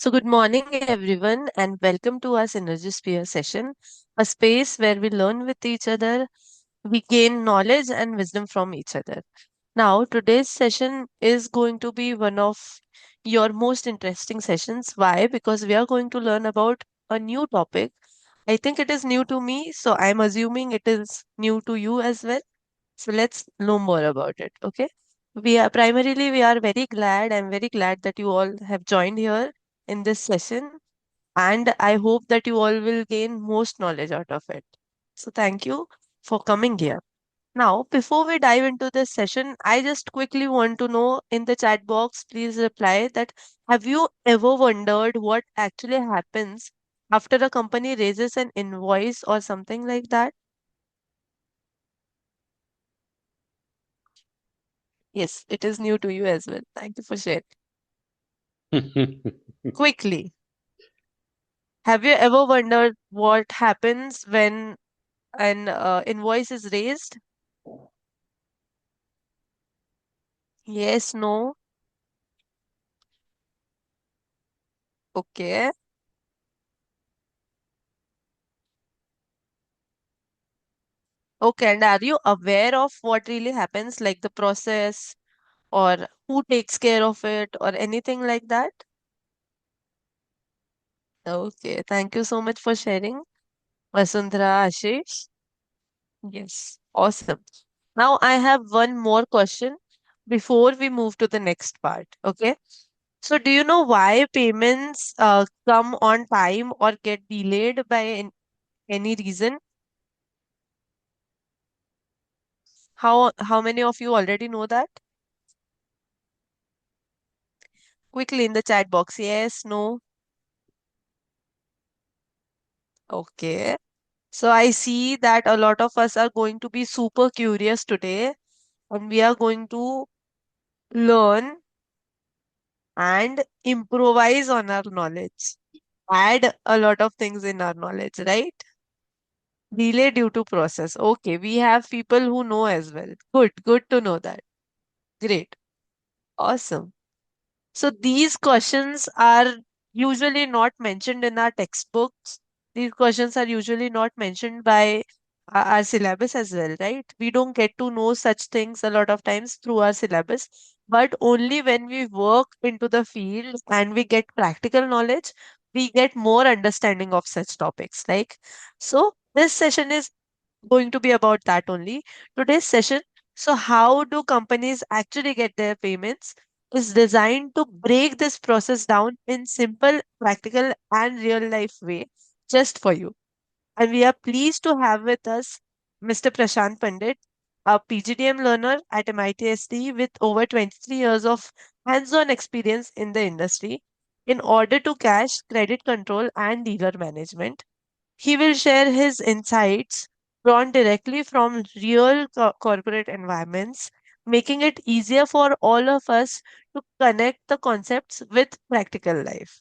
Good morning, everyone, and welcome to our Synergy Sphere session, a space where we learn with each other, we gain knowledge and wisdom from each other. Now, today's session is going to be one of your most interesting sessions. Why? Because we are going to learn about a new topic. I think it is new to me, so I'm assuming it is new to you as well. So let's know more about it. Okay. We are very glad. I'm very glad that you all have joined here in this session. And I hope that you all will gain most knowledge out of it. So thank you for coming here. Now, before we dive into this session, I just quickly want to know in the chat box, please reply that have you ever wondered what actually happens after a company raises an invoice or something like that? Yes, it is new to you as well. Thank you for sharing. Quickly, have you ever wondered what happens when an invoice is raised? Yes, no. Okay. Okay. And are you aware of what really happens, like the process or who takes care of it or anything like that? Okay. Thank you so much for sharing, Vasundhara Ashish. Yes. Awesome. Now I have one more question before we move to the next part. Okay. So do you know why payments come on time or get delayed by any reason? How many of you already know that? Quickly in the chat box. Yes, no. Okay. So I see that a lot of us are going to be super curious today and we are going to learn and improvise on our knowledge. Add a lot of things in our knowledge, right? Delay due to process. Okay, we have people who know as well. Good to know that. Great. Awesome. So these questions are usually not mentioned in our textbooks. These questions are usually not mentioned by our syllabus as well, right? We don't get to know such things a lot of times through our syllabus, but only when we work into the field and we get practical knowledge, we get more understanding of such topics. Like, so this session is going to be about that only. Today's session. So, how do companies actually get their payments? Is designed to break this process down in simple, practical, and real life way just for you. And we are pleased to have with us Mr. Prashant Pandit, a PGDM learner at MIT with over 23 years of hands on experience in the industry in order to cash, credit control, and dealer management. He will share his insights drawn directly from real corporate environments, making it easier for all of us to connect the concepts with practical life.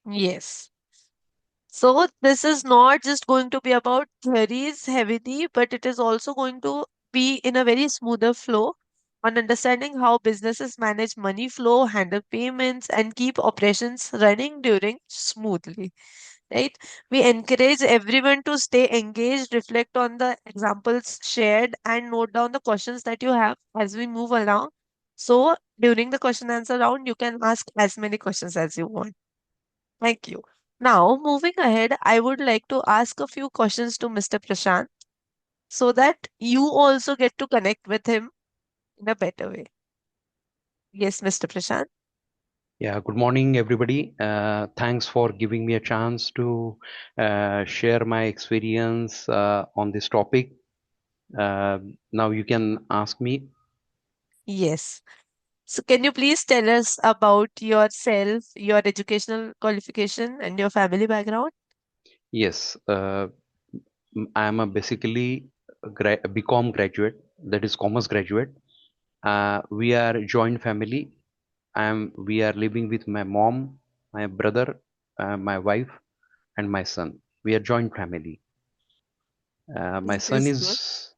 Yes. So, this is not just going to be about theories heavily, but it is also going to be in a very smoother flow on understanding how businesses manage money flow, handle payments, and keep operations running during smoothly. Right? We encourage everyone to stay engaged, reflect on the examples shared, and note down the questions that you have as we move along. So, during the question answer round, you can ask as many questions as you want. Thank you. Now, moving ahead, I would like to ask a few questions to Mr. Prashant so that you also get to connect with him in a better way. Yes, Mr. Prashant. Yeah, good morning, everybody. Thanks for giving me a chance to share my experience on this topic. Now you can ask me. Yes. So, can you please tell us about yourself, your educational qualification, and your family background? Yes, I am a basically a BCom graduate, that is commerce graduate. We are a joint family. We are living with my mom, my brother, my wife, and my son. We are joint family. Uh, my That son is good. is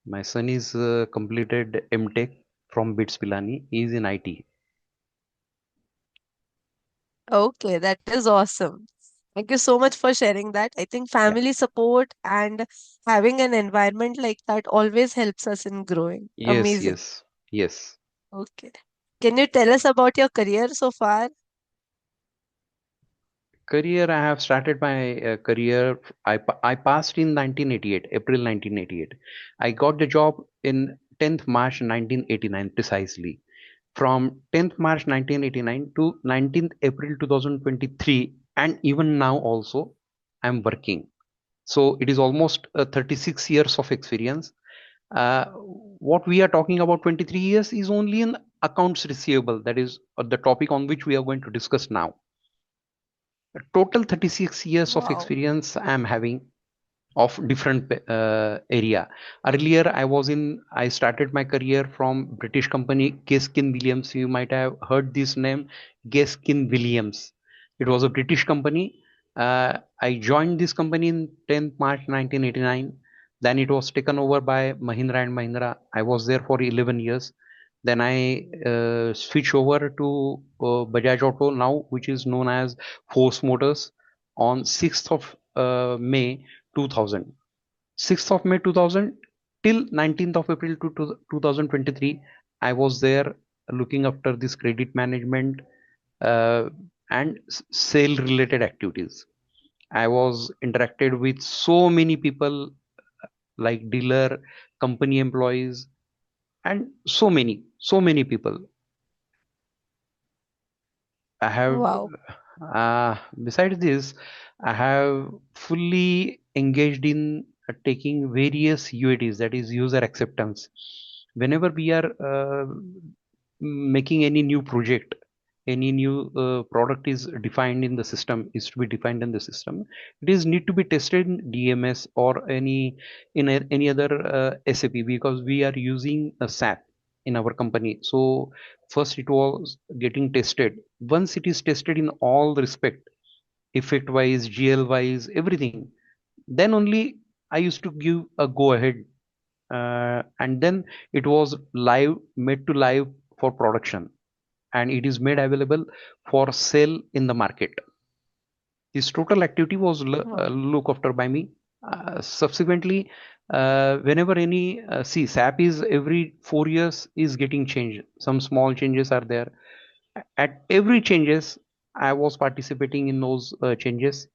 my son is completed MTech from BITS Pilani. He is in IT. Okay, that is awesome. Thank you so much for sharing that. I think Yeah. family support and having an environment like that always helps us in growing. Yes, Amazing. yes, yes. Okay. Can you tell us about your career so far? Career, I have started my career. I passed in 1988, April 1988. I got the job in 10th March 1989 precisely. From 10th March 1989 to 19th April 2023, and even now also, I'm working. So it is almost 36 years of experience. What we are talking about 23 years is only in accounts receivable. That is the topic on which we are going to discuss now. Total 36 years of Wow. experience I am having of different area. Earlier, I started my career from British company Gaskin Williams. You might have heard this name, Gaskin Williams. It was a British company. I joined this company in 10th March 1989. Then it was taken over by Mahindra and Mahindra. I was there for 11 years. Then I switch over to Bajaj Auto now, which is known as Force Motors, on 6th of May 2000. 6th of May 2000 till 19th of April 2023, I was there looking after this credit management uh, and sale related activities. I was interacted with so many people like dealer, company employees, and so many people. I have, Wow. besides this, I have fully engaged in taking various UATs, that is user acceptance. Whenever we are making any new project, any new product is defined in the system, is to be defined in the system, it is need to be tested in DMS or any other SAP, because we are using a SAP in our company. So first it was getting tested. Once it is tested in all the respect, effect wise, GL wise, everything, then only I used to give a go ahead, and then it was live, made to live for production, and it is made available for sale in the market. This total activity was Wow. looked after by me. Subsequently, whenever any see, SAP is every 4 years is getting changed. Some small changes are there. At every changes, I was participating in those changes,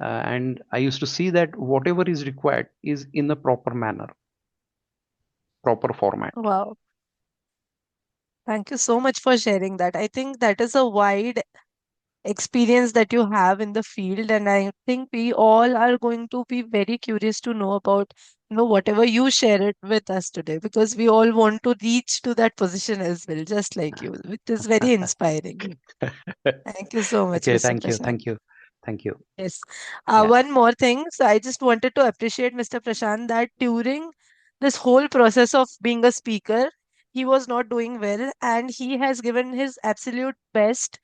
and I used to see that whatever is required is in the proper manner, proper format. Wow. Thank you so much for sharing that. I think that is a wide experience that you have in the field, and I think we all are going to be very curious to know about, whatever you share it with us today, because we all want to reach to that position as well, just like you, which is very inspiring. Thank you so much, Okay, Mr. thank you, Prashant. thank you, thank you. Yes. Yeah. One more thing. So I just wanted to appreciate Mr. Prashant that during this whole process of being a speaker, he was not doing well, and he has given his absolute best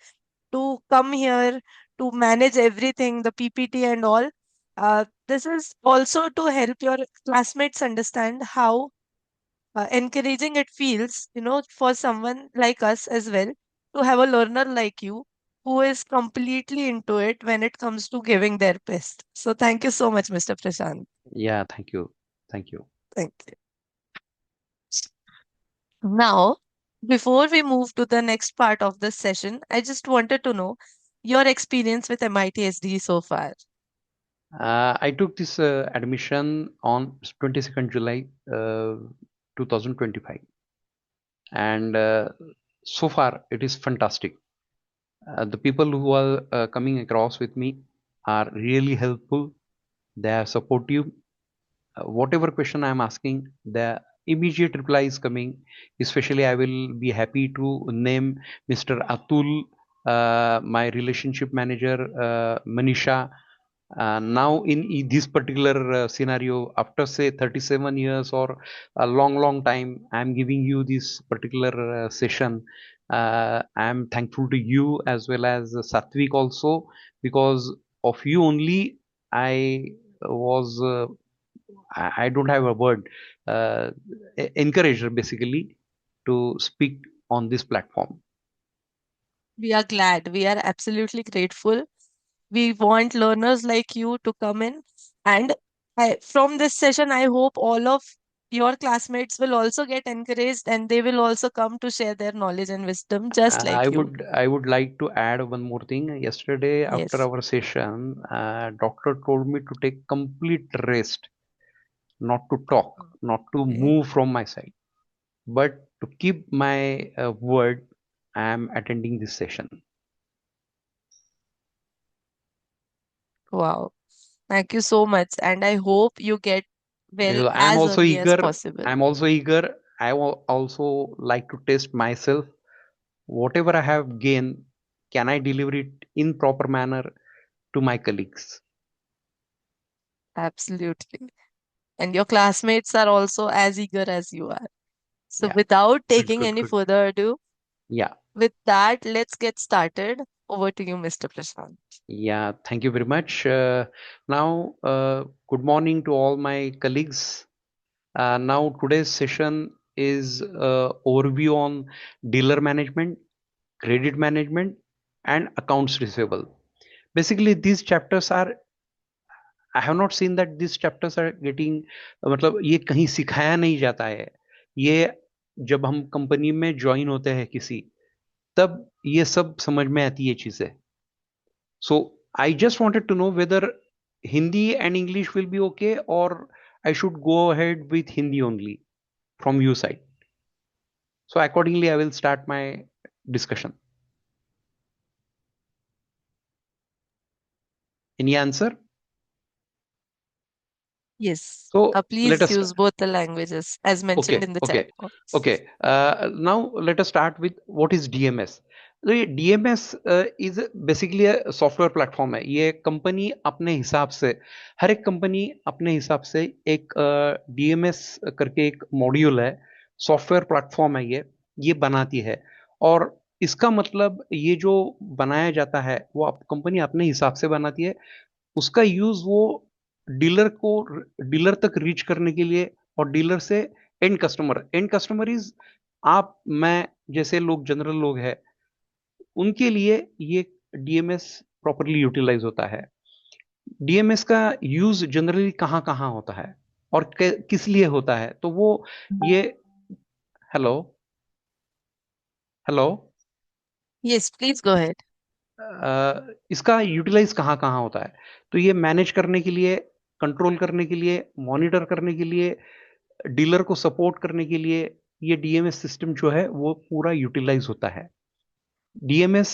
to come here to manage everything, the PPT and all. This is also to help your classmates understand how encouraging it feels, for someone like us as well, to have a learner like you who is completely into it when it comes to giving their best. So thank you so much, Mr. Prashant. Yeah, thank you, thank you. Thank you. Now, before we move to the next part of this session, I just wanted to know your experience with MIT SD so far. I took this admission on 22nd July 2025, and so far it is fantastic. The people who are coming across with me are really helpful. They are supportive. Whatever question I am asking, the immediate reply is coming. Especially, I will be happy to name Mr. Atul, my relationship manager, Manisha. Now, in this particular scenario, after say 37 years or a long, long time, I am giving you this particular session. I am thankful to you as well as Satvik also, because of you only I was. I don't have a word. Uh, Encourager basically to speak on this platform. We are glad. We are absolutely grateful. We want learners like you to come in. And from this session, I hope all of your classmates will also get encouraged and they will also come to share their knowledge and wisdom just I like you. would I would like to add one more thing. Yesterday, after Yes. our session, doctor told me to take complete rest, not to talk, not to Okay. move from my side, but to keep my word. I am attending this session Wow. Thank you so much. And I hope you get well because I am as also early as eager. possible. I am also eager. I will also like to test myself. Whatever I have gained, can I deliver it in proper manner to my colleagues? Absolutely. And your classmates are also as eager as you are. So, Yeah. without Good. taking Good. any Good. further ado, Yeah. with that, let's get started. Over to you, Mr. Prashant. Yeah, thank you very much. Now, good morning to all my colleagues. Now, today's session is overview on dealer management, credit management, and accounts receivable. Basically, these chapters are. I have not seen that these chapters are getting मतलब ये कहीं सिखाया नहीं जाता है. ये जब हम कंपनी में ज्वाइन होते हैं किसी तब ये सब समझ में आती है चीजें. So I just wanted to know whether Hindi and English will be okay or I should go ahead with Hindi only from your side. So accordingly, I will start my discussion. Any answer? Yes. So let Please us use both the languages as mentioned okay, in the chat okay, box. okay. Now let us start with what is DMS. तो DMS is basically a software platform है. ये company अपने हिसाब से हर एक company अपने हिसाब से एक DMS करके एक मॉड्यूल है, सॉफ्टवेयर प्लेटफॉर्म है. ये बनाती है और इसका मतलब ये जो बनाया जाता है वो कंपनी अपने हिसाब से बनाती है. उसका यूज वो डीलर को डीलर तक रीच करने के लिए और डीलर से एंड कस्टमर इज आप मैं जैसे लोग जनरल लोग हैं उनके लिए ये डीएमएस प्रॉपरली यूटिलाइज होता है. डीएमएस का यूज जनरली कहाँ कहाँ होता है और किस लिए होता है तो वो ये hello hello Yes, please go ahead. इसका यूटिलाइज कहाँ कहाँ होता है तो ये मैनेज करने के लिए, कंट्रोल करने के लिए, मॉनिटर करने के लिए, डीलर को सपोर्ट करने के लिए ये डीएमएस सिस्टम जो है वो पूरा यूटिलाइज होता है. डीएमएस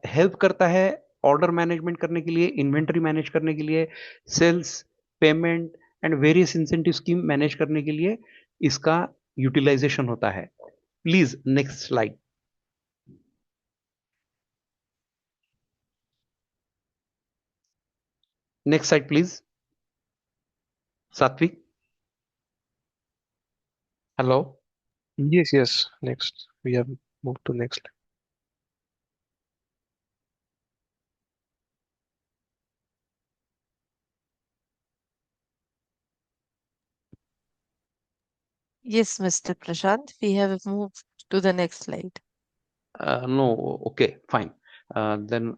हेल्प करता है ऑर्डर मैनेजमेंट करने के लिए, इन्वेंटरी मैनेज करने के लिए, sales, payment and various incentive scheme manage करने के लिए इसका यूटिलाइजेशन होता है. Please next slide. Next slide please. Satvik. Hello. Yes, yes. Next, we have moved to next. Yes, Mr. Prashant, we have moved to the next slide. No, okay, fine. Then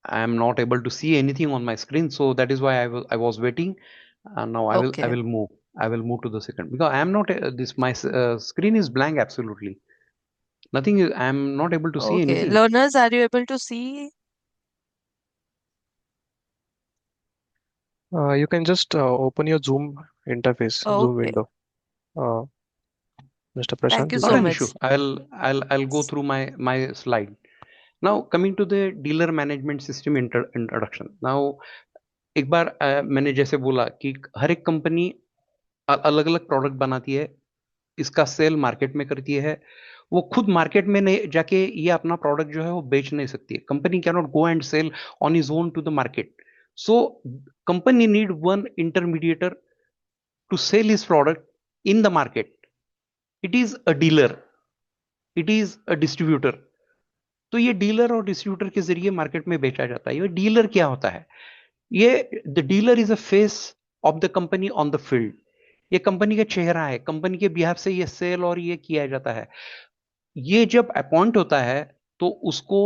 I am not able to see anything on my screen, so that is why I was waiting. Now I Okay. will move. I will move to the second because I am not this my screen is blank absolutely. Nothing is. I am not able to see Okay. anything. Learners, are you able to see? You can just open your Zoom interface, Zoom Okay. window. Uh, Mr. Thank Prashant, you you Not so an can. issue. much. I'll go through my slide. Now coming to the dealer management system introduction. Now एक बार मैंने जैसे बोला कि हर एक company अलग अलग product बनाती है, इसका सेल मार्केट में करती है. वो खुद मार्केट में नहीं जाके ये अपना प्रोडक्ट जो है वो बेच नहीं सकती है. Company can not go and sell on its own to the market. So company need one intermediator to sell his product in the market. It is a dealer, it is a distributor. तो ये dealer और distributor के जरिए market में बेचा जाता है. ये डीलर क्या होता है? ये the dealer is a face of the company on the field. ये कंपनी का चेहरा है, कंपनी के बिहाफ से ये सेल और ये किया जाता है. ये जब अपॉइंट होता है तो उसको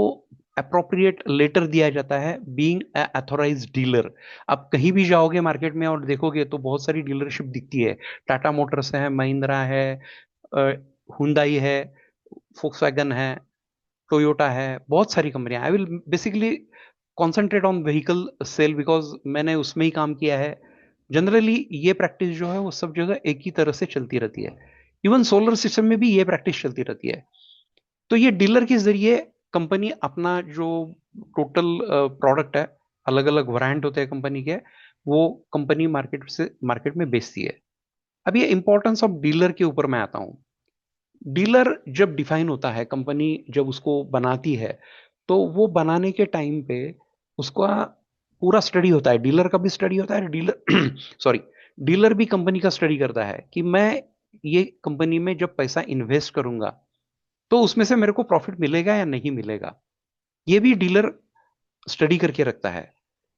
अप्रोप्रिएट लेटर दिया जाता है बीइंग अथॉराइज्ड डीलर। आप कहीं भी जाओगे मार्केट में और देखोगे तो बहुत सारी डीलरशिप दिखती है। टाटा मोटर्स है, महिंद्रा है, हुंडई है, फोक्सवैगन है, टोयोटा है, बहुत सारी कंपनियां। I will basically concentrate on vehicle sale because मैंने उसमें ही काम किया है। जनरली ये प्रैक्टिस जो है वो सब जगह एक ही तरह से चलती रहती है। इवन सोलर सिस्टम में भी ये प्रैक्टिस चलती रहती है। तो ये डीलर के जरिए कंपनी अपना जो टोटल प्रोडक्ट है, अलग अलग वैरायंट होते हैं कंपनी के, वो कंपनी मार्केट में बेचती है। अब ये इंपॉर्टेंस ऑफ डीलर के ऊपर मैं आता हूं। डीलर जब डिफाइन होता है, कंपनी जब उसको बनाती है, तो वो बनाने के टाइम पे उसका पूरा स्टडी होता है। डीलर का भी स्टडी होता है, डीलर सॉरी, डीलर भी कंपनी का स्टडी करता है कि मैं ये कंपनी में जब पैसा इन्वेस्ट करूंगा तो उसमें से मेरे को प्रॉफिट मिलेगा या नहीं मिलेगा। ये भी डीलर स्टडी करके रखता है।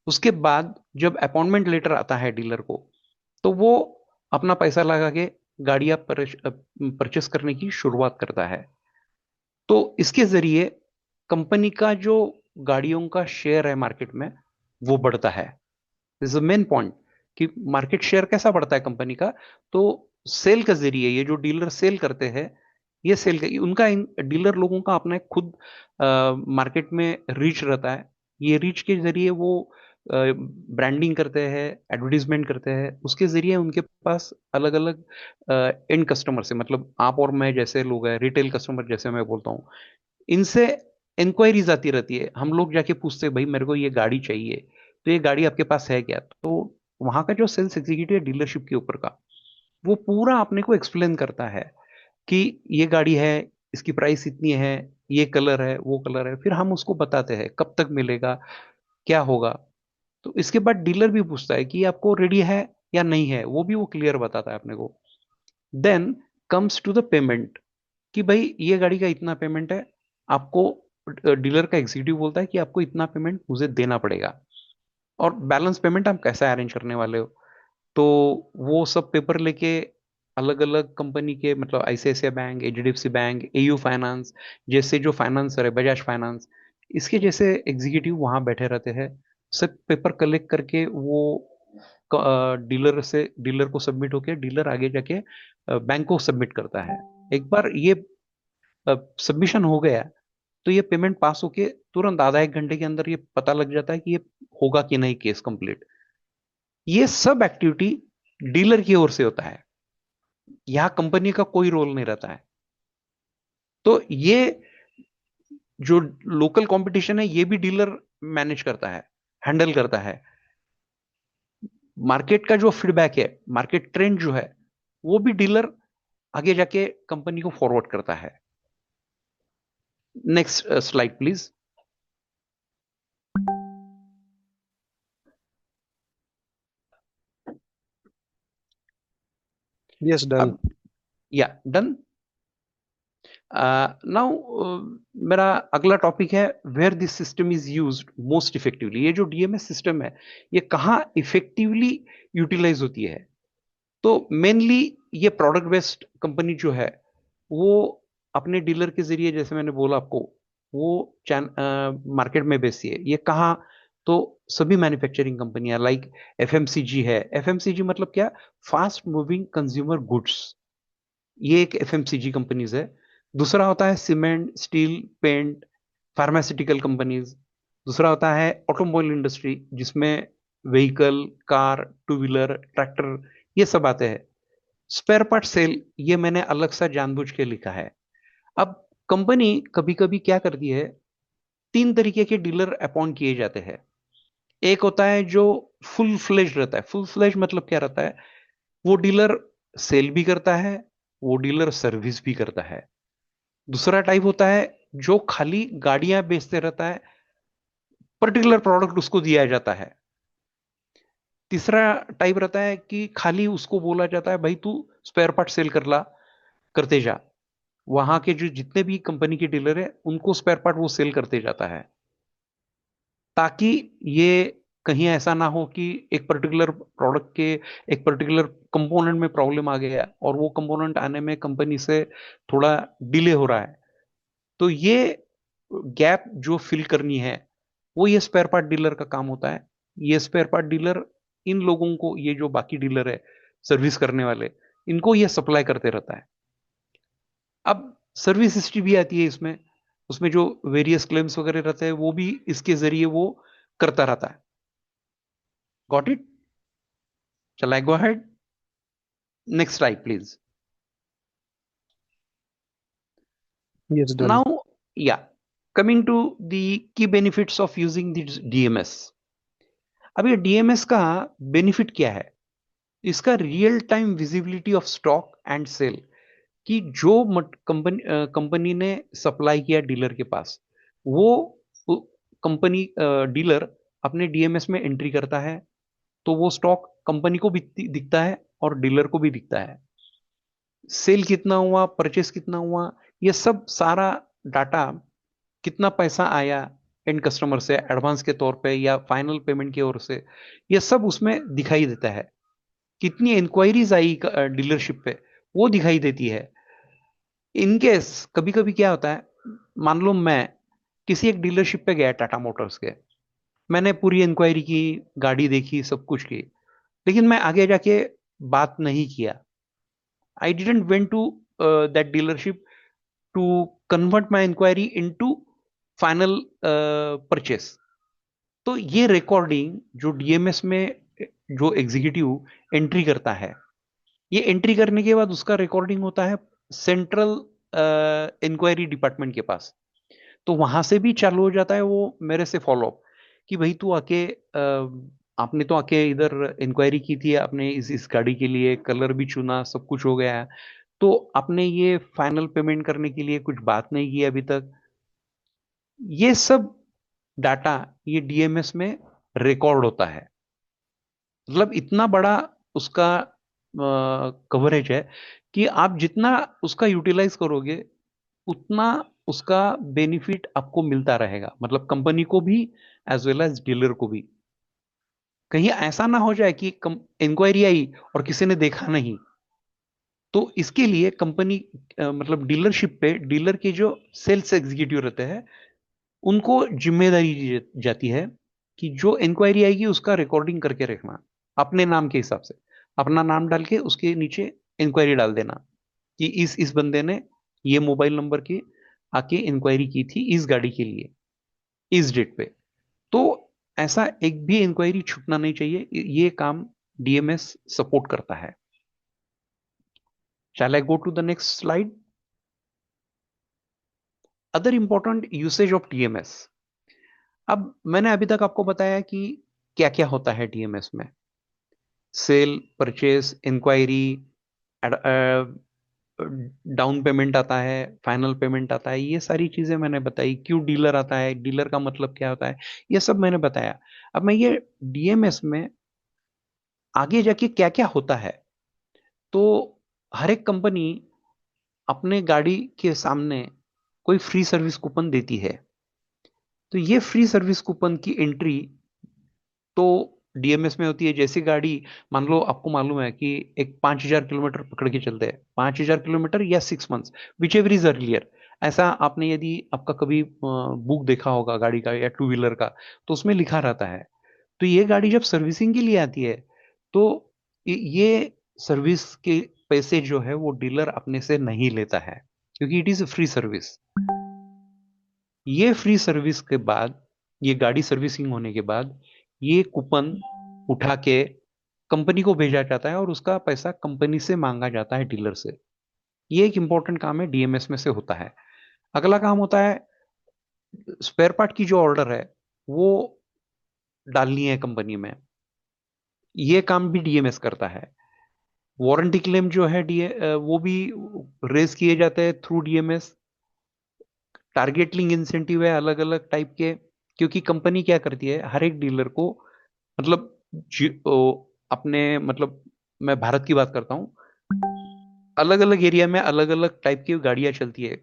उसके बाद जब अपॉइंटमेंट लेटर आता है डीलर को, तो वो अपना पैसा लगा के गाड़ियां परचेस करने की शुरुआत करता है। तो इसके जरिए कंपनी का जो गाड़ियों का शेयर है मार्केट में, वो बढ़ता है। दिस इज मेन पॉइंट कि मार्केट शेयर कैसा बढ़ता है कंपनी का। तो सेल के जरिए ये जो डीलर सेल करते हैं, ये सेल का उनका डीलर लोगों का अपना एक खुद मार्केट में रीच रहता है। ये रीच के जरिए वो ब्रांडिंग करते हैं, एडवर्टीजमेंट करते हैं। उसके जरिए उनके पास अलग अलग एंड कस्टमर से, मतलब आप और मैं जैसे लोग हैं, रिटेल कस्टमर जैसे मैं बोलता हूँ, इनसे इंक्वायरीज आती रहती है। हम लोग जाके पूछते हैं भाई मेरे को ये गाड़ी चाहिए, तो ये गाड़ी आपके पास है क्या। तो वहां का जो सेल्स एग्जीक्यूटिव है डीलरशिप के ऊपर का, वो पूरा अपने को एक्सप्लेन करता है कि ये गाड़ी है, इसकी प्राइस इतनी है, ये कलर है, वो कलर है। फिर हम उसको बताते हैं कब तक मिलेगा, क्या होगा। तो इसके बाद डीलर भी पूछता है कि आपको रेडी है या नहीं है, वो भी वो क्लियर बताता है अपने को। Then comes to the payment कि भाई ये गाड़ी का इतना पेमेंट है आपको। डीलर का एग्जीक्यूटिव बोलता है कि आपको इतना पेमेंट मुझे देना पड़ेगा, और बैलेंस पेमेंट आप कैसा अरेंज करने वाले हो। तो वो सब पेपर लेके अलग अलग कंपनी के, मतलब ICICI bank, HDFC bank, AU finance जैसे जो फाइनेंसर है, बजाज फाइनेंस, इसके जैसे एग्जीक्यूटिव वहां बैठे रहते हैं। सब पेपर कलेक्ट करके वो डीलर को सबमिट होके डीलर आगे जाके बैंक को सबमिट करता है। एक बार ये सबमिशन हो गया, तो ये पेमेंट पास होके तुरंत आधा एक घंटे के अंदर ये पता लग जाता है कि ये होगा कि नहीं केस कंप्लीट। ये सब एक्टिविटी डीलर की ओर से होता है। यहां कंपनी का कोई रोल नहीं रहता है। तो ये जो लोकल कंपटीशन है, ये भी डीलर मैनेज करता है, हैंडल करता है। मार्केट का जो फीडबैक है, मार्केट ट्रेंड जो है, वो भी डीलर आगे जाके कंपनी को फॉरवर्ड करता है। Next slide please. Yes, done. अब या डन। नाउ मेरा अगला टॉपिक है where this system is used most effectively. ये जो डीएमएस सिस्टम है, ये कहाँ इफेक्टिवली यूटिलाइज होती है। तो मेनली ये प्रोडक्ट बेस्ड कंपनी जो है, वो अपने डीलर के जरिए, जैसे मैंने बोला आपको, वो मार्केट में बेचती है। ये कहाँ, तो सभी मैन्युफैक्चरिंग कंपनियां लाइक एफएमसीजी है। एफएमसीजी मतलब क्या, फास्ट मूविंग कंज्यूमर गुड्स। ये एक एफएमसीजी कंपनीज है। दूसरा होता है cement, steel, paint, pharmaceutical companies. दूसरा होता है ऑटोमोबाइल इंडस्ट्री, जिसमें vehicle, car, two wheeler, tractor, ये सब आते हैं। स्पेयर पार्ट सेल, ये मैंने अलग सा जानबूझ के लिखा है। अब कंपनी कभी कभी क्या करती है, तीन तरीके के डीलर अपॉइंट किए जाते हैं। एक होता है जो फुल फ्लेज रहता है। फुल फ्लेज मतलब क्या रहता है, वो डीलर सेल भी करता है, वो डीलर सर्विस भी करता है। दूसरा टाइप होता है जो खाली गाड़ियां बेचते रहता है, पर्टिकुलर प्रोडक्ट उसको दिया जाता है। तीसरा टाइप रहता है कि खाली उसको बोला जाता है भाई तू स्पेयर पार्ट सेल कर ला, करते जा। वहां के जो जितने भी कंपनी के डीलर है, उनको स्पेयर पार्ट वो सेल करते जाता है, ताकि ये कहीं ऐसा ना हो कि एक पर्टिकुलर प्रोडक्ट के एक पर्टिकुलर कंपोनेंट में प्रॉब्लम आ गया और वो कंपोनेंट आने में कंपनी से थोड़ा डिले हो रहा है। तो ये गैप जो फिल करनी है वो ये स्पेयर पार्ट डीलर का काम होता है। ये स्पेयर पार्ट डीलर इन लोगों को, ये जो बाकी डीलर है सर्विस करने वाले, इनको ये सप्लाई करते रहता है। अब सर्विस हिस्ट्री भी आती है इसमें, उसमें जो वेरियस क्लेम्स वगैरह रहते हैं वो भी इसके जरिए वो करता रहता है। Got it? चल I go ahead? Next slide please. Yes, done. Now या coming to the key benefits of using this DMS. अब ये डीएमएस का बेनिफिट क्या है? इसका real time visibility of stock and sale, कि जो कंपनी ने सप्लाई किया डीलर के पास, वो कंपनी डीलर अपने डीएमएस में एंट्री करता है, तो वो स्टॉक कंपनी को भी दिखता है और डीलर को भी दिखता है। सेल कितना हुआ, परचेस कितना हुआ, ये सब सारा डाटा, कितना पैसा आया एंड कस्टमर से एडवांस के तौर पे या फाइनल पेमेंट की ओर से, ये सब उसमें दिखाई देता है। कितनी इंक्वायरीज आई डीलरशिप पे, वो दिखाई देती है। इनकेस कभी कभी क्या होता है, मान लो मैं किसी एक डीलरशिप पे गया टाटा मोटर्स के, मैंने पूरी इंक्वायरी की, गाड़ी देखी, सब कुछ की, लेकिन मैं आगे जाके बात नहीं किया। I didn't went to that dealership to convert my inquiry into final purchase. तो ये रिकॉर्डिंग जो डीएमएस में जो एग्जीक्यूटिव एंट्री करता है, ये एंट्री करने के बाद उसका रिकॉर्डिंग होता है सेंट्रल इंक्वायरी डिपार्टमेंट के पास। तो वहां से भी चालू हो जाता है वो मेरे से फॉलोअप, कि भाई तू आके आपने तो आके इधर इंक्वायरी की थी, आपने इस गाड़ी के लिए कलर भी चुना, सब कुछ हो गया है, तो आपने ये फाइनल पेमेंट करने के लिए कुछ बात नहीं की अभी तक। ये सब डाटा ये डीएमएस में रिकॉर्ड होता है। मतलब इतना बड़ा उसका कवरेज है कि आप जितना उसका यूटिलाइज करोगे उतना उसका बेनिफिट आपको मिलता रहेगा, मतलब कंपनी को भी एज वेल एज डीलर को भी। कहीं ऐसा ना हो जाए कि इंक्वायरी आई और किसी ने देखा नहीं, तो इसके लिए कंपनी मतलब डीलरशिप पे डीलर के जो सेल्स एग्जीक्यूटिव रहते हैं उनको जिम्मेदारी दी जाती है कि जो इंक्वायरी आएगी उसका रिकॉर्डिंग करके रखना, अपने नाम के हिसाब से अपना नाम डाल के उसके नीचे इंक्वायरी डाल देना कि इस बंदे ने ये मोबाइल नंबर की आके इंक्वायरी की थी इस गाड़ी के लिए इस डेट पे। तो ऐसा एक भी इंक्वायरी छूटना नहीं चाहिए, ये काम डीएमएस सपोर्ट करता है। Shall I go to the next slide? Other important usage of DMS. अब मैंने अभी तक आपको बताया कि क्या क्या होता है डीएमएस में। Sale, purchase, inquiry, down payment आता है, फाइनल पेमेंट आता है, ये सारी चीजें मैंने बताई। क्यों डीलर आता है, डीलर का मतलब क्या होता है, ये सब मैंने बताया। अब मैं ये डीएमएस में आगे जाके क्या क्या होता है, तो हर एक कंपनी अपने गाड़ी के सामने कोई फ्री सर्विस कूपन देती है। तो ये फ्री सर्विस कूपन की एंट्री तो डीएमएस में होती है। जैसी गाड़ी, मान लो आपको मालूम है कि एक 5,000 किलोमीटर पकड़ के चलते हैं, 5,000 किलोमीटर या 6 months, which ever is earlier. ऐसा आपने यदि आपका कभी बुक देखा होगा गाड़ी का या टू व्हीलर का, तो उसमें लिखा रहता है। तो ये गाड़ी जब सर्विसिंग के लिए आती है, तो ये सर्विस के पैसे जो है वो डीलर अपने से नहीं लेता है, क्योंकि इट इज फ्री सर्विस। ये फ्री सर्विस के बाद, ये गाड़ी सर्विसिंग होने के बाद, ये कूपन उठा के कंपनी को भेजा जाता है और उसका पैसा कंपनी से मांगा जाता है डीलर से। ये एक इंपॉर्टेंट काम है डीएमएस में से होता है। अगला काम होता है स्पेयर पार्ट की जो ऑर्डर है वो डालनी है कंपनी में, ये काम भी डीएमएस करता है। वारंटी क्लेम जो है वो भी रेज किए जाते हैं through DMs. Target link incentive है अलग अलग टाइप के, क्योंकि कंपनी क्या करती है हर एक डीलर को, मतलब अपने मतलब मैं भारत की बात करता हूँ, अलग अलग एरिया में अलग अलग टाइप की गाड़ियां चलती है।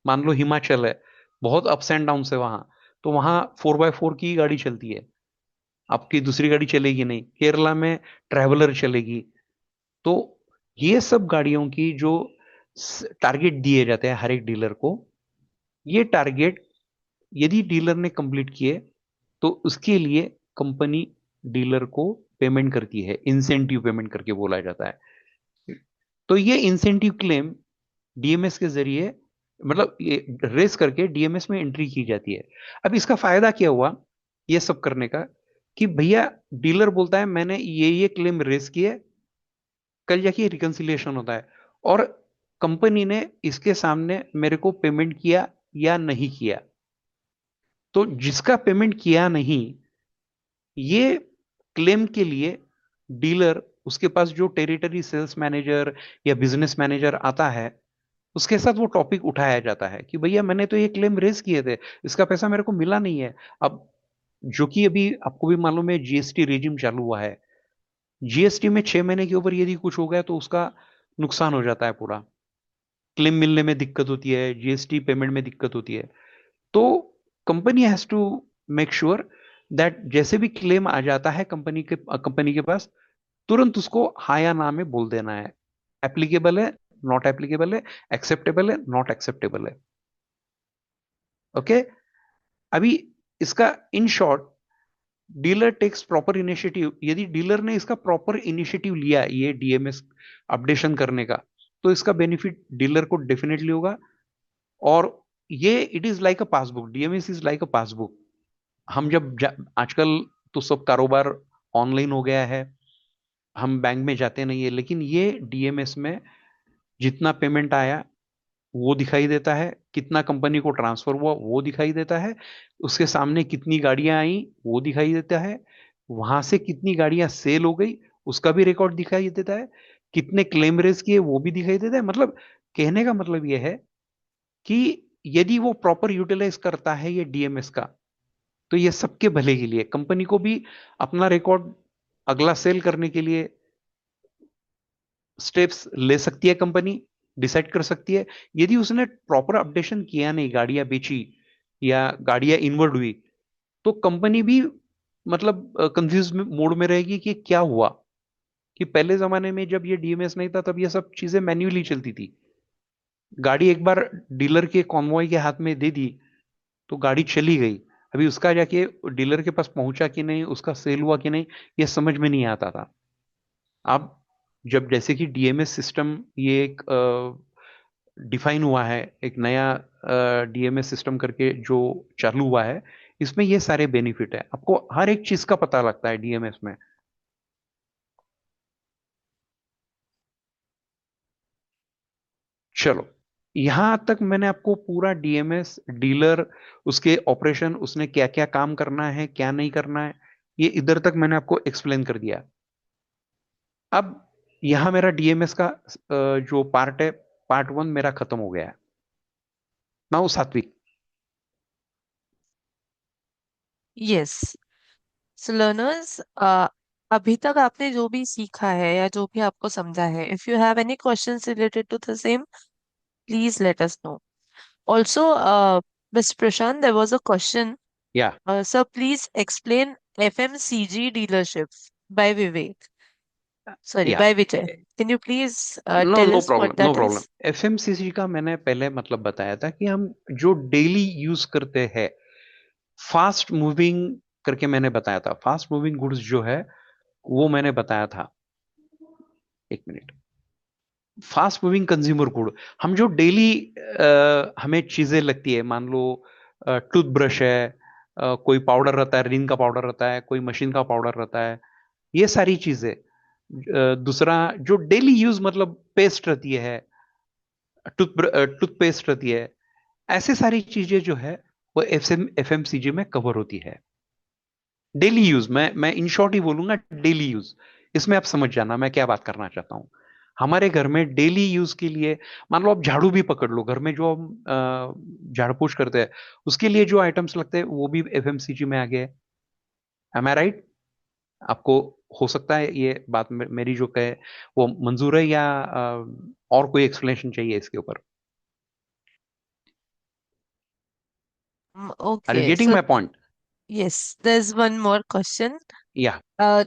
मान लो हिमाचल है, बहुत अप्स एंड डाउन है वहां, तो वहां 4x4 की गाड़ी चलती है, आपकी दूसरी गाड़ी चलेगी नहीं। केरला में ट्रैवलर चलेगी। तो ये सब गाड़ियों की जो टारगेट दिए जाते हैं हर एक डीलर को, ये टारगेट यदि डीलर ने कंप्लीट किए तो उसके लिए कंपनी डीलर को पेमेंट करती है, इंसेंटिव पेमेंट करके बोला जाता है। तो ये इंसेंटिव क्लेम डीएमएस के जरिए, मतलब ये रेस करके डीएमएस में एंट्री की जाती है। अब इसका फायदा क्या हुआ ये सब करने का, कि भैया डीलर बोलता है मैंने ये क्लेम रेस किए, कल जाके रिकंसिलिएशन होता है, और कंपनी ने इसके सामने मेरे को पेमेंट किया या नहीं किया। तो जिसका पेमेंट किया नहीं, ये क्लेम के लिए डीलर, उसके पास जो टेरिटरी सेल्स मैनेजर या बिजनेस मैनेजर आता है, उसके साथ वो टॉपिक उठाया जाता है कि भैया मैंने तो ये क्लेम रेज किए थे, इसका पैसा मेरे को मिला नहीं है। अब जो कि अभी आपको भी मालूम है जीएसटी रेजिम चालू हुआ है, जीएसटी में 6 महीने के ऊपर यदि कुछ हो गया तो उसका नुकसान हो जाता है पूरा, क्लेम मिलने में दिक्कत होती है, जीएसटी पेमेंट में दिक्कत होती है। तो company has to make sure that जैसे भी क्लेम आ जाता है कंपनी के पास, तुरंत उसको हाँ या ना में बोल देना है, एप्लीकेबल है, नॉट एप्लीकेबल है, एक्सेप्टेबल है, नॉट एक्सेप्टेबल है। ओके। अभी इसका in short, dealer takes proper initiative, यदि डीलर ने इसका प्रॉपर इनिशिएटिव लिया ये डीएमएस अपडेशन करने का, तो इसका बेनिफिट डीलर को डेफिनेटली होगा। और ये it is like a passbook, DMs is like a passbook. हम आजकल तो सब कारोबार ऑनलाइन हो गया है, हम बैंक में जाते नहीं है, लेकिन ये डीएमएस में जितना पेमेंट आया वो दिखाई देता है, कितना कंपनी को ट्रांसफर हुआ वो दिखाई देता है, उसके सामने कितनी गाड़ियां आई वो दिखाई देता है, वहां से कितनी गाड़ियां सेल हो गई उसका भी रिकॉर्ड दिखाई देता है, कितने क्लेम रेज किए वो भी दिखाई देता है। मतलब कहने का मतलब यह है कि यदि वो प्रॉपर यूटिलाइज करता है ये डीएमएस का, तो ये सबके भले के लिए, कंपनी को भी अपना रिकॉर्ड अगला सेल करने के लिए स्टेप्स ले सकती है, कंपनी डिसाइड कर सकती है। यदि उसने प्रॉपर अपडेशन किया नहीं, गाड़ियां बेची या गाड़ियां इनवर्ड हुई, तो कंपनी भी मतलब कंफ्यूज मोड में रहेगी कि क्या हुआ। कि पहले जमाने में जब ये डीएमएस नहीं था तब ये सब चीजें मैन्युअली चलती थी, गाड़ी एक बार डीलर के कॉन्वॉय के हाथ में दे दी तो गाड़ी चली गई, अभी उसका जाके डीलर के पास पहुंचा कि नहीं, उसका सेल हुआ कि नहीं, ये समझ में नहीं आता था। अब जब जैसे कि डीएमएस सिस्टम ये एक डिफाइन हुआ है, एक नया डीएमएस सिस्टम करके जो चालू हुआ है, इसमें ये सारे बेनिफिट है, आपको हर एक चीज का पता लगता है डीएमएस में। चलो, यहां तक मैंने आपको पूरा डीएमएस डीलर, उसके ऑपरेशन, उसने क्या क्या काम करना है क्या नहीं करना है, ये इधर तक मैंने आपको एक्सप्लेन कर दिया। अब यहां मेरा डीएमएस का जो पार्ट है, पार्ट 1 मेरा खत्म हो गया है। नाउ सात्विक। यस। सो लर्नर्स, अभी तक आपने जो भी सीखा है या जो भी आपको समझा है, if you have any questions related to the same, please let us know. Also, mister Prashant, there was a question. या Sir, please explain FMCG dealership by Vivek. Sorry, या by Vijay. Can you please no tell no us problem, what no that problem. is? FMCG का मैंने पहले मतलब बताया था कि हम जो डेली यूज करते हैं, फास्ट मूविंग करके मैंने बताया था, फास्ट मूविंग गुड्स जो है वो मैंने बताया था। एक minute. Fast moving consumer good, हम जो डेली हमें चीजें लगती है, मान लो टूथब्रश है, कोई पाउडर रहता है, रिन का पाउडर रहता है, कोई मशीन का पाउडर रहता है, ये सारी चीजें। दूसरा जो डेली यूज मतलब पेस्ट रहती है, टूथपेस्ट रहती है, ऐसे सारी चीजें जो है वो एफएमसीजी में कवर होती है। डेली यूज, मैं इन शॉर्ट ही बोलूंगा, डेली यूज। इसमें आप समझ जाना मैं क्या बात करना चाहता हूं। हमारे घर में डेली यूज के लिए, मान लो आप झाड़ू भी पकड़ लो, घर में जो हम झाड़ पोछ करते हैं उसके लिए जो आइटम्स लगते हैं वो भी एफएमसीजी में आ गए। M I right? आपको हो सकता है ये बात मेरी जो कहे वो मंजूर है, या और कोई एक्सप्लेनेशन चाहिए इसके ऊपर? Are you Okay, getting so my point? yes, there's one more question. या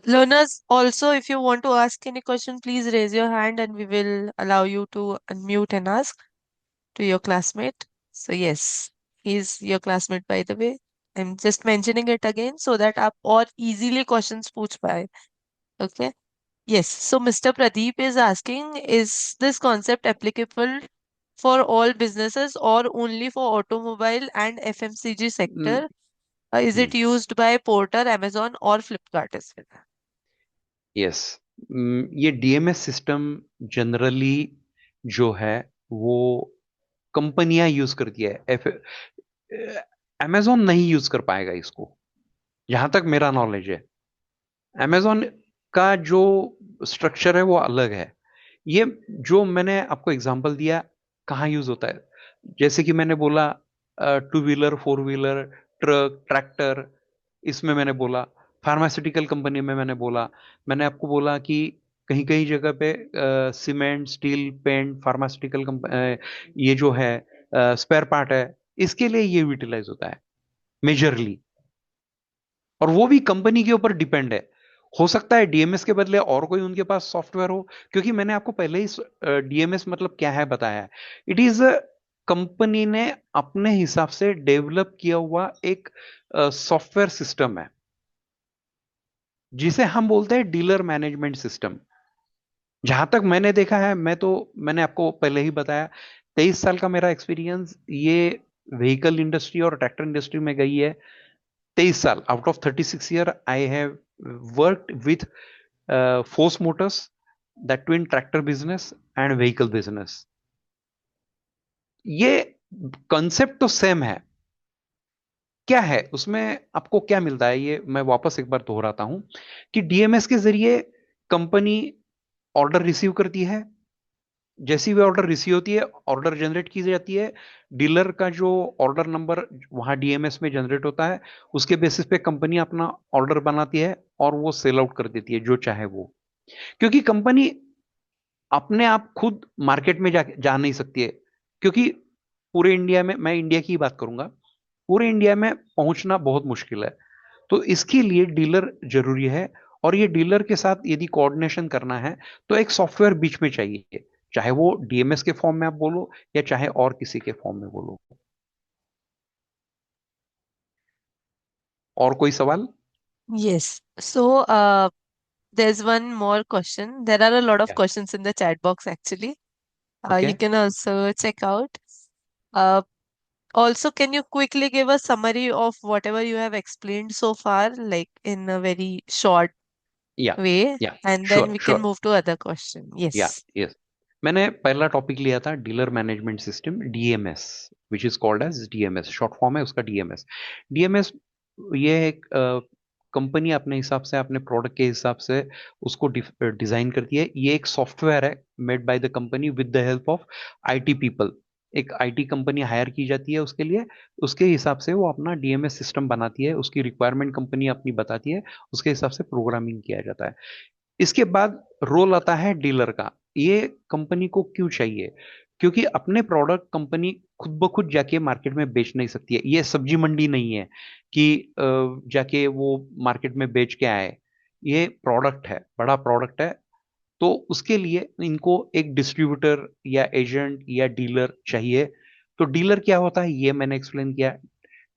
Learners, also, if you want to ask any question, please raise your hand and we will allow you to unmute and ask to your classmate. So, yes. He is your classmate by the way. I am just mentioning it again so that आप और easily questions पूछ पाए। Okay. Yes, so Mr. Pradeep is asking, is this concept applicable for all businesses or only for automobile and FMCG sector? Hmm, Is it used by Porter, Amazon or Flipkart as well? Yes. ये DMs system generally जो है वो कंपनियां use करती है। Amazon नहीं use कर पाएगा इसको, जहां तक मेरा नॉलेज है। अमेजोन का जो स्ट्रक्चर है वो अलग है। ये जो मैंने आपको एग्जांपल दिया, कहाँ यूज होता है, जैसे कि मैंने बोला two wheeler, four wheeler, truck, tractor, इसमें मैंने बोला। फार्मास्यूटिकल कंपनी में मैंने बोला। मैंने आपको बोला कि कहीं कहीं जगह पे सीमेंट, स्टील, पेंट, फार्मास्यूटिकल ये जो है स्पेयर पार्ट है, इसके लिए ये यूटिलाइज होता है मेजरली। और वो भी कंपनी के ऊपर डिपेंड है। हो सकता है डीएमएस के बदले और कोई उनके पास सॉफ्टवेयर हो, क्योंकि मैंने आपको पहले ही डीएमएस मतलब क्या है बताया है। इट इज कंपनी ने अपने हिसाब से डेवलप किया हुआ एक सॉफ्टवेयर सिस्टम है, जिसे हम बोलते हैं डीलर मैनेजमेंट सिस्टम। जहां तक मैंने देखा है, मैंने आपको पहले ही बताया, 23 साल का मेरा एक्सपीरियंस ये व्हीकल इंडस्ट्री और ट्रैक्टर इंडस्ट्री में गई है। 23 साल out of 36 year I have worked with force Motors, the twin tractor business and vehicle business. ये कॉन्सेप्ट तो सेम है। क्या है उसमें, आपको क्या मिलता है, ये मैं वापस एक बार दोहराता हूं कि डीएमएस के जरिए कंपनी ऑर्डर रिसीव करती है। जैसी भी ऑर्डर रिसीव होती है, ऑर्डर जनरेट की जाती है। डीलर का जो ऑर्डर नंबर वहां डीएमएस में जनरेट होता है, उसके बेसिस पे कंपनी अपना ऑर्डर बनाती है और वो सेल आउट कर देती है जो चाहे वो। क्योंकि कंपनी अपने आप खुद मार्केट में जा नहीं सकती है, क्योंकि पूरे इंडिया में, मैं इंडिया की बात करूंगा, पूरे इंडिया में पहुंचना बहुत मुश्किल है। तो इसके लिए डीलर जरूरी है। और ये डीलर के साथ यदि कोऑर्डिनेशन करना है तो एक सॉफ्टवेयर बीच में चाहिए, चाहे वो डीएमएस के फॉर्म में आप बोलो या चाहे और किसी के फॉर्म में बोलो। और कोई सवाल? Yes. So, there's one more question. There are a lot of क्या? questions in the chat box actually. Okay. You can also check out. Uh, Also, can you quickly give a summary of whatever you have explained so far, like in a very short या way, या and then sure we can sure. move to other question. या Yes. Yes. मैंने पहला टॉपिक लिया था dealer management system, DMS, which is called as DMS, short form है उसका डीएमएस। डीएमएस ये एक कंपनी अपने हिसाब से, अपने प्रोडक्ट के हिसाब से उसको डिजाइन करती है। ये एक सॉफ्टवेयर है made by the company with the help of IT people. एक आईटी कंपनी हायर की जाती है उसके लिए, उसके हिसाब से वो अपना डीएमएस सिस्टम बनाती है, उसकी रिक्वायरमेंट कंपनी अपनी बताती है, उसके हिसाब से प्रोग्रामिंग किया जाता है। इसके बाद रोल आता है डीलर का। ये कंपनी को क्यों चाहिए? क्योंकि अपने प्रोडक्ट कंपनी खुद ब खुद जाके मार्केट में बेच नहीं सकती है। ये सब्जी मंडी नहीं है कि जाके वो मार्केट में बेच के आए। ये प्रोडक्ट है, बड़ा प्रोडक्ट है। तो उसके लिए इनको एक डिस्ट्रीब्यूटर या एजेंट या डीलर चाहिए। तो डीलर क्या होता है ये मैंने एक्सप्लेन किया।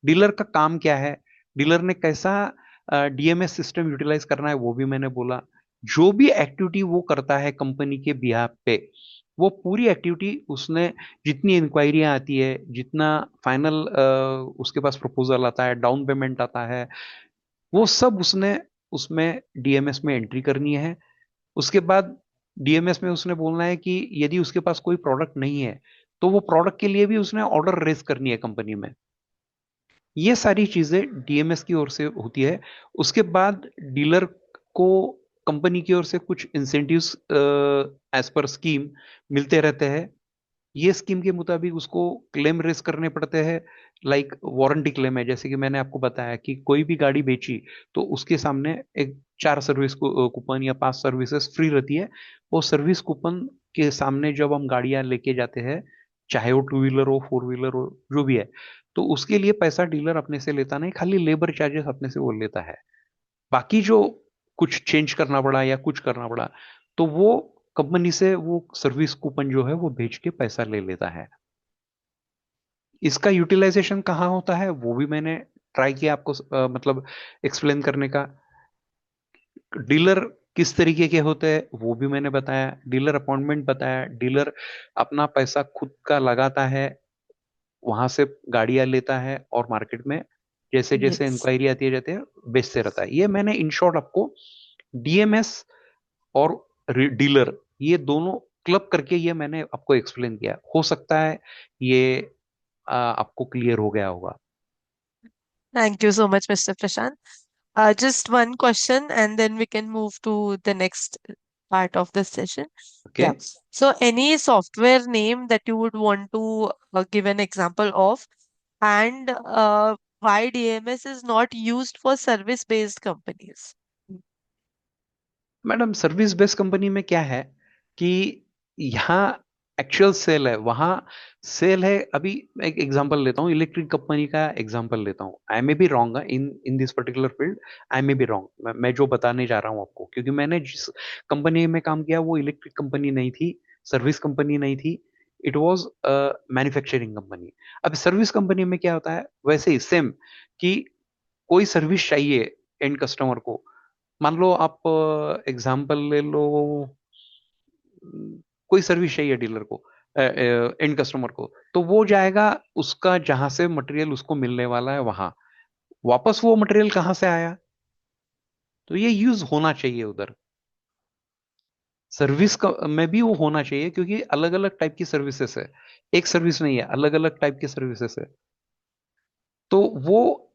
डीलर का काम क्या है, डीलर ने कैसा डीएमएस सिस्टम यूटिलाइज करना है वो भी मैंने बोला। जो भी एक्टिविटी वो करता है कंपनी के बिहाफ पे, वो पूरी एक्टिविटी उसने, जितनी इंक्वायरियां आती है, जितना फाइनल उसके पास प्रपोजल आता है, डाउन पेमेंट आता है, वो सब उसने उसमें डीएमएस में एंट्री करनी है। उसके बाद डीएमएस में उसने बोलना है कि यदि उसके पास कोई प्रोडक्ट नहीं है तो वो प्रोडक्ट के लिए भी उसने ऑर्डर रेज करनी है कंपनी में। ये सारी चीजें डीएमएस की ओर से होती है। उसके बाद डीलर को कंपनी की ओर से कुछ इंसेंटिव्स एज पर स्कीम मिलते रहते हैं। ये स्कीम के मुताबिक उसको क्लेम रेस करने पड़ते हैं। लाइक वारंटी क्लेम है, जैसे कि मैंने आपको बताया कि कोई भी गाड़ी बेची तो उसके सामने एक 4 सर्विस कूपन या 5 सर्विसेज फ्री रहती है। वो सर्विस कूपन के सामने जब हम गाड़ियां लेके जाते हैं, चाहे वो टू व्हीलर हो, फोर व्हीलर हो, जो भी है, तो उसके लिए पैसा डीलर अपने से लेता नहीं, खाली लेबर चार्जेस अपने से वो लेता है। बाकी जो कुछ चेंज करना पड़ा या कुछ करना पड़ा, तो वो कंपनी से वो सर्विस कूपन जो है वो बेच के पैसा ले लेता है। इसका यूटिलाइजेशन कहाँ होता है वो भी मैंने ट्राई किया आपको मतलब एक्सप्लेन करने का। डीलर किस तरीके के होते हैं वो भी मैंने बताया, डीलर अपॉइंटमेंट बताया, डीलर अपना पैसा खुद का लगाता है, वहां से गाड़ियां लेता है और मार्केट में जैसे जैसे Yes. इंक्वायरी आती है जाते हैं बेचते रहता है। ये मैंने इन शॉर्ट आपको डीएमएस और डीलर ये दोनों क्लब करके ये मैंने आपको एक्सप्लेन किया। हो सकता है ये आपको क्लियर हो गया होगा। Thank you so much, Mr. Prashant. Just one question, and then we can move to the next part of the session. Okay. Yeah. So, any software name that you would want to give an example of, and why DMS is not used for service-based companies? Madam service based company में क्या है कि यहाँ actual sale है, वहाँ cell है। अभी मैं एक एग्जांपल लेता हूँ, इलेक्ट्रिक कंपनी का एग्जांपल लेता हूँ। I may be wrong in in this particular field, I may be wrong. मैं जो बताने जा रहा हूँ आपको, क्योंकि मैंने जिस कंपनी में काम किया वो इलेक्ट्रिक कंपनी नहीं थी, सर्विस कंपनी नहीं थी, इट वॉज मैन्युफैक्चरिंग कंपनी। अब सर्विस कंपनी में क्या होता है वैसे ही सेम कि कोई सर्विस चाहिए एंड कस्टमर को। मान लो आप एग्जाम्पल ले लो, कोई सर्विस चाहिए डीलर को एंड कस्टमर को, तो वो जाएगा उसका जहां से मटेरियल उसको मिलने वाला है वहां, वापस वो मटेरियल कहाँ से आया, तो ये यूज होना चाहिए उधर। सर्विस का में भी वो होना चाहिए क्योंकि अलग अलग टाइप की सर्विसेज है, एक सर्विस नहीं है, अलग अलग टाइप की सर्विसेज है। तो वो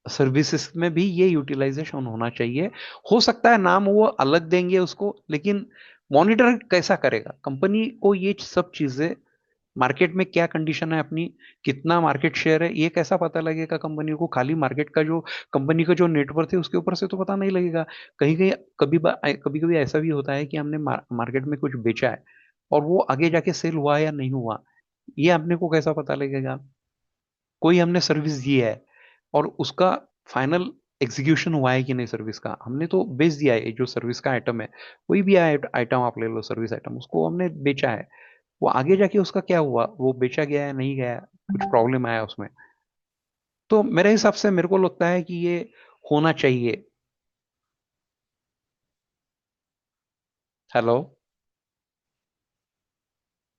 सर्विसेज में भी ये यूटिलाइजेशन होना चाहिए। हो सकता है नाम वो अलग देंगे उसको, लेकिन मॉनिटर कैसा करेगा कंपनी को ये सब चीजें, मार्केट में क्या कंडीशन है अपनी, कितना मार्केट शेयर है, ये कैसा पता लगेगा कंपनी को? खाली मार्केट का जो कंपनी का जो नेटवर्क है उसके ऊपर से तो पता नहीं लगेगा। कहीं कहीं कभी कभी ऐसा भी होता है कि हमने मार्केट में कुछ बेचा है और वो आगे जाके सेल हुआ या नहीं हुआ, ये अपने को कैसा पता लगेगा? कोई हमने सर्विस दी है और उसका फाइनल एग्जीक्यूशन हुआ है कि नहीं सर्विस का, हमने तो बेच दिया है। जो सर्विस का आइटम है, कोई भी आइटम आप ले लो, सर्विस आइटम, उसको हमने बेचा है, वो आगे जाके उसका क्या हुआ, वो बेचा गया है नहीं गया, कुछ प्रॉब्लम आया उसमें, तो मेरे हिसाब से मेरे को लगता है कि ये होना चाहिए। Hello.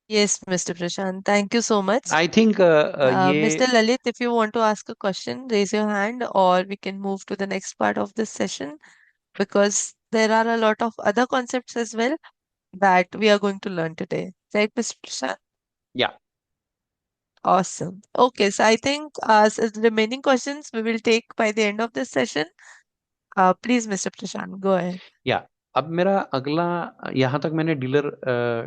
Yes, Mr. Prashant. Thank you so much. I think ये Mr. Lalit, if you want to ask a question, raise your hand, or we can move to the next part of this session because there are a lot of other concepts as well that we are going to learn today. Right, Mr. Prashant? या Awesome. Okay, so I think remaining questions we will take by the end of this session. Please, Mr. Prashant, go ahead. या अब मेरा अगला, यहाँ तक मैंने dealer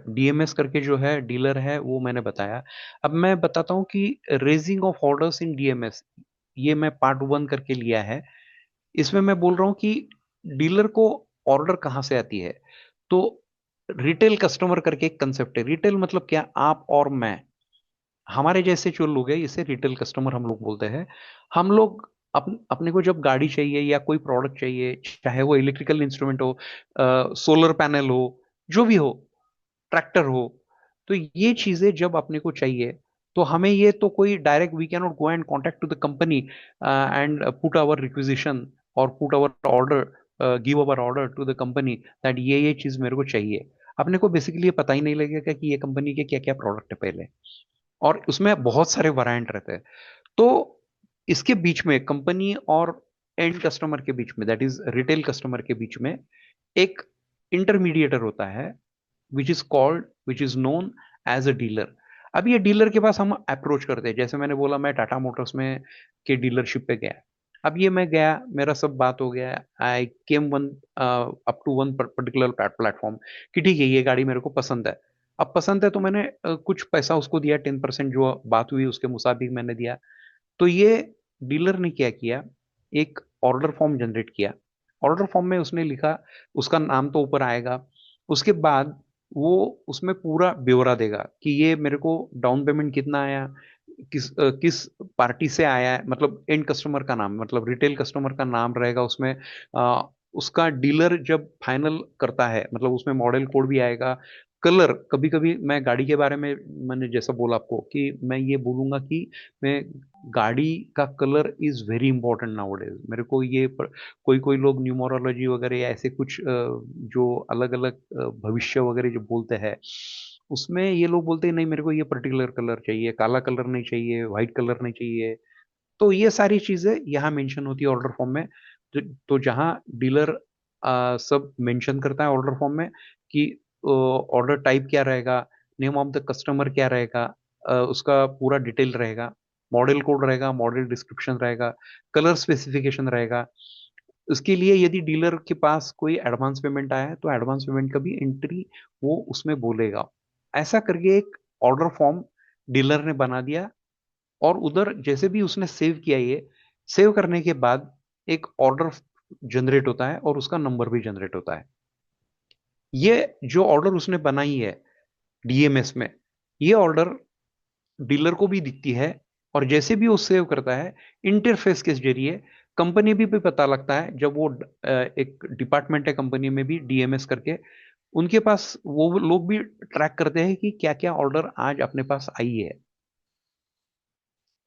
DMs करके जो है डीलर है वो मैंने बताया। अब मैं बताता हूँ कि raising of orders in DMs, ये मैं पार्ट वन करके लिया है। इसमें मैं बोल रहा हूँ कि डीलर को ऑर्डर कहाँ से आती है। तो रिटेल कस्टमर करके एक कंसेप्ट है। रिटेल मतलब क्या, आप और मैं, हमारे जैसे जो लोग हैं इसे रिटेल कस्टमर हम लोग बोलते हैं। हम लोग अपने को जब गाड़ी चाहिए या कोई प्रोडक्ट चाहिए, चाहे वो इलेक्ट्रिकल इंस्ट्रूमेंट हो, सोलर पैनल हो, जो भी हो, ट्रैक्टर हो, तो ये चीजें जब अपने को चाहिए तो हमें ये तो कोई direct we can not go and contact to the company and put our requisition और put our order, give our order to the company that ये चीज मेरे को चाहिए। अपने को बेसिकली ये पता ही नहीं लगेगा कि ये कंपनी के क्या क्या प्रोडक्ट है पहले, और उसमें बहुत सारे वैरायंट रहते हैं। तो इसके बीच में कंपनी और एंड कस्टमर के बीच में, दैट इज रिटेल कस्टमर के बीच में, एक इंटरमीडिएटर होता है which is called, which is known as a dealer. अब ये डीलर के पास हम अप्रोच करते हैं। जैसे मैंने बोला मैं टाटा मोटर्स में के डीलरशिप पे गया, अब ये मैं गया, मेरा सब बात हो गया, I came one up to one particular platform कि ठीक है ये गाड़ी मेरे को पसंद है। अब पसंद है तो मैंने कुछ पैसा उसको दिया, 10% जो बात हुई उसके मुताबिक मैंने दिया। तो ये डीलर ने क्या किया, एक ऑर्डर फॉर्म जनरेट किया। ऑर्डर फॉर्म में उसने लिखा, उसका नाम तो ऊपर आएगा, उसके बाद वो उसमें पूरा ब्यौरा देगा कि ये मेरे को डाउन पेमेंट कितना आया, किस पार्टी से आया है, मतलब एंड कस्टमर का नाम, मतलब रिटेल कस्टमर का नाम रहेगा उसमें। उसका डीलर जब फाइनल करता है, मतलब उसमें मॉडल कोड भी आएगा, कलर, कभी कभी मैं गाड़ी के बारे में, मैंने जैसा बोला आपको कि मैं ये बोलूंगा कि मैं गाड़ी का colour is very important nowadays. मेरे को ये कोई कोई लोग न्यूमरोलॉजी वगैरह या ऐसे कुछ जो अलग अलग भविष्य वगैरह जो बोलते हैं, उसमें ये लोग बोलते हैं नहीं मेरे को ये पर्टिकुलर कलर चाहिए, काला कलर नहीं चाहिए, व्हाइट कलर नहीं चाहिए। तो ये सारी चीजें यहाँ मेंशन होती है ऑर्डर फॉर्म में। तो जहाँ डीलर सब मेंशन करता है ऑर्डर फॉर्म में कि ऑर्डर टाइप क्या रहेगा, नेम ऑफ द कस्टमर क्या रहेगा, उसका पूरा डिटेल रहेगा, मॉडल कोड रहेगा, मॉडल डिस्क्रिप्शन रहेगा, कलर स्पेसिफिकेशन रहेगा। उसके लिए यदि डीलर के पास कोई एडवांस पेमेंट आया है तो एडवांस पेमेंट का भी एंट्री वो उसमें बोलेगा। ऐसा करके एक ऑर्डर फॉर्म डीलर ने बना दिया, और उधर जैसे भी उसने सेव किया, ये सेव करने के बाद एक ऑर्डर जनरेट होता है और उसका नंबर भी जनरेट होता है। ये जो ऑर्डर उसने बनाई है डीएमएस में, ये ऑर्डर डीलर को भी दिखती है, और जैसे भी वो सेव करता है इंटरफेस के जरिए कंपनी भी पता लगता है। जब वो एक डिपार्टमेंट है कंपनी में भी डीएमएस करके, उनके पास वो लोग भी ट्रैक करते हैं कि क्या क्या ऑर्डर आज अपने पास आई है।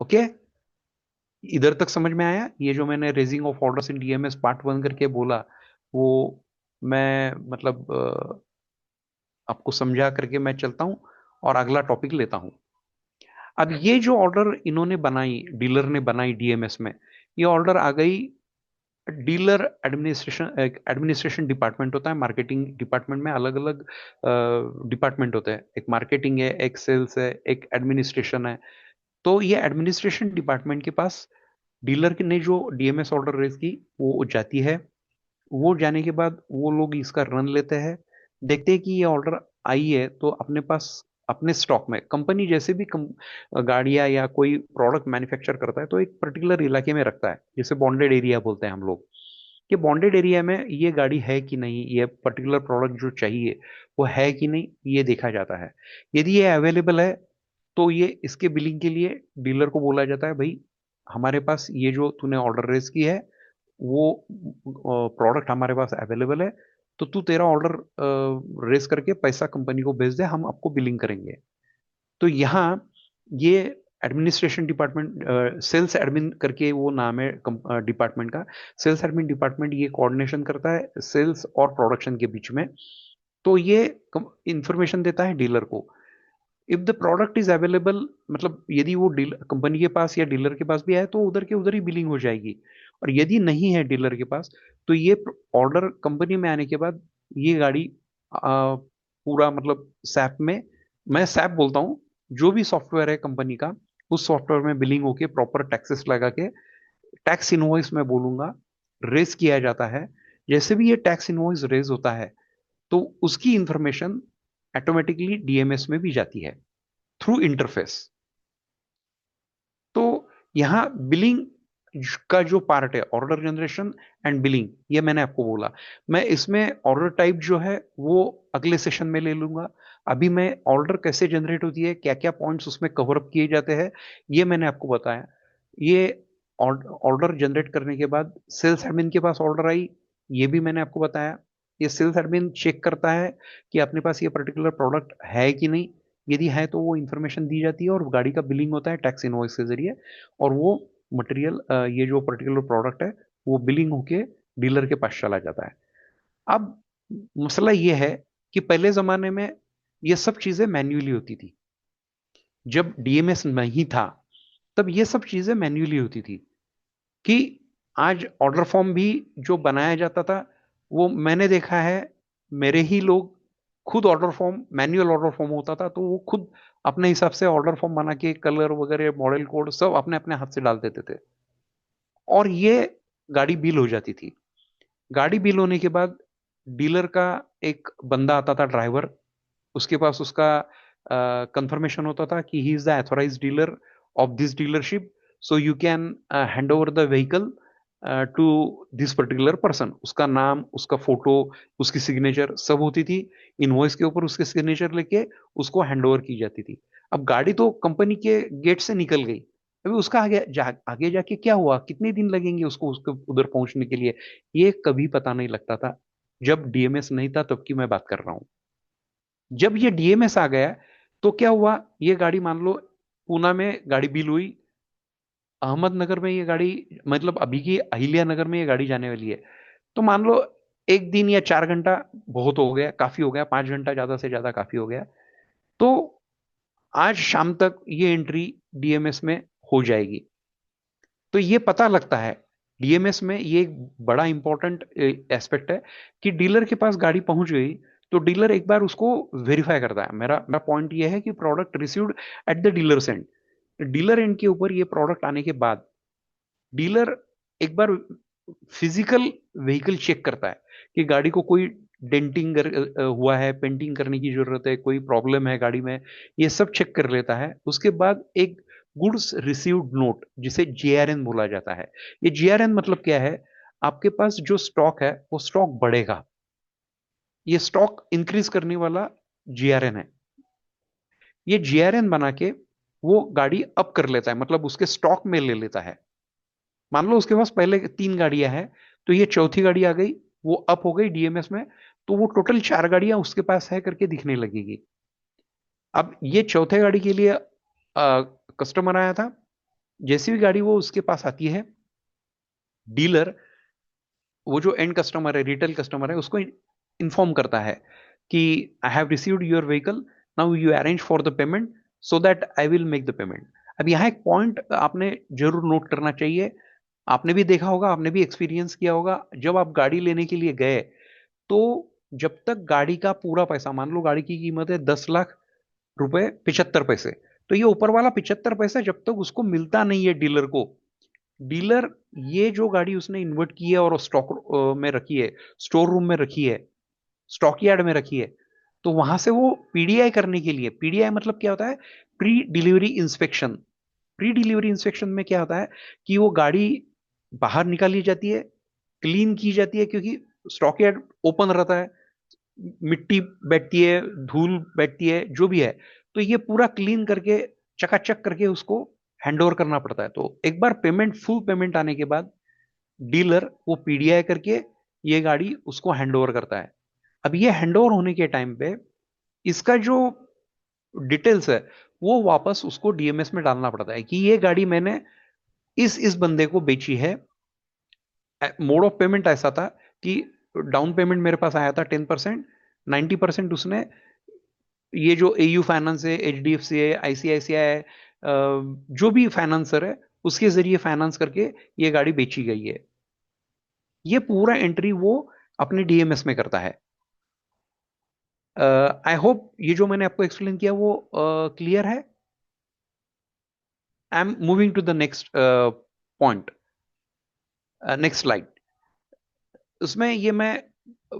ओके, इधर तक समझ में आया? ये जो मैंने raising of orders in DMs part 1 करके बोला, वो मैं मतलब आपको समझा करके मैं चलता हूं और अगला टॉपिक लेता हूं। अब ये जो ऑर्डर इन्होंने बनाई, डीलर ने बनाई डीएमएस में, ये ऑर्डर आ गई डीलर एडमिनिस्ट्रेशन। एडमिनिस्ट्रेशन डिपार्टमेंट होता है, मार्केटिंग डिपार्टमेंट में अलग अलग डिपार्टमेंट होते हैं, एक मार्केटिंग है, एक सेल्स है, एक एडमिनिस्ट्रेशन है। तो ये एडमिनिस्ट्रेशन डिपार्टमेंट के पास डीलर ने जो डीएमएस ऑर्डर रेज की वो जाती है। वो जाने के बाद वो लोग इसका रन लेते हैं, देखते हैं कि ये ऑर्डर आई है, तो अपने पास अपने स्टॉक में कंपनी जैसे भी गाड़ियां या कोई प्रोडक्ट मैन्युफैक्चर करता है तो एक पर्टिकुलर इलाके में रखता है, जिसे बॉन्डेड एरिया बोलते हैं हम लोग। कि बॉन्डेड एरिया में ये गाड़ी है कि नहीं, ये पर्टिकुलर प्रोडक्ट जो चाहिए वो है कि नहीं, ये देखा जाता है। यदि ये अवेलेबल है तो ये इसके बिलिंग के लिए डीलर को बोला जाता है, भाई हमारे पास ये जो तूने ऑर्डर रेज की है वो प्रोडक्ट हमारे पास अवेलेबल है, तो तू तेरा ऑर्डर रेज करके पैसा कंपनी को भेज दे, हम आपको बिलिंग करेंगे। तो यहाँ ये एडमिनिस्ट्रेशन डिपार्टमेंट, सेल्स एडमिन करके वो नाम है डिपार्टमेंट का। सेल्स एडमिन डिपार्टमेंट ये कोऑर्डिनेशन करता है सेल्स और प्रोडक्शन के बीच में। तो ये इंफॉर्मेशन देता है डीलर को। If the product is available, मतलब यदि वो डीलर कंपनी के पास या डीलर के पास भी है तो उधर के उधर ही बिलिंग हो जाएगी। और यदि नहीं है डीलर के पास, तो ये ऑर्डर कंपनी में आने के बाद ये गाड़ी पूरा मतलब सैप में, मैं सैप बोलता हूँ, जो भी सॉफ्टवेयर है कंपनी का, उस सॉफ्टवेयर में बिलिंग होके प्रॉपर टैक्सेस लगा के, टैक्स इनवॉइस में बोलूंगा, रेज किया जाता है। जैसे भी ये टैक्स इनवॉइस रेज होता है तो उसकी इंफॉर्मेशन ऑटोमेटिकली डीएमएस में भी जाती है थ्रू इंटरफेस। तो यहाँ बिलिंग का जो पार्ट है, ऑर्डर जनरेशन एंड बिलिंग, ये मैंने आपको बोला। मैं इसमें ऑर्डर टाइप जो है वो अगले सेशन में ले लूंगा। अभी मैं ऑर्डर कैसे जनरेट होती है, क्या क्या पॉइंट्स उसमें कवर अप किए जाते हैं, ये मैंने आपको बताया। ये ऑर्डर जनरेट करने के बाद सेल्स एडमिन के पास ऑर्डर आई, ये भी मैंने आपको बताया। ये सेल्स एडमिन चेक करता है कि अपने पास ये पर्टिकुलर प्रोडक्ट है कि नहीं। यदि है तो वो इंफॉर्मेशन दी जाती है और गाड़ी का बिलिंग होता है टैक्स इनवॉइस के जरिए, और वो मटेरियल, ये जो पर्टिकुलर प्रोडक्ट है वो बिलिंग होके डीलर के पास चला जाता है। अब मसला ये है कि पहले जमाने में ये सब चीजें मैन्युअली होती थी। जब डीएमएस नहीं था तब ये सब चीजें मैन्युअली होती थी। कि आज ऑर्डर फॉर्म भी जो बनाया जाता था वो मैंने देखा है, मेरे ही लोग खुद order form, manual order form होता था तो वो खुद अपने हिसाब से ऑर्डर फॉर्म बना के कलर वगैरह मॉडल कोड सब अपने अपने हाथ से डाल देते थे, और ये गाड़ी बिल हो जाती थी। गाड़ी बिल होने के बाद डीलर का एक बंदा आता था, ड्राइवर, उसके पास उसका कंफर्मेशन होता था कि he is the authorise dealer of this dealership, so you can hand over the vehicle to this particular person. उसका नाम, उसका फोटो, उसकी सिग्नेचर सब होती थी। इनवॉइस के ऊपर उसके सिग्नेचर लेके उसको हैंड ओवर की जाती थी। अब गाड़ी तो कंपनी के गेट से निकल गई, अभी उसका आगे जाके क्या हुआ, कितने दिन लगेंगे उसको उसके उधर पहुंचने के लिए, ये कभी पता नहीं लगता था। जब डीएमएस नहीं था तब की मैं बात कर रहा हूँ। जब ये डीएमएस आ गया तो क्या हुआ, ये गाड़ी मान लो पूना में गाड़ी बिल हुई, अहमदनगर में ये गाड़ी, मतलब अभी की अहिल्या नगर में ये गाड़ी जाने वाली है, तो मान लो एक दिन या 4 घंटा बहुत हो गया, काफी हो गया, 5 घंटा ज्यादा से ज्यादा काफी हो गया, तो आज शाम तक ये एंट्री डीएमएस में हो जाएगी। तो ये पता लगता है डीएमएस में, ये एक बड़ा इंपॉर्टेंट एस्पेक्ट है कि डीलर के पास गाड़ी पहुंच गई तो डीलर एक बार उसको वेरीफाई करता है। मेरा मेरा पॉइंट ये है कि product received at the dealer and, dealer and के ऊपर ये प्रोडक्ट आने के बाद डीलर एक बार फिजिकल व्हीकल चेक करता है कि गाड़ी को कोई डेंटिंग हुआ है, पेंटिंग करने की जरूरत है, कोई प्रॉब्लम है गाड़ी में, ये सब चेक कर लेता है। उसके बाद एक गुड्स रिसीव्ड नोट, जिसे जीआरएन बोला जाता है। ये जीआरएन मतलब क्या है, आपके पास जो स्टॉक है वो स्टॉक बढ़ेगा, ये स्टॉक इंक्रीज करने वाला जीआरएन है। ये जीआरएन बना के वो गाड़ी अप कर लेता है, मतलब उसके स्टॉक में ले लेता है। मान लो उसके पास पहले 3 गाड़ियां हैं, तो ये चौथी गाड़ी आ गई, वो अप हो गई डीएमएस में, तो वो टोटल 4 गाड़ियां उसके पास है करके दिखने लगेगी। अब ये चौथे गाड़ी के लिए कस्टमर आया था, जैसी भी गाड़ी वो उसके पास आती है, डीलर वो जो एंड कस्टमर है, रिटेल कस्टमर है, उसको इन्फॉर्म करता है कि I have received your vehicle, now you arrange for the payment so that I will make the payment. अब यहाँ एक पॉइंट आपने जरूर नोट करना चाहिए, आपने भी देखा होगा, आपने भी एक्सपीरियंस किया होगा, जब आप गाड़ी लेने के लिए गए तो जब तक गाड़ी का पूरा पैसा, मान लो गाड़ी की कीमत है 10 लाख रुपए 75 पैसे, तो ये ऊपर वाला 75 पैसा जब तक उसको मिलता नहीं है डीलर को, डीलर ये जो गाड़ी उसने इन्वर्ट की है और स्टॉक में रखी है, स्टोर रूम में रखी है, स्टॉक यार्ड में रखी है, तो वहां से वो पीडीआई करने के लिए, पीडीआई मतलब क्या होता है, pre delivery inspection. Pre delivery inspection में क्या होता है कि वो गाड़ी बाहर निकाली जाती है, क्लीन की जाती है, क्योंकि स्टॉक यार्ड ओपन रहता है, मिट्टी बैठती है, धूल बैठती है, जो भी है, तो ये पूरा क्लीन करके चकाचक करके उसको हैंड ओवर करना पड़ता है। तो एक बार पेमेंट, फुल पेमेंट आने के बाद डीलर वो पीडीआई करके ये गाड़ी उसको हैंड ओवर करता है। अब ये हैंड ओवर होने के टाइम पे इसका जो डिटेल्स है वो वापस उसको डीएमएस में डालना पड़ता है कि ये गाड़ी मैंने इस बंदे को बेची है। मोड ऑफ पेमेंट ऐसा था कि डाउन पेमेंट मेरे पास आया था 10%, 90% उसने, ये जो एयू फाइनेंस है, एचडीएफसी है, आईसीआईसीआई, जो भी फाइनेंसर है उसके जरिए फाइनेंस करके ये गाड़ी बेची गई है। ये पूरा एंट्री वो अपने डीएमएस में करता है। आई होप ये जो मैंने आपको एक्सप्लेन किया वो क्लियर है। I am moving to the next point, next slide. उसमें ये मैं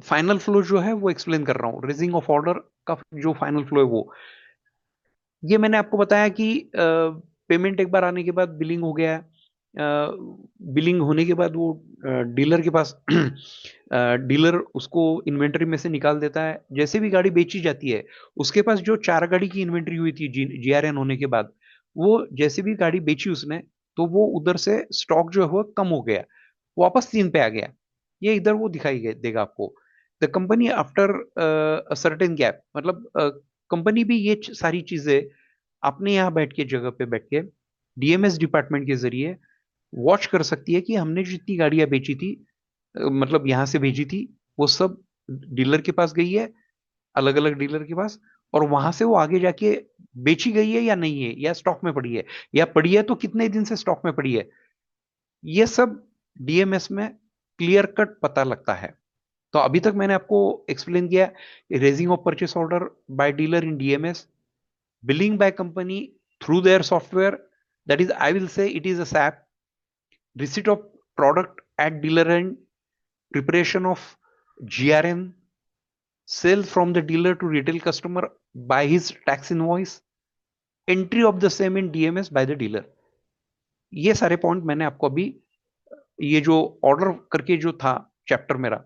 फाइनल फ्लो जो है वो एक्सप्लेन कर रहा हूँ, रेजिंग ऑफ ऑर्डर का जो फाइनल फ्लो है वो, ये मैंने आपको बताया कि पेमेंट एक बार आने के बाद बिलिंग हो गया, बिलिंग होने के बाद वो डीलर के पास डीलर उसको इन्वेंटरी में से निकाल देता है। जैसे भी गाड़ी बेची जाती है, उसके पास जो 4 गाड़ी की इन्वेंटरी हुई थी जीआरएन होने के बाद, वो जैसे भी गाड़ी बेची उसने, तो वो उधर से स्टॉक जो है वो कम हो गया, वापस 3 पे आ गया। ये इधर वो दिखाई देगा आपको। The company after a certain gap, मतलब कंपनी भी ये सारी चीजें अपने यहाँ बैठ के, जगह पे बैठ के डीएमएस डिपार्टमेंट के जरिए वॉच कर सकती है कि हमने जितनी गाड़ियां बेची थी, मतलब यहाँ से भेजी थी, वो सब डीलर के पास गई है, अलग अलग डीलर के पास, और वहां से वो आगे जाके बेची गई है या नहीं है, या स्टॉक में पड़ी है, या पड़ी है तो कितने दिन से स्टॉक में पड़ी है, ये सब डीएमएस में क्लियर कट पता लगता है। तो अभी तक मैंने आपको एक्सप्लेन किया raising of purchase order by dealer in DMs, billing by company through their software, that is, I will say it is a SAP, receipt of product at dealer end, preparation of GRN, sale from the dealer to retail customer by his tax invoice, entry of the same in DMS by the dealer। ये सारे point मैंने आपको अभी, ये जो order करके जो था चैप्टर मेरा,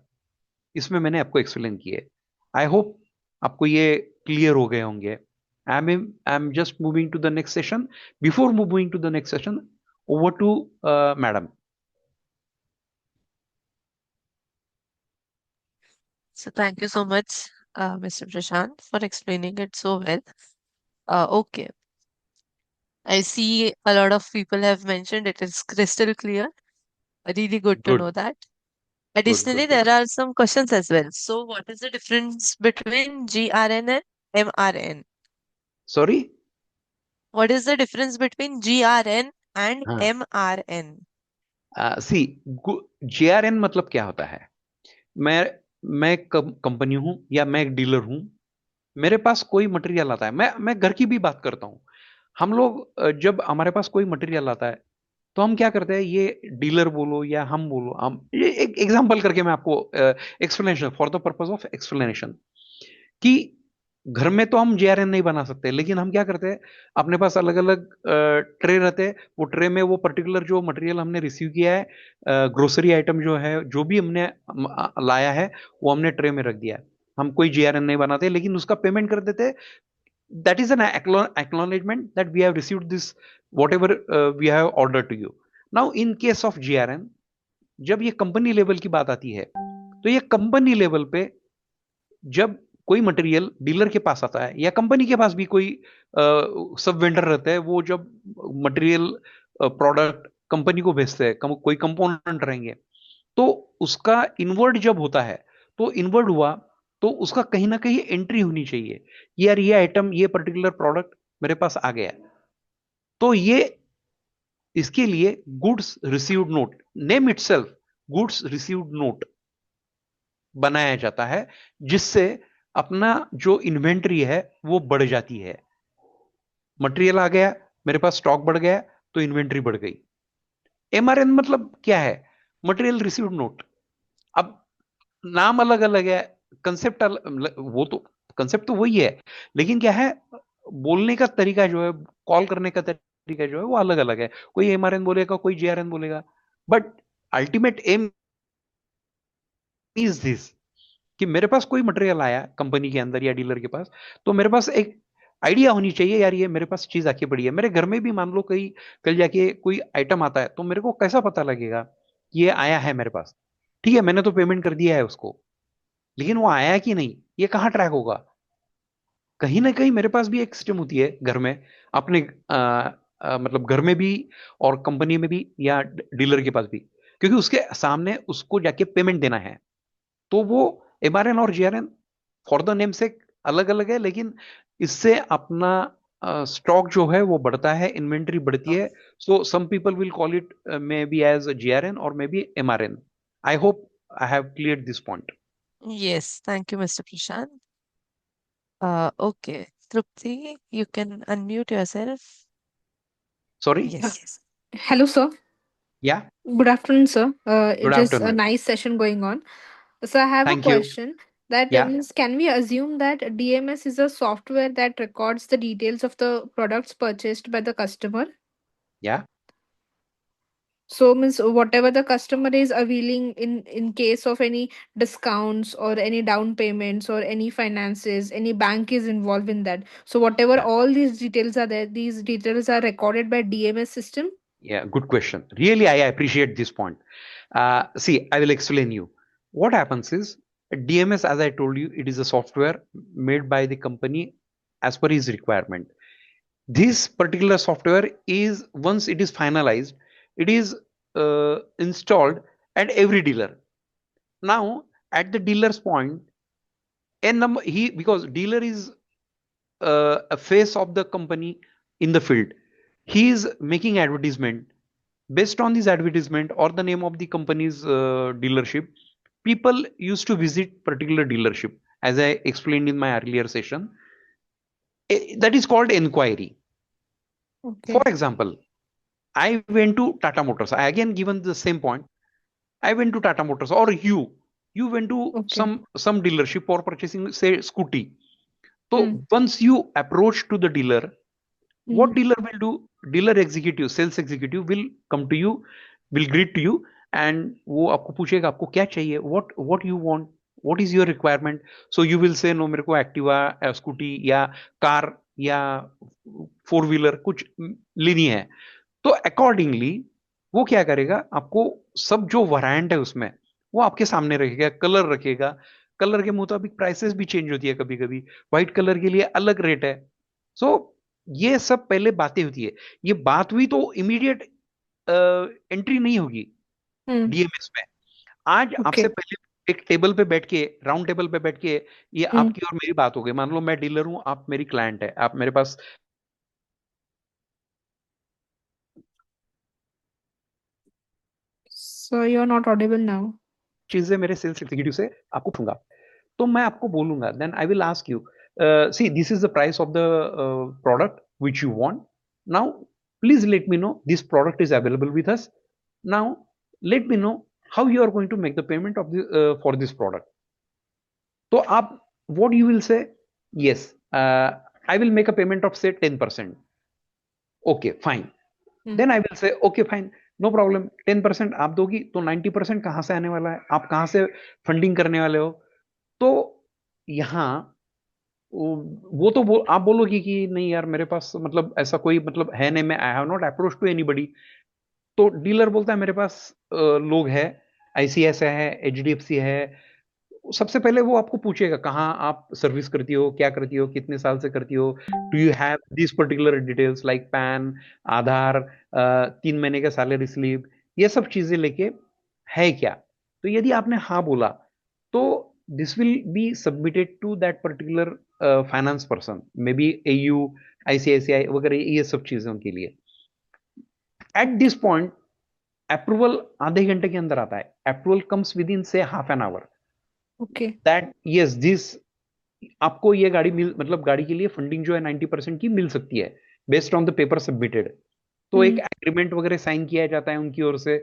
इसमें मैंने आपको एक्सप्लेन किए। आई होप आपको ये क्लियर हो गए होंगे। I'm just moving to the next session. Before moving to the next session, over to madam. So thank you so much, Mr. Prashant, for explaining it so well. Okay, I see a lot of people have mentioned it is crystal clear. Really good to know Good, that. good, Additionally, good, good. there are some questions as well. So, what is the difference between GRN and MRN? Sorry. What is the difference between GRN and हाँ, MRN? सी, जेआरएन मतलब क्या होता है? मैं मैं company हूं या मैं एक डीलर हूं। मेरे पास कोई मटेरियल आता है, मैं घर की भी बात करता हूं। हम लोग जब हमारे पास कोई मटेरियल आता है तो हम क्या करते हैं, ये डीलर बोलो या हम बोलो, हम ये एक एग्जांपल करके मैं आपको explanation, for the purpose of explanation, कि घर में तो हम जेआरएन नहीं बना सकते, लेकिन हम क्या करते हैं, अपने पास अलग अलग ट्रे रहते हैं। वो ट्रे में वो पर्टिकुलर जो मटेरियल हमने रिसीव किया है, ग्रोसरी आइटम जो है, जो भी हमने लाया है, वो हमने ट्रे में रख दिया है। हम कोई जेआरएन नहीं बनाते, लेकिन उसका पेमेंट कर देते हैं। That is an acknowledgement that we have received this whatever we have ordered to you. Now in case of GRN, जब ये कंपनी लेवल की बात आती है, तो ये कंपनी लेवल पे जब कोई मटेरियल डीलर के पास आता है या कंपनी के पास भी कोई सब वेंडर रहते हैं, वो जब मटेरियल प्रोडक्ट कंपनी को भेजते हैं, कोई कंपोनेंट रहेंगे, तो उसका इनवर्ड जब होता है, तो इनवर्ड हुआ तो उसका कहीं ना कहीं एंट्री होनी चाहिए, यार ये आइटम, ये पर्टिकुलर प्रोडक्ट मेरे पास आ गया। तो ये इसके लिए goods received note, name itself goods received note बनाया जाता है, जिससे अपना जो इन्वेंट्री है वो बढ़ जाती है। मटेरियल आ गया, मेरे पास स्टॉक बढ़ गया, तो इन्वेंट्री बढ़ गई। एमआरएन मतलब क्या है? Material received note. अब नाम अलग अलग है, कंसेप्ट वो तो कंसेप्ट तो वही है, लेकिन क्या है, बोलने का तरीका जो है, कॉल करने का तरीका जो है, वो अलग अलग है। कोई एमआरएन बोलेगा, कोई जेआरएन बोलेगा, but ultimate aim is this, कि मेरे पास कोई मटेरियल आया कंपनी के अंदर या डीलर के पास, तो मेरे पास एक आइडिया होनी चाहिए, यार ये मेरे पास चीज आके पड़ी है। मेरे घर में भी मान लो कहीं कल जाके कोई आइटम आता है, तो मेरे को कैसा पता लगेगा कि ये आया है मेरे पास? ठीक है, मैंने तो पेमेंट कर दिया है उसको, लेकिन वो आया कि नहीं, ये कहाँ ट्रैक होगा? कहीं ना कहीं मेरे पास भी एक सिस्टम होती है घर में, अपने मतलब घर में भी और कंपनी में भी या डीलर के पास भी, क्योंकि उसके सामने उसको जाके पेमेंट देना है। तो वो एमआरएन और जीआरएन फॉर द नेम से अलग अलग है, लेकिन इससे अपना स्टॉक जो है वो बढ़ता है, इन्वेंट्री बढ़ती है। So some people will call it may be as GRN और may be MRN. I hope I have clear this point. Yes, thank you, Mr. Prashant. Okay, Trupti, you can unmute yourself. Sorry. Yes. Yes. Hello, sir. या, Good afternoon, sir. Good It is a afternoon. nice session going on. So, I have a thank you. question that या, means can we assume that DMS is a software that records the details of the products purchased by the customer? या, So, means whatever the customer is availing in case of any discounts or any down payments or any finances, any bank is involved in that. So, whatever या, all these details are there, these details are recorded by DMS system. yeah, good question. Really, I appreciate this point. See, I will explain you. What happens is DMS, as I told you, it is a software made by the company as per his requirement. This particular software is, once it is finalized, it is installed at every dealer. Now, at the dealer's point, a number he, because dealer is a face of the company in the field, he is making advertisement. Based on this advertisement or the name of the company's dealership, people used to visit particular dealership, as I explained in my earlier session. That is called inquiry. For Okay. example, I went to Tata Motors. I again given the same point. I went to Tata Motors, or you went to Okay. some dealership for purchasing, say, scooty. So Hmm. once you approach to the dealer, what Hmm. dealer will do? Dealer executive, sales executive will come to you, will greet to you, and वो आपको पूछेगा आपको क्या चाहिए, what you want, what is your requirement. So you will say, no, मेरे को Activa, scooty या car या फोर व्हीलर कुछ लेनी है। तो अकॉर्डिंगली वो क्या करेगा, आपको सब जो वैरायंट है उसमें वो आपके सामने रखेगा, कलर रखेगा, कलर के मुताबिक प्राइसेस भी चेंज होती है, कभी कभी व्हाइट कलर के लिए अलग रेट है। सो ये सब पहले बातें होती है। ये बात हुई तो इमीडिएट एंट्री नहीं होगी हम्म। डीएमएस में। आज ओके। आपसे पहले एक टेबल पे बैठ के, राउंड टेबल पे बैठ के, ये हम्म। आपकी और मेरी बात हो गई। मान लो मैं डीलर हूं, आप मेरी क्लाइंट है, आप मेरे पास So you're not audible now. चीजें मेरे सेल्स एग्जीक्यूटिव से आपको पूछूंगा, तो मैं आपको बोलूंगा, then I will ask you, see this is the price of the product which you want, now please let me know this product is available with us, now let me know how you are going to make the payment of for this product. तो आप what you will say, yes I will make a payment of say 10%, okay fine, hmm. Then I will say okay fine, no problem, 10% आप दोगी तो 90% कहां से आने वाला है, आप कहां से फंडिंग करने वाले हो। तो यहाँ वो तो आप बोलोगी कि नहीं यार मेरे पास मतलब ऐसा कोई मतलब है नहीं, मैं I have not approach to anybody. तो डीलर बोलता है मेरे पास लोग है, आईसीआईसी है, एचडीएफसी है। सबसे पहले वो आपको पूछेगा कहाँ आप सर्विस करती हो, क्या करती हो, कितने साल से करती हो, do you have this particular details like PAN, Aadhaar, 3 महीने का सैलरी स्लिप, ये सब चीजें लेके है क्या। तो यदि आपने हाँ बोला तो this will be submitted to that particular finance person, may be AU, ICICI वगैरह, ये सब चीजों के लिए। एट दिस पॉइंट अप्रूवल आधे घंटे के अंदर आता है, अप्रूवल कम्स विद इन से half an hour, Okay. That yes this आपको ये गाड़ी मिल, मतलब गाड़ी के लिए फंडिंग जो है 90% की मिल सकती है based on the paper submitted. तो एक हम्म। एग्रीमेंट वगैरह साइन किया जाता है उनकी ओर से,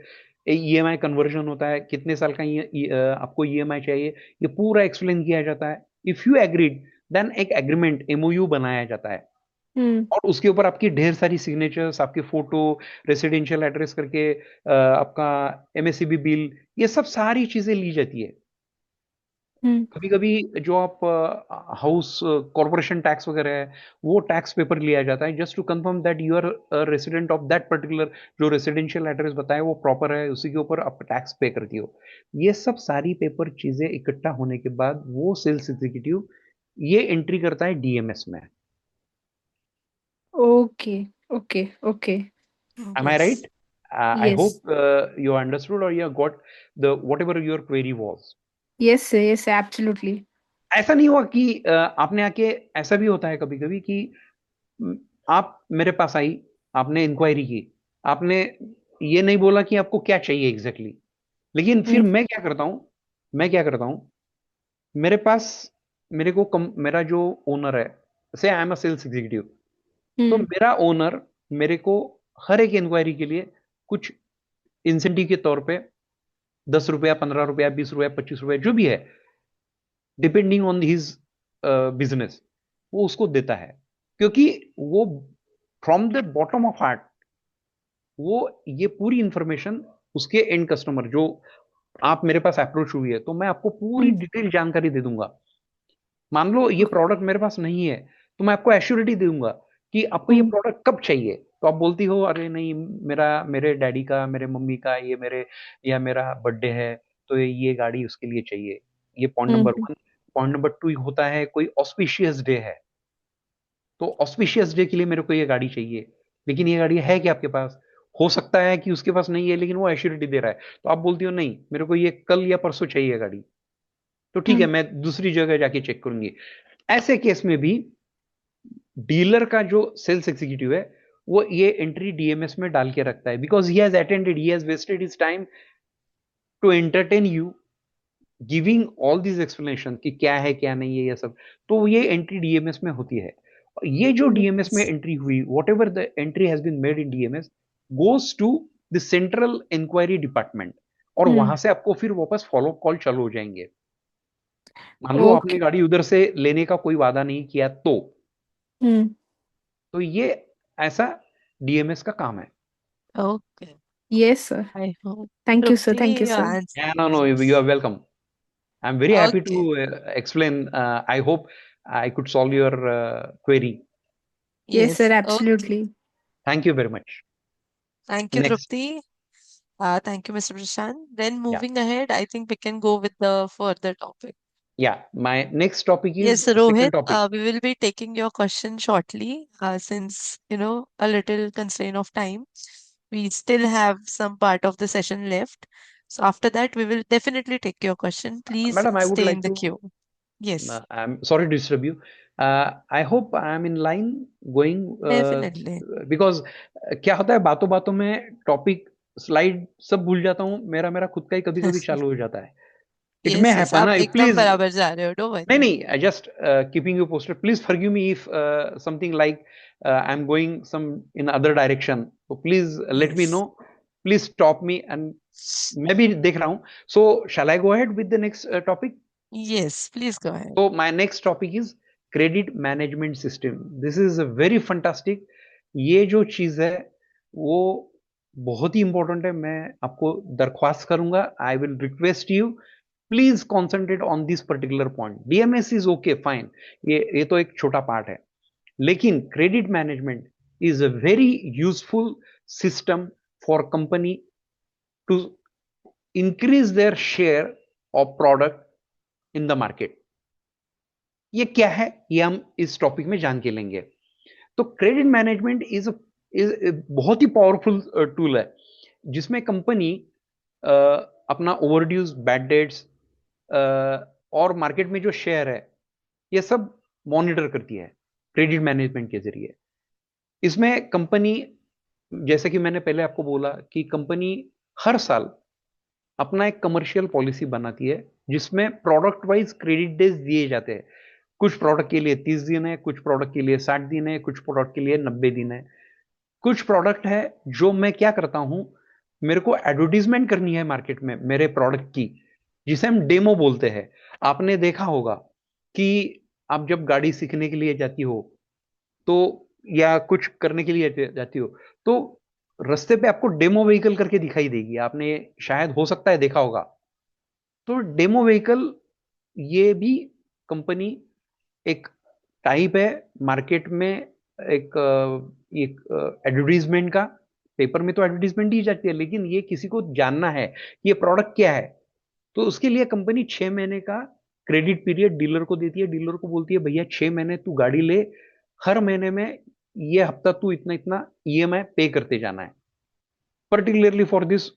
ईएमआई कन्वर्जन होता है, कितने साल का आपको ईएमआई चाहिए, ये पूरा एक्सप्लेन किया जाता है। इफ यू एग्रीड देन एक एग्रीमेंट एमओयू बनाया जाता है, हम्म। और उसके ऊपर आपकी ढेर सारी सिग्नेचर्स, आपके फोटो, रेसिडेंशियल एड्रेस करके, आपका एमएससीबी बिल, ये सब सारी चीजें ली जाती है। हम्म। कभी कभी जो आप हाउस कॉर्पोरेशन टैक्स वगैरह है, वो टैक्स पेपर लिया जाता है just to confirm that you are resident of that particular, जो रेसिडेंशियल एड्रेस बताए वो प्रॉपर है, उसी के ऊपर आप टैक्स पे करती हो। ये सब सारी पेपर चीजें इकट्ठा होने के बाद वो सेल्स एग्जीक्यूटिव ये एंट्री करता है डीएमएस में। Okay. Okay. Okay. Am I right? Yes. I Yes. Hope you understood or you got the whatever your query was. Yes, sir. Yes, sir. Absolutely. ऐसा नहीं हुआ कि आपने आके, ऐसा भी होता है कभी कभी कि म, आप मेरे पास आई, आपने इंक्वायरी की, आपने ये नहीं बोला कि आपको क्या चाहिए एग्जैक्टली exactly. लेकिन फिर हम्म। मैं क्या करता हूँ, मेरे पास, मेरे को मेरा जो ओनर है, say I am a sales executive, तो हम्म। मेरा ओनर मेरे को हर एक इंक्वायरी के लिए कुछ इंसेंटिव के तौर पे 10 रुपया, 15 रुपया, 20 रुपया, 25 रुपया, जो भी है डिपेंडिंग ऑन हिज बिजनेस, वो उसको देता है। क्योंकि वो from the bottom of heart वो ये पूरी इंफॉर्मेशन उसके एंड कस्टमर, जो आप मेरे पास अप्रोच हुई है तो मैं आपको पूरी हम्म। डिटेल जानकारी दे दूंगा। मान लो ये प्रोडक्ट मेरे पास नहीं है, तो मैं आपको एश्योरिटी दे दूंगा कि आपको ये हम्म। प्रोडक्ट कब चाहिए। तो आप बोलती हो अरे नहीं, मेरा, मेरे डैडी का, मेरे मम्मी का, ये मेरे, या मेरा बर्थडे है, तो ये गाड़ी उसके लिए चाहिए। ये पॉइंट नंबर हम्म। वन। पॉइंट नंबर टू होता है कोई ऑस्पिशियस डे है, तो ऑस्पिशियस डे के लिए मेरे को ये गाड़ी चाहिए, लेकिन ये गाड़ी है क्या आपके पास? हो सकता है कि उसके पास नहीं है, लेकिन वो एश्योरिटी दे रहा है। तो आप बोलती हो नहीं, मेरे को ये कल या परसों चाहिए गाड़ी, तो ठीक है हम्म। मैं दूसरी जगह जाके चेक करूंगी। ऐसे केस में भी डीलर का जो सेल्स एग्जीक्यूटिव है वो ये एंट्री डीएमएस में डाल के रखता है, because he has attended, he has wasted his time to entertain you, giving all this explanation कि क्या है क्या नहीं है ये सब। तो ये एंट्री डीएमएस में होती है। ये जो डीएमएस में Yes. एंट्री हुई, whatever the entry has been made in DMS goes to the central inquiry department, और हम्म। वहां से आपको फिर वापस फॉलो कॉल चालू हो जाएंगे। मान लो आपने Okay. गाड़ी उधर से लेने का कोई वादा नहीं किया हम्म। तो ये ऐसा डीएमएस का काम है। Okay. Yes, sir. I hope Thank you, sir. Thank Trupti you, you sir. answered. Yeah, no, no, you are welcome. I'm very happy to Okay. explain. I hope I could solve your query. Yes, sir. Yes. Okay. Absolutely. Thank you very much. Thank you, Next, Trupti. Thank you, Mr. Prashant. Then yeah. moving ahead, I think we can go with the further topic. Yeah, my next topic Yes, is Rohit, second topic. we will be taking your question shortly, since, a little constraint of time. We still have some part of the session left. So after that, we will definitely take your question. Please Madam, I would stay in like the to, queue. Yes, I'm sorry to disturb you. I hope I'm in line going, definitely. because क्या होता है बातों बातों में topic slide सब भूल जाता हूँ, मेरा खुद का ही कभी कभी चालू हो जाता है. It may yes, yes, happen आप ना, एकदम प्लीज. बराबर जा रहे हो, डोंट नहीं वरी. नहीं, just keeping you posted. Please forgive me if something like I am going some in other direction, so please let me Yes. No. Please stop me and मैं भी देख रहा हूँ. So shall I go ahead with the next topic? Yes, please go ahead. So my next topic is credit management system. This is a very fantastic. ये जो चीज है वो बहुत ही इंपॉर्टेंट है. मैं आपको दरख्वास्त करूंगा, I will request you, please concentrate on this particular point. DMS is okay fine, ये तो एक छोटा पार्ट है, लेकिन credit management is a very useful system for company to increase their share of product in the market. ये क्या है, ये हम इस टॉपिक में जान के लेंगे. तो क्रेडिट मैनेजमेंट इज बहुत ही पावरफुल टूल है, जिसमें कंपनी अपना ओवरड्यूज, बैड डेट्स और मार्केट में जो शेयर है, ये सब मॉनिटर करती है क्रेडिट मैनेजमेंट के जरिए. इसमें कंपनी, जैसे कि मैंने पहले आपको बोला कि कंपनी हर साल अपना एक कमर्शियल पॉलिसी बनाती है, जिसमें प्रोडक्ट वाइज क्रेडिट डेज दिए जाते हैं. कुछ प्रोडक्ट के लिए 30 दिन है, कुछ प्रोडक्ट के लिए 60 दिन है, कुछ प्रोडक्ट के लिए 90 दिन है. कुछ प्रोडक्ट है जो मैं क्या करता हूं, मेरे को एडवर्टीजमेंट करनी है मार्केट में मेरे प्रोडक्ट की, जिसे हम डेमो बोलते हैं. आपने देखा होगा कि आप जब गाड़ी सीखने के लिए जाती हो, तो या कुछ करने के लिए जाती हो, तो रास्ते पे आपको डेमो व्हीकल करके दिखाई देगी. आपने शायद हो सकता है देखा होगा. तो डेमो व्हीकल ये भी कंपनी एक टाइप है मार्केट में. एक एडवर्टीजमेंट का, पेपर में तो एडवर्टीजमेंट दी जाती है, लेकिन ये किसी को जानना है कि ये प्रोडक्ट क्या है, तो उसके लिए कंपनी 6 महीने का क्रेडिट पीरियड डीलर को देती है. डीलर को बोलती है भैया 6 महीने तू गाड़ी ले, हर महीने में ये हफ्ता तू इतना इतना ईएमआई पे करते जाना है, particularly for this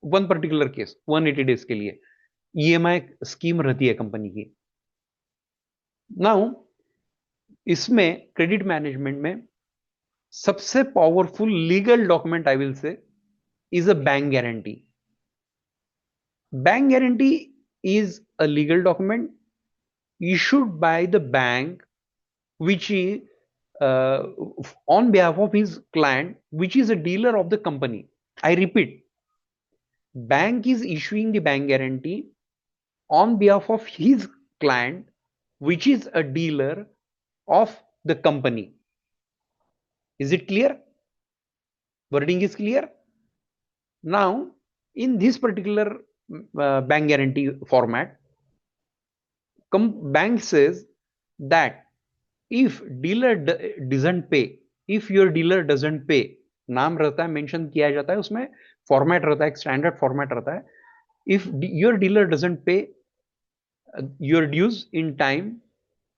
one particular case 180 days के लिए ईएमआई स्कीम रहती है कंपनी की. नाउ इसमें क्रेडिट मैनेजमेंट में सबसे powerful legal document I will से is a bank guarantee. Bank guarantee is a legal document issued by the bank, which is uh, on behalf of his client, which is a dealer of the company. I repeat, bank is issuing the bank guarantee on behalf of his client, which is a dealer of the company. Is it clear? Wording is clear. Now in this particular bank guarantee format, bank says that if dealer doesn't pay, if your dealer doesn't pay, नाम रहता है, mention किया जाता है उसमें, format रहता है, एक स्टैंडर्ड फॉर्मेट रहता है. if your dealer doesn't pay your dues in time,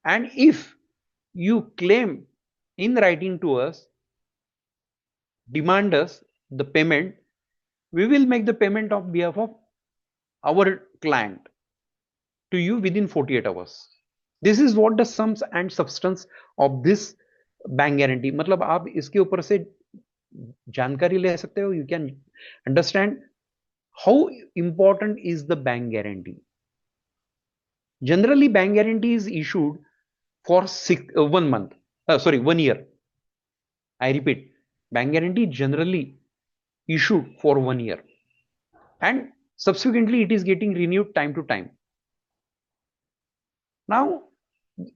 and if you claim in writing to us, demand us the payment, we will make the payment of behalf of our client to you within 48 hours. This is what the sums and substance of this bank guarantee. मतलब आप इसके ऊपर से जानकारी ले सकते हो. You can understand how important is the bank guarantee. Generally bank guarantee is issued for 1 month, sorry, 1 year. I repeat, bank guarantee generally issued for 1 year, and subsequently it is getting renewed time to time. Now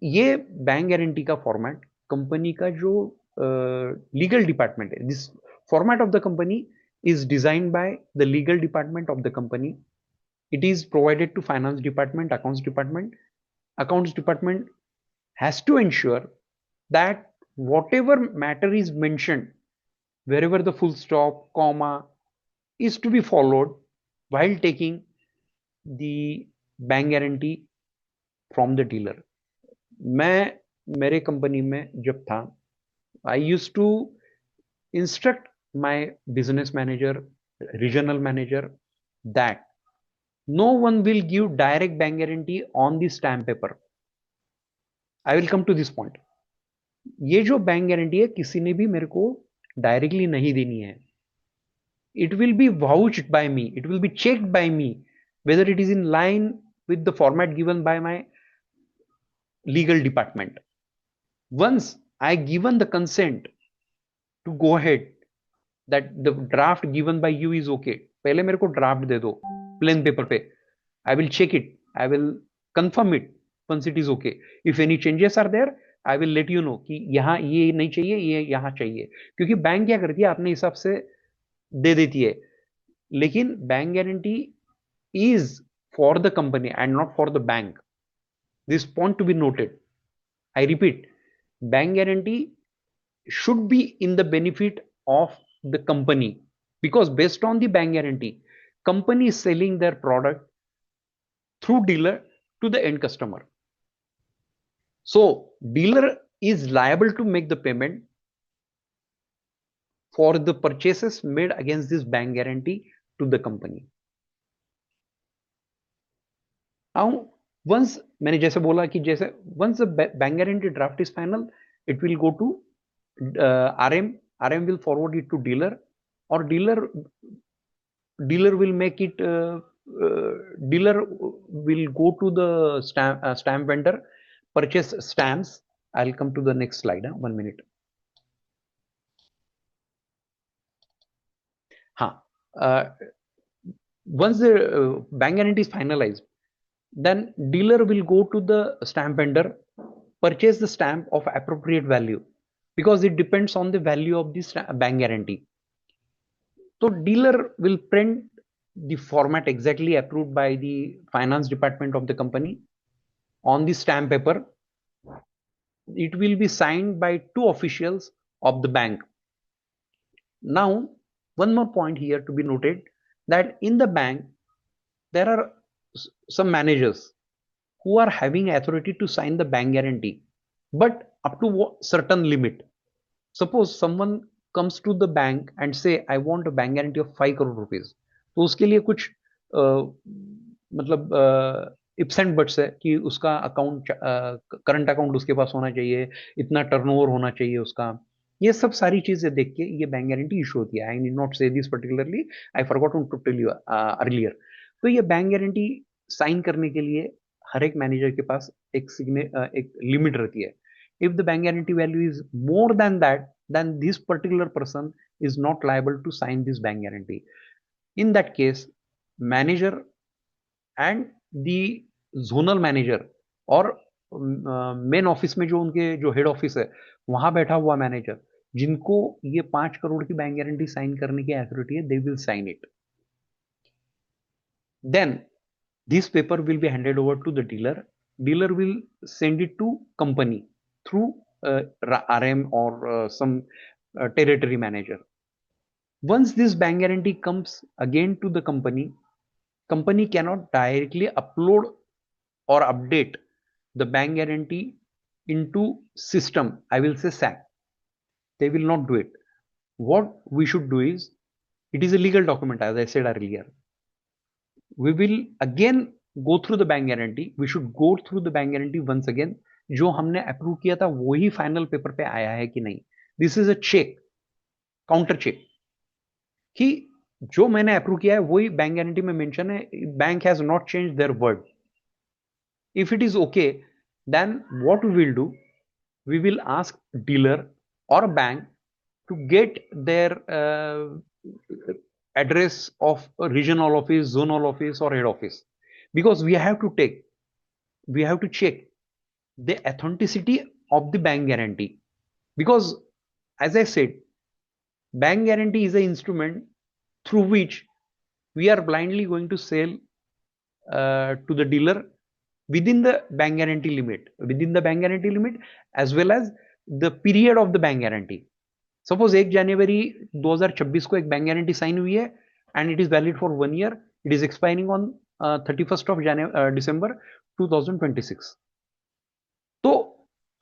ये bank guarantee का format company का जो legal department है, this format of the company is designed by the legal department of the company. It is provided to finance department, accounts department. Accounts department has to ensure that whatever matter is mentioned, wherever the full stop, comma is to be followed while taking the bank guarantee from the dealer. मैं मेरे company में जब था, I used to instruct my business manager, regional manager, that no one will give direct bank guarantee on the stamp paper. I will come to this point. ये जो bank guarantee है किसी ने भी मेरे को डायरेक्टली नहीं देनी है. It will be vouched by me, it will be checked by me whether it is in line with the format given by my legal department. Once I given the consent to go ahead that the draft given by you is okay, पहले मेरे को draft दे दो plain paper पे. I will check it, I will confirm it once it is okay. If any changes are there, I will let you know कि यहाँ ये नहीं चाहिए, ये यहाँ चाहिए. क्योंकि बैंक क्या करती है, अपने हिसाब से दे देती है. लेकिन bank guarantee is for the company and not for the bank. This point to be noted. I repeat, bank guarantee should be in the benefit of the company, because based on the bank guarantee, company is selling their product through dealer to the end customer. So dealer is liable to make the payment for the purchases made against this bank guarantee to the company. Now once मैंने जैसे बोला कि जैसे once the bank guarantee draft is final, it will go to RM will forward it to dealer, or dealer will make it dealer will go to the stamp vendor, purchase stamps. I'll come to the next slide. 1 minute. Once the bank guarantee is finalized, then dealer will go to the stamp vendor, purchase the stamp of appropriate value, because it depends on the value of this bank guarantee. So dealer will print the format exactly approved by the finance department of the company on the stamp paper. It will be signed by 2 officials of the bank. Now one more point here to be noted, that in the bank there are some managers who are having authority to sign the bank guarantee, but up to a certain limit. Suppose someone comes to the bank and say I want a bank guarantee of 5 crore rupees, तो उसके लिए कुछ मतलब इप्स and buts है कि उसका account, current account उसके पास होना चाहिए, इतना टर्नओवर होना चाहिए उसका. ये सब सारी चीजें देख के ये बैंक गारंटी इशू होती है. I need not say this particularly, I forgot to tell you earlier. तो ये बैंक गारंटी साइन करने के लिए हर एक मैनेजर के पास एक लिमिट रहती है. If the bank guarantee value is more than that, then this particular person is not liable to sign this bank guarantee. In that case, manager and the zonal manager और main office में जो उनके जो head office है वहां बैठा हुआ manager, जिनको ये 5 करोड़ की बैंक गारंटी साइन करने की अथॉरिटी है, they will sign it. Then this paper will be handed over to the dealer. Dealer will send it to company through RM or some territory manager. Once this bank guarantee comes again to the company, company cannot directly upload or update the bank guarantee into system, I will say SAP. They will not do it. What we should do is, it is a legal document as I said earlier. We will again go through the bank guarantee. We should go through the bank guarantee once again. जो हमने approve किया था वही final paper पे आया है कि नहीं. This is a check, counter check, कि जो मैंने अप्रूव किया है वही बैंक गारंटी में मेंशन है. Bank has not change their word. If it is okay, then what we will do, we will ask dealer और bank to get their address of a regional office, zonal office or head office, because we have to check the authenticity of the bank guarantee. Because as I said, bank guarantee is an instrument through which we are blindly going to sell to the dealer within the bank guarantee limit, as well as the period of the bank guarantee. Suppose 1 जनवरी 2026 को एक bank guarantee sign हुई है and it is valid for 1 year. It is expiring on 31st of December 2026. तो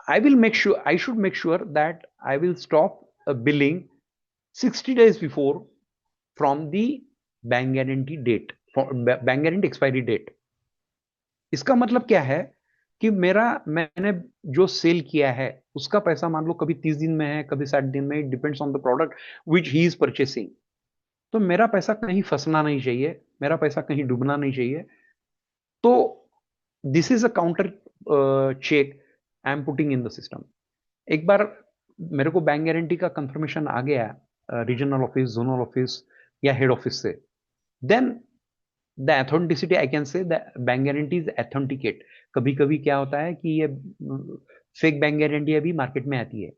I should make sure that I will stop billing 60 days before from the bank guarantee date, bank guarantee expiry date. इसका मतलब क्या है कि मैंने जो cell किया है उसका पैसा मान लो कभी 30 दिन में है, कभी 60 दिन में, depends on the product which he is purchasing. तो मेरा पैसा कहीं फंसना नहीं चाहिए, मेरा पैसा कहीं डूबना नहीं चाहिए। तो this is a counter check I am putting in the system. एक बार मेरे को बैंक गारंटी का कंफर्मेशन आ गया रीजनल ऑफिस, जोनल ऑफिस या हेड ऑफिस से, then the authenticity I can say the bank guarantee is authenticate. कभी कभी क्या होता है कि ये फेक बैंक गारंटी अभी मार्केट में आती है,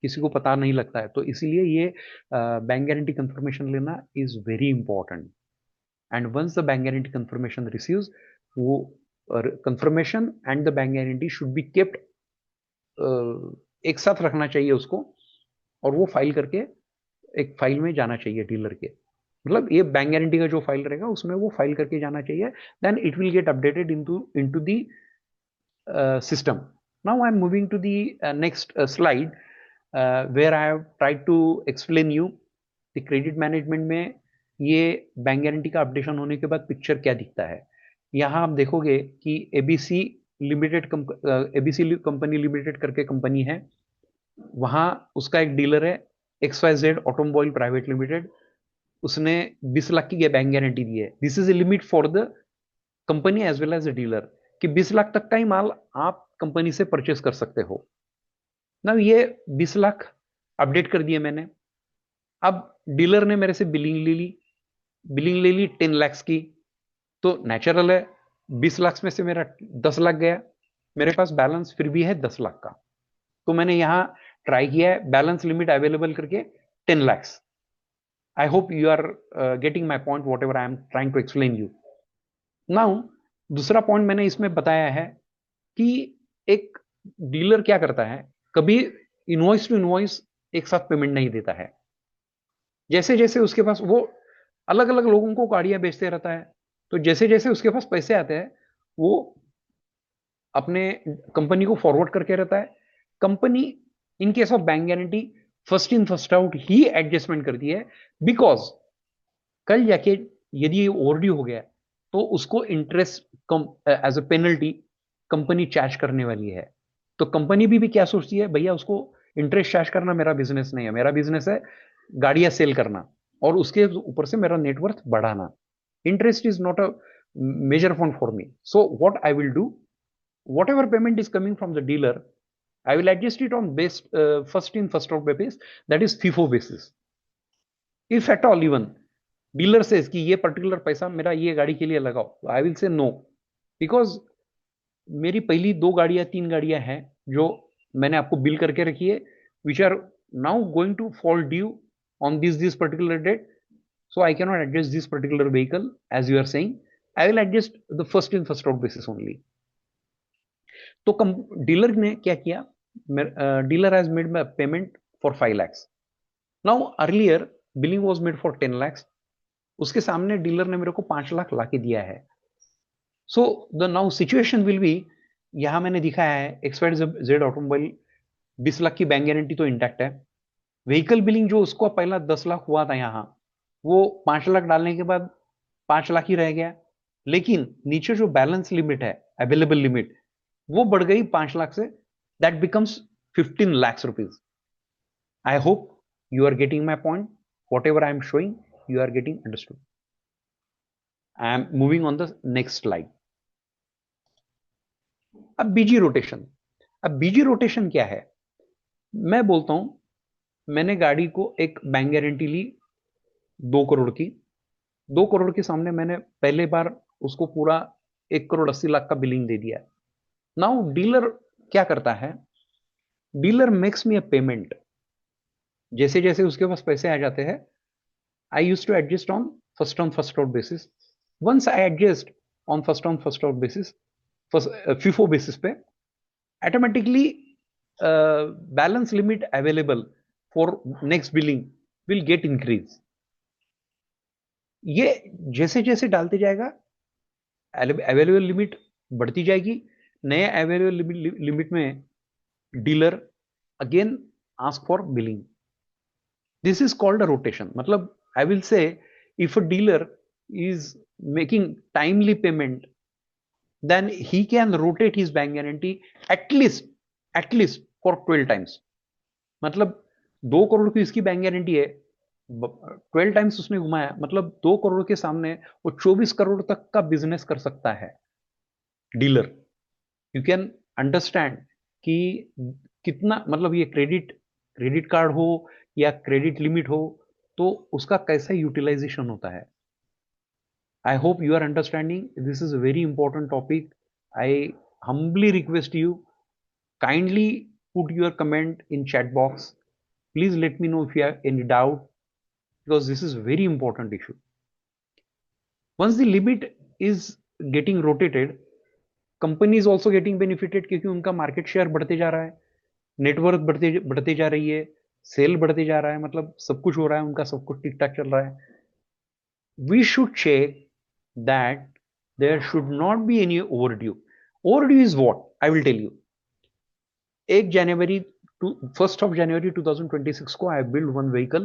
किसी को पता नहीं लगता है, तो इसीलिए ये बैंक गारंटी कंफर्मेशन लेना is very important. And once the bank guarantee confirmation receives, वो confirmation and the bank guarantee should be kept, एक साथ रखना चाहिए उसको, और वो फाइल करके एक फाइल में जाना चाहिए डीलर के। मतलब ये बैंक गारंटी का जो फाइल रहेगा उसमें वो फाइल करके जाना चाहिए, then it will get updated into the system. Now I'm moving to the next slide, where I have tried to explain you the credit management में ये बैंक गारंटी का अपडेशन होने के बाद पिक्चर क्या दिखता है। यहाँ आप देखोगे कि ABC limited ABC company limited करके कंपनी है, वहाँ उसका एक डीलर है XYZ ऑटोमोबाइल प्राइवेट लिमिटेड, उसने 20 लाख की बैंक गारंटी दी है। This is a limit for the company as well as a dealer कि 20 लाख तक का ही माल आप कंपनी से परचेस कर सकते हो ना। ये 20 लाख अपडेट कर दिए मैंने। अब डीलर ने मेरे से बिलिंग ले ली 10 लाख की, तो नेचुरल है 20 लाख में से मेरा 10 लाख गया, मेरे पास बैलेंस फिर भी है 10 लाख का। तो मैंने यहां ट्राई किया है बैलेंस लिमिट अवेलेबल करके 10 lakh. I hope you are getting my point whatever I am trying to explain you now. दूसरा पॉइंट मैंने इसमें बताया है कि एक डीलर क्या करता है, कभी इनवॉइस टू इनवॉइस एक साथ पेमेंट नहीं देता है। जैसे जैसे उसके पास वो अलग अलग लोगों को गाड़ियां बेचते रहता है, तो जैसे जैसे उसके पास पैसे आते हैं वो अपने कंपनी को फॉरवर्ड करके रहता है। Company in case of bank guarantee first in first out he adjustment करती है, बिकॉज कल जाके यदि ये ओवरड्यू हो गया तो उसको interest come as a penalty company charge करने वाली है। तो कंपनी भी क्या सोचती है, भैया उसको इंटरेस्ट चार्ज करना मेरा बिजनेस नहीं है, मेरा बिजनेस है गाड़ियां सेल करना और उसके ऊपर से मेरा नेटवर्थ बढ़ाना। Interest is not a major point for me. So what I will do, whatever payment is coming from the dealer, I will adjust it on based first in first out basis, that is FIFO basis. If at all even dealer से कि ये particular पैसा मेरा ये गाड़ी के लिए लगाओ, I will say no, because मेरी पहली 2 गाड़ियां 3 गाड़ियां हैं जो मैंने आपको बिल करके रखी है, which are now going to fall due on this particular date. So I can not adjust this particular vehicle as you are saying, I will adjust the first in first out basis only. तो dealer ने क्या किया, dealer has made payment for 5 lakhs। Now earlier billing was made for 10 lakhs, उसके सामने dealer ने मेरे को 5 लाख ला के दिया है। So the now situation will be, यहां मैंने दिखाया है XYZ ऑटोमोबाइल 20 लाख की बैंक गारंटी तो इंटैक्ट है। व्हीकल बिलिंग जो उसको पहला 10 लाख हुआ था यहां, वो 5 लाख डालने के बाद 5 लाख ही रह गया, लेकिन नीचे जो बैलेंस लिमिट है अवेलेबल लिमिट वो बढ़ गई 5 लाख से, that becomes 15 lakhs rupees। I hope you are getting my point, whatever I am showing you are getting understood। I am moving on the next slide। अब बीजी रोटेशन, अब बीजी rotation क्या है, मैं बोलता हूं मैंने गाड़ी को एक बैंक गारंटी ली 2 करोड़ की, 2 करोड़ के सामने मैंने पहले बार उसको पूरा 1 करोड़ 80 लाख का बिलिंग दे दिया। नाउ डीलर क्या करता है, dealer makes me a payment, जैसे जैसे उसके पास पैसे आ जाते हैं I use to adjust on first out basis. Once I adjust on first out basis, FIFO basis पे, automatically balance limit available for next billing will get increase. ये जैसे जैसे डालते जाएगा अवेलेबल लिमिट बढ़ती जाएगी, नए अवेलेबल लिमिट में dealer again ask for billing. This is called a rotation. Matlab, I will say, if a dealer is making timely payment, then he can rotate his bank guarantee at least for 12 times. मतलब 2 करोड़ की इसकी bank guarantee है, 12 times उसने घुमाया, मतलब 2 करोड़ के सामने वो 24 करोड़ तक का बिजनेस कर सकता है डीलर. यू कैन अंडरस्टैंड कि कितना, मतलब ये क्रेडिट कार्ड हो या क्रेडिट लिमिट हो तो उसका कैसा यूटिलाइजेशन होता है. I hope you are understanding. This is a very important topic. I humbly request you, kindly put your comment in chat box. Please let me know if you have any doubt, because this is a very important issue. Once the limit is getting rotated, company is also getting benefited क्योंकि उनका market share बढ़ते जा रहा है, net worth बढ़ते जा रही है, सेल बढ़ते जा रहा है, मतलब सब कुछ हो रहा है, उनका सब कुछ ठीक ठाक चल रहा है. We should check that there should not be any overdue. Overdue is what? I will tell you. 1 January to 1st of January 2026 को I build one vehicle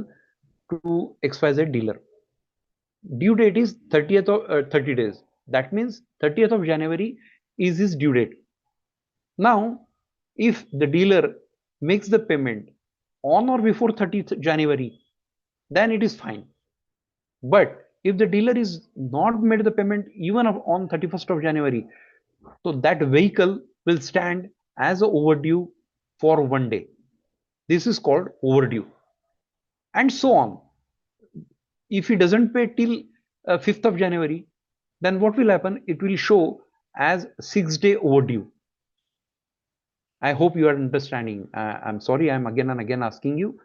to XYZ dealer. Due date is 30th of 30 days. That means 30th of January is his due date. Now, if the dealer makes the payment on or before 30th January, then it is fine. But if the dealer is not made the payment even on 31st of January, so that vehicle will stand as a overdue for 1 day. This is called overdue, and so on. If he doesn't pay till 5th of January, then what will happen? It will show as 6-day overdue. I hope you are understanding. I'm sorry, I'm again and again asking you,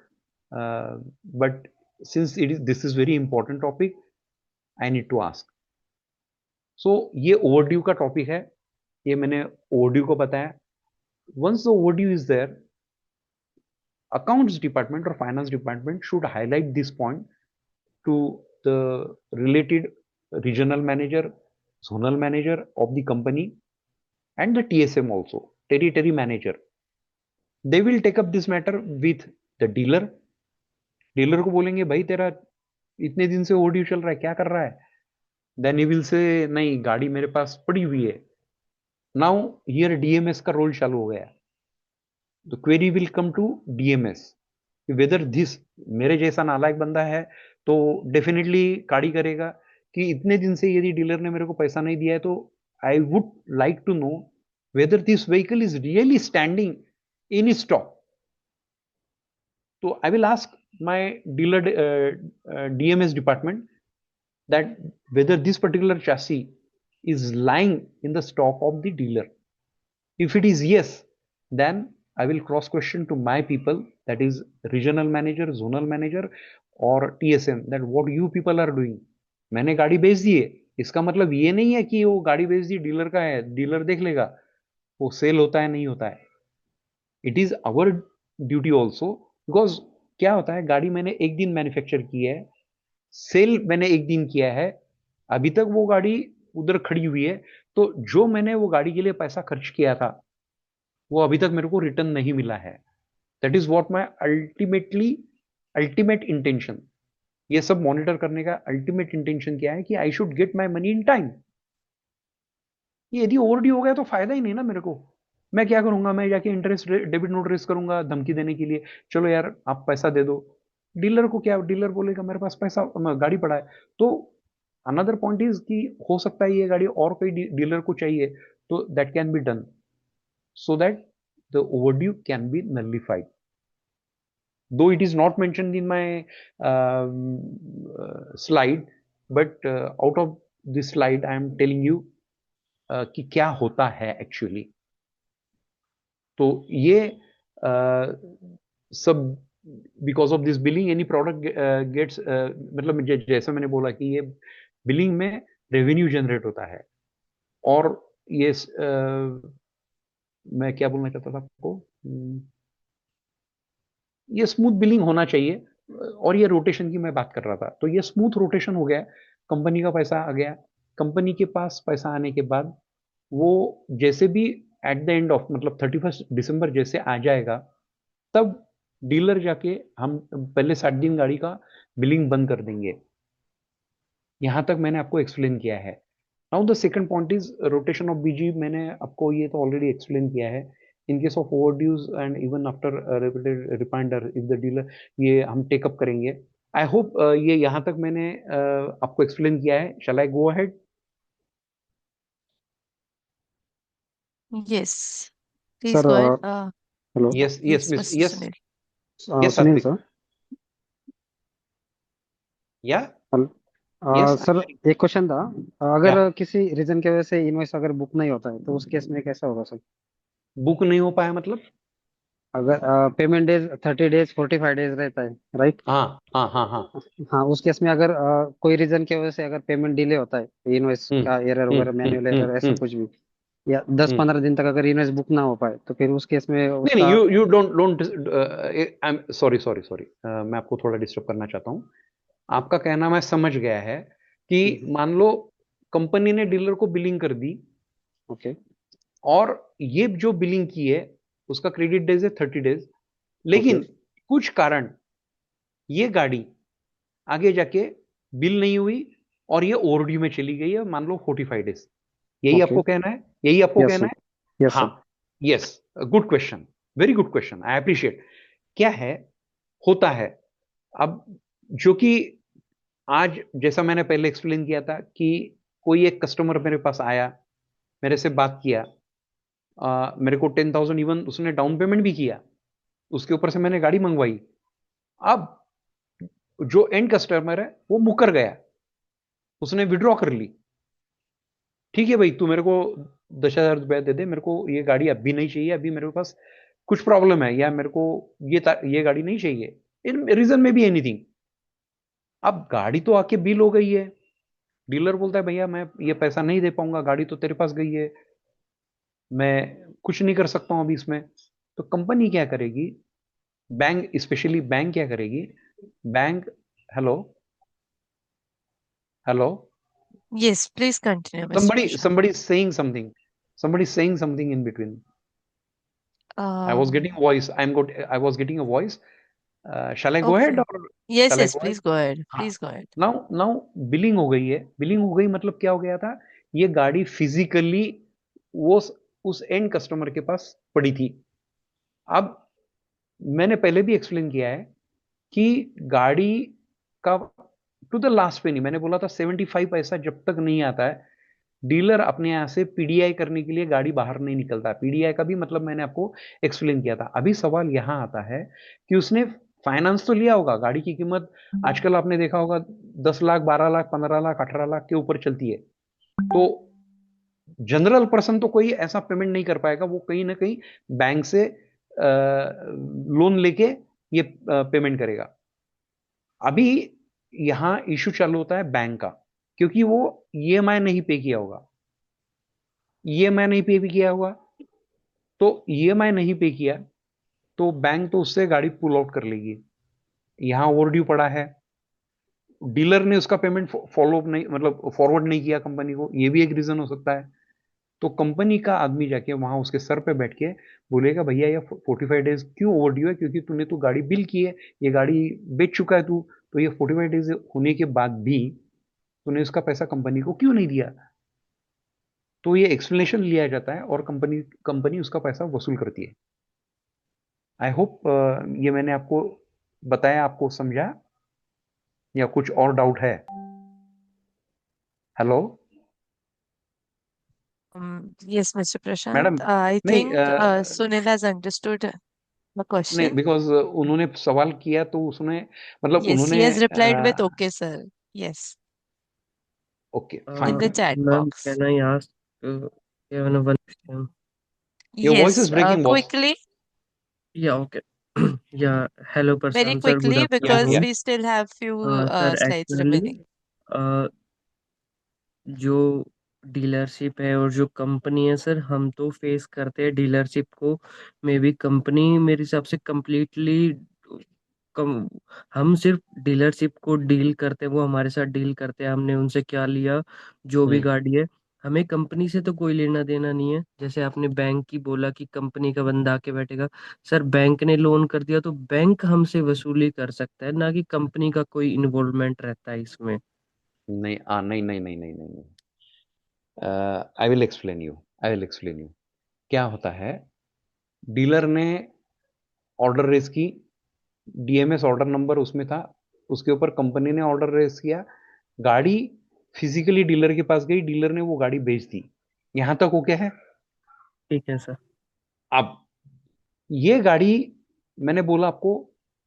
but since this is very important topic, I need to ask. So ये overdue का topic है, ये मैंने overdue को बताया. Once the overdue is there, accounts department or finance department should highlight this point to the related regional manager, zonal manager of the company, and the TSM also, territory manager. They will take up this matter with the dealer. Dealer को बोलेंगे भाई तेरा इतने दिन से overdue चल रहा है, क्या कर रहा है? देन ही विल से नहीं, गाड़ी मेरे पास पड़ी हुई है. नाउ हियर डीएमएस का रोल चालू हो गया. The query will come to DMS, whether this, मेरे जैसा नालायक बंदा है तो डेफिनेटली गाड़ी करेगा कि इतने दिन से यदि डीलर ने मेरे को पैसा नहीं दिया है तो I would like to know whether this vehicle is really standing in stock. तो I will ask my dealer DMS department that whether this particular chassis is lying in the stock of the dealer. If it is yes, then I will cross question to my people, that is regional manager, zonal manager or TSM, that what you people are doing. मैंने गाड़ी बेच दी है, इसका मतलब ये नहीं है कि वो गाड़ी बेच दी डीलर का है, डीलर देख लेगा वो सेल होता है नहीं होता है. It is our duty also, because क्या होता है, गाड़ी मैंने एक दिन मैन्युफैक्चर की है, सेल मैंने एक दिन किया है, अभी तक वो गाड़ी उधर खड़ी हुई है, तो जो मैंने वो गाड़ी के लिए पैसा खर्च किया था वो अभी तक मेरे को रिटर्न नहीं मिला है. That is what my ultimate intention. ये सब मॉनिटर करने का अल्टीमेट इंटेंशन क्या है कि I should get my money in time. यदि ओवरड्यू हो गया तो फायदा ही नहीं ना मेरे को. मैं क्या करूंगा, मैं जाके इंटरेस्ट डेबिट नोट रेस करूंगा धमकी देने के लिए, चलो यार आप पैसा दे दो. डीलर को क्या, डीलर बोलेगा मेरे पास पैसा, गाड़ी पड़ा है. तो अनदर पॉइंट इज कि हो सकता है ये गाड़ी और कोई डीलर को चाहिए, तो that can be done so that the overdue can be nullified. Though it is not mentioned in my slide, but out of this slide I am telling you कि क्या होता है एक्चुअली. तो ये सब because of this billing any product gets, मतलब जैसे मैंने बोला कि ये बिलिंग में रेवेन्यू जनरेट होता है. और ये मैं क्या बोलना चाहता था आपको, ये स्मूथ बिलिंग होना चाहिए. और ये रोटेशन की मैं बात कर रहा था, तो ये स्मूथ रोटेशन हो गया, कंपनी का पैसा आ गया. कंपनी के पास पैसा आने के बाद वो जैसे भी एट द एंड ऑफ मतलब 31 दिसंबर जैसे आ जाएगा, तब डीलर जाके हम पहले 60 दिन गाड़ी का बिलिंग बंद कर देंगे। यहां तक मैंने आपको एक्सप्लेन किया है। Now the second point is rotation of BG. मैंने आपको ये तो ऑलरेडी एक्सप्लेन किया है। In case of overdues and even after repeated reminder if the dealer, ये हम टेकअप करेंगे। आई होप ये यहाँ तक मैंने आपको एक्सप्लेन किया है। Shall I go ahead? Yes, please sir go ahead. Hello. Yes yes Yes, miss Mr. Yes. Sunil. Yes Sunil Satvik. Sir. Yeah hello. Yes sir एक क्वेश्चन था। या अगर किसी रीजन की वजह से इनवॉइस अगर बुक नहीं होता है तो उस केस में कैसा होगा सर? बुक नहीं हो पाया मतलब? अगर पेमेंट डेज 30 डेज 45 डेज रहता है, राइट? हाँ हाँ हाँ हाँ। हाँ, उस केस में अगर कोई रीजन की वजह से अगर पेमेंट डिले होता है, इनवॉइस हम्म का एरर हम्म वगैरह, हम्म मैनुअल हम्म एरर, ऐसा हम्म कुछ भी, या दस हम्म। पंद्रह दिन तक अगर इनवॉइस बुक ना हो पाए, तो फिर उस केस में नहीं नहीं, उसका। You don't I am sorry sorry sorry, मैं आपको थोड़ा डिस्टर्ब करना चाहता हूँ। आपका कहना मैं समझ गया है कि मान लो कंपनी ने डीलर को बिलिंग कर दी, ओके। और ये जो बिलिंग की है उसका क्रेडिट डेज है 30 डेज, ओके। लेकिन कुछ कारण ये गाड़ी आगे जाके बिल नहीं हुई और ये ओवरड्यू में चली गई है, मान लो 45 डेज। यही ओके। आपको कहना है? यही आपको यस कहना सर। है? यस हाँ। Sir. Yes. Good question. Very good question, I appreciate. क्या है, होता है अब, जो कि आज जैसा मैंने पहले एक्सप्लेन किया था कि कोई एक कस्टमर मेरे पास आया, मेरे से बात किया, मेरे को 10,000 इवन उसने डाउन पेमेंट भी किया, उसके ऊपर से मैंने गाड़ी मंगवाई। अब जो एंड कस्टमर है वो मुकर गया, उसने विड्रॉ कर ली। ठीक है भाई, तू मेरे को 10,000 रुपया दे दे, मेरे को ये गाड़ी अभी नहीं चाहिए, अभी मेरे पास कुछ प्रॉब्लम है, या मेरे को ये गाड़ी नहीं चाहिए, इन रीजन में भी एनीथिंग। अब गाड़ी तो आके बिल हो गई है, डीलर बोलता है भैया मैं ये पैसा नहीं दे पाऊंगा, गाड़ी तो तेरे पास गई है, मैं कुछ नहीं कर सकता हूं अभी इसमें। तो कंपनी क्या करेगी, बैंक स्पेशली बैंक क्या करेगी, bank, hello hello, Yes, please continue, Mr. somebody Prashant. somebody is saying something, somebody is saying something in between. I was getting Um, a voice, I was getting a voice. Shall I go ahead, okay. or Yes, shall I yes, go ahead? please go ahead. हाँ। Please go ahead. Now billing हो गई है। Billing हो गई मतलब क्या हो गया था, ये गाड़ी फिजिकली वो उस एंड कस्टमर के पास पड़ी थी। अब मैंने पहले भी एक्सप्लेन किया है कि गाड़ी का टू द लास्ट पेनी, मैंने बोला था 75 पैसा जब तक नहीं आता है, डीलर अपने यहाँ से पीडीआई करने के लिए गाड़ी बाहर नहीं निकलता। पीडीआई का भी मतलब मैंने आपको एक्सप्लेन किया था। अभी सवाल यहाँ आता है कि उसने फाइनेंस तो लिया होगा, गाड़ी की कीमत आजकल आपने देखा होगा 10 लाख, 12 लाख, 15 लाख, 18 लाख के ऊपर चलती है। तो जनरल पर्सन तो कोई ऐसा पेमेंट नहीं कर पाएगा, वो कहीं ना कहीं बैंक से लोन लेके ये पेमेंट करेगा। अभी यहाँ इशू चालू होता है बैंक का, क्योंकि वो ईएमआई नहीं पे किया होगा। ईएमआई नहीं पे भी किया होगा, तो ईएमआई नहीं पे किया तो बैंक तो उससे गाड़ी पुल आउट कर लेगी। यहाँ ओवरड्यू पड़ा है, डीलर ने उसका पेमेंट फॉलो अप नहीं, मतलब फॉरवर्ड नहीं किया कंपनी को, ये भी एक रीजन हो सकता है। तो कंपनी का आदमी जाके वहां उसके सर पे बैठ के बोलेगा भैया ये 45 डेज क्यों ओवरड्यू है, क्योंकि तूने तो गाड़ी बिल की है, ये गाड़ी बेच चुका है तू, तो ये 45 डेज होने के बाद भी तूने उसका पैसा कंपनी को क्यों नहीं दिया। तो ये एक्सप्लेनेशन लिया जाता है और कंपनी कंपनी उसका पैसा वसूल करती है। आई होप ये मैंने आपको बताया, आपको समझा, या कुछ और डाउट है? Hello Yes, Mr. Prashant. Madam? I नहीं think Sunil has understood the नहीं, question. बिकॉज उन्होंने सवाल किया तो उसने मतलब Yes, he उन्होंने has replied with okay, sir. Yes, okay in fine. the chat Ma'am, box. can I ask one question? Your voice Yes, is breaking boss. quickly, Yeah, okay. Yeah, hello, very Prashant sir. Good quickly, या because या afternoon. we still have few Sir, slides actually, remaining. uh, जो dealership है और जो company है sir, हम तो face करते हैं डीलरशिप को। मे बी कंपनी मेरे हिसाब से कम्प्लीटली कम, हम सिर्फ डीलरशिप को डील करते हैं, वो हमारे साथ डील करते हैं, हमने उनसे क्या लिया, जो भी हम्म गाड़ी है हमें कंपनी से तो कोई लेना देना नहीं है। जैसे आपने बैंक की बोला कि कंपनी का बंदा आके बैठेगा, सर बैंक ने लोन कर दिया तो बैंक हमसे वसूली कर सकता है, ना कि कंपनी का कोई इन्वॉल्वमेंट रहता है इसमें। नहीं नहीं नहीं नहीं नहीं नहीं नहीं, I will explain you, I will explain you. क्या होता है, डीलर ने ऑर्डर रेस की, डीएमएस ऑर्डर नंबर उसमें था, उसके ऊपर कंपनी ने ऑर्डर रेस किया, गाड़ी फिजिकली डीलर के पास गई, डीलर ने वो गाड़ी बेच दी। यहां तक ओके है? ठीक है सर। अब ये गाड़ी, मैंने बोला आपको,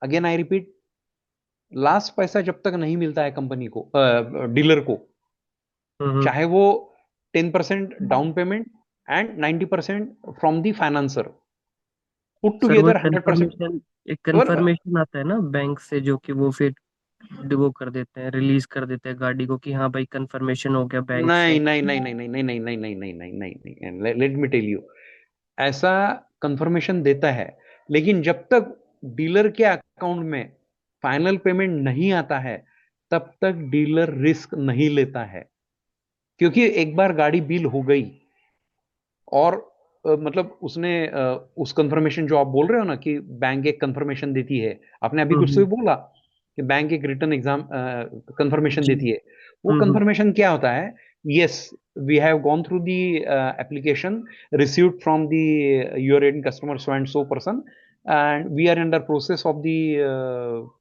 अगेन आई रिपीट, लास्ट पैसा जब तक नहीं मिलता है कंपनी को, डीलर को, हम्म। चाहे वो 10% down payment and 90% from the financer, put sir वो टुगेदर 100%। कंफर्मेशन, एक कंफर्मेशन आता है ना बैंक से, जो कि वो फिर वो कर देते हैं, रिलीज कर देते हैं गाड़ी को कि हाँ भाई कंफर्मेशन हो गया बैंक से। नहीं नहीं नहीं नहीं नहीं नहीं नहीं नहीं नहीं नहीं नहीं नहीं नहीं, लेट मी टेल यू, ऐसा कंफर्मेशन देता है, लेकिन जब तक डीलर के अकाउंट में फाइनल पेमेंट नहीं आता है, तब तक डीलर रिस्क नहीं लेता है। क्योंकि एक बार गाड़ी बिल हो गई, और मतलब उसने उस कंफर्मेशन जो आप बोल रहे हो ना कि बैंक एक कंफर्मेशन देती है, आपने अभी कुछ से हम्म। भी बोला कि बैंक एक रिटर्न एग्जाम कंफर्मेशन जी। देती है, वो हम्म। कंफर्मेशन क्या होता है? Yes, we have gone through the application, received from the your end customer so and so person, and we are under process of the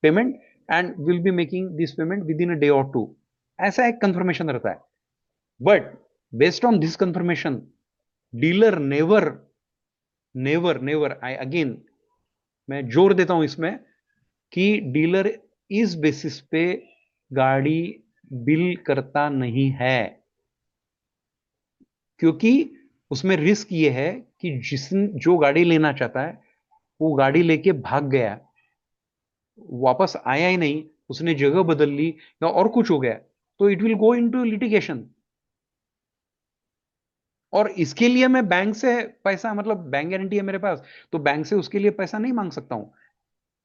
payment, and will be making this payment within a day or two. ऐसा एक confirmation रहता है। But based on this confirmation, dealer never never never, I again, मैं जोर देता हूं इसमें, कि डीलर इस बेसिस पे गाड़ी बिल करता नहीं है, क्योंकि उसमें रिस्क ये है कि जो गाड़ी लेना चाहता है वो गाड़ी लेके भाग गया, वापस आया ही नहीं, उसने जगह बदल ली या और कुछ हो गया, तो it will go into litigation. और इसके लिए मैं बैंक से पैसा, मतलब बैंक गारंटी है मेरे पास, तो बैंक से उसके लिए पैसा नहीं मांग सकता हूं।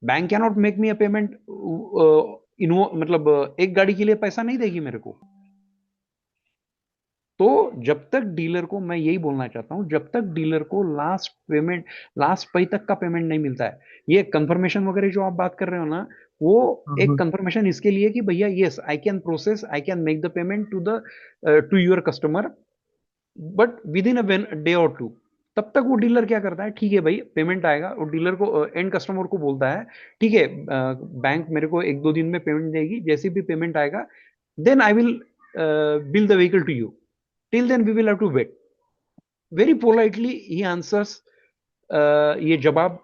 Bank can not make me a payment, इन्वो मतलब एक गाड़ी के लिए पैसा नहीं देगी मेरे को। तो जब तक डीलर को, मैं यही बोलना चाहता हूं, जब तक डीलर को लास्ट पेमेंट, लास्ट पई तक का पेमेंट नहीं मिलता है, ये कंफर्मेशन वगैरह जो आप बात कर रहे हो ना, वो एक हम्म। कंफर्मेशन इसके लिए कि भैया yes I can process, I can make the payment to the to your customer, but within a day or two. तब तक वो डीलर क्या करता है, ठीक है भाई पेमेंट आएगा, और डीलर को, एंड कस्टमर को बोलता है, ठीक है बैंक मेरे को एक दो दिन में पेमेंट देगी, जैसे भी पेमेंट आएगा then I will bill the vehicle to you, till then we will have to wait. Very politely he answers, ये जवाब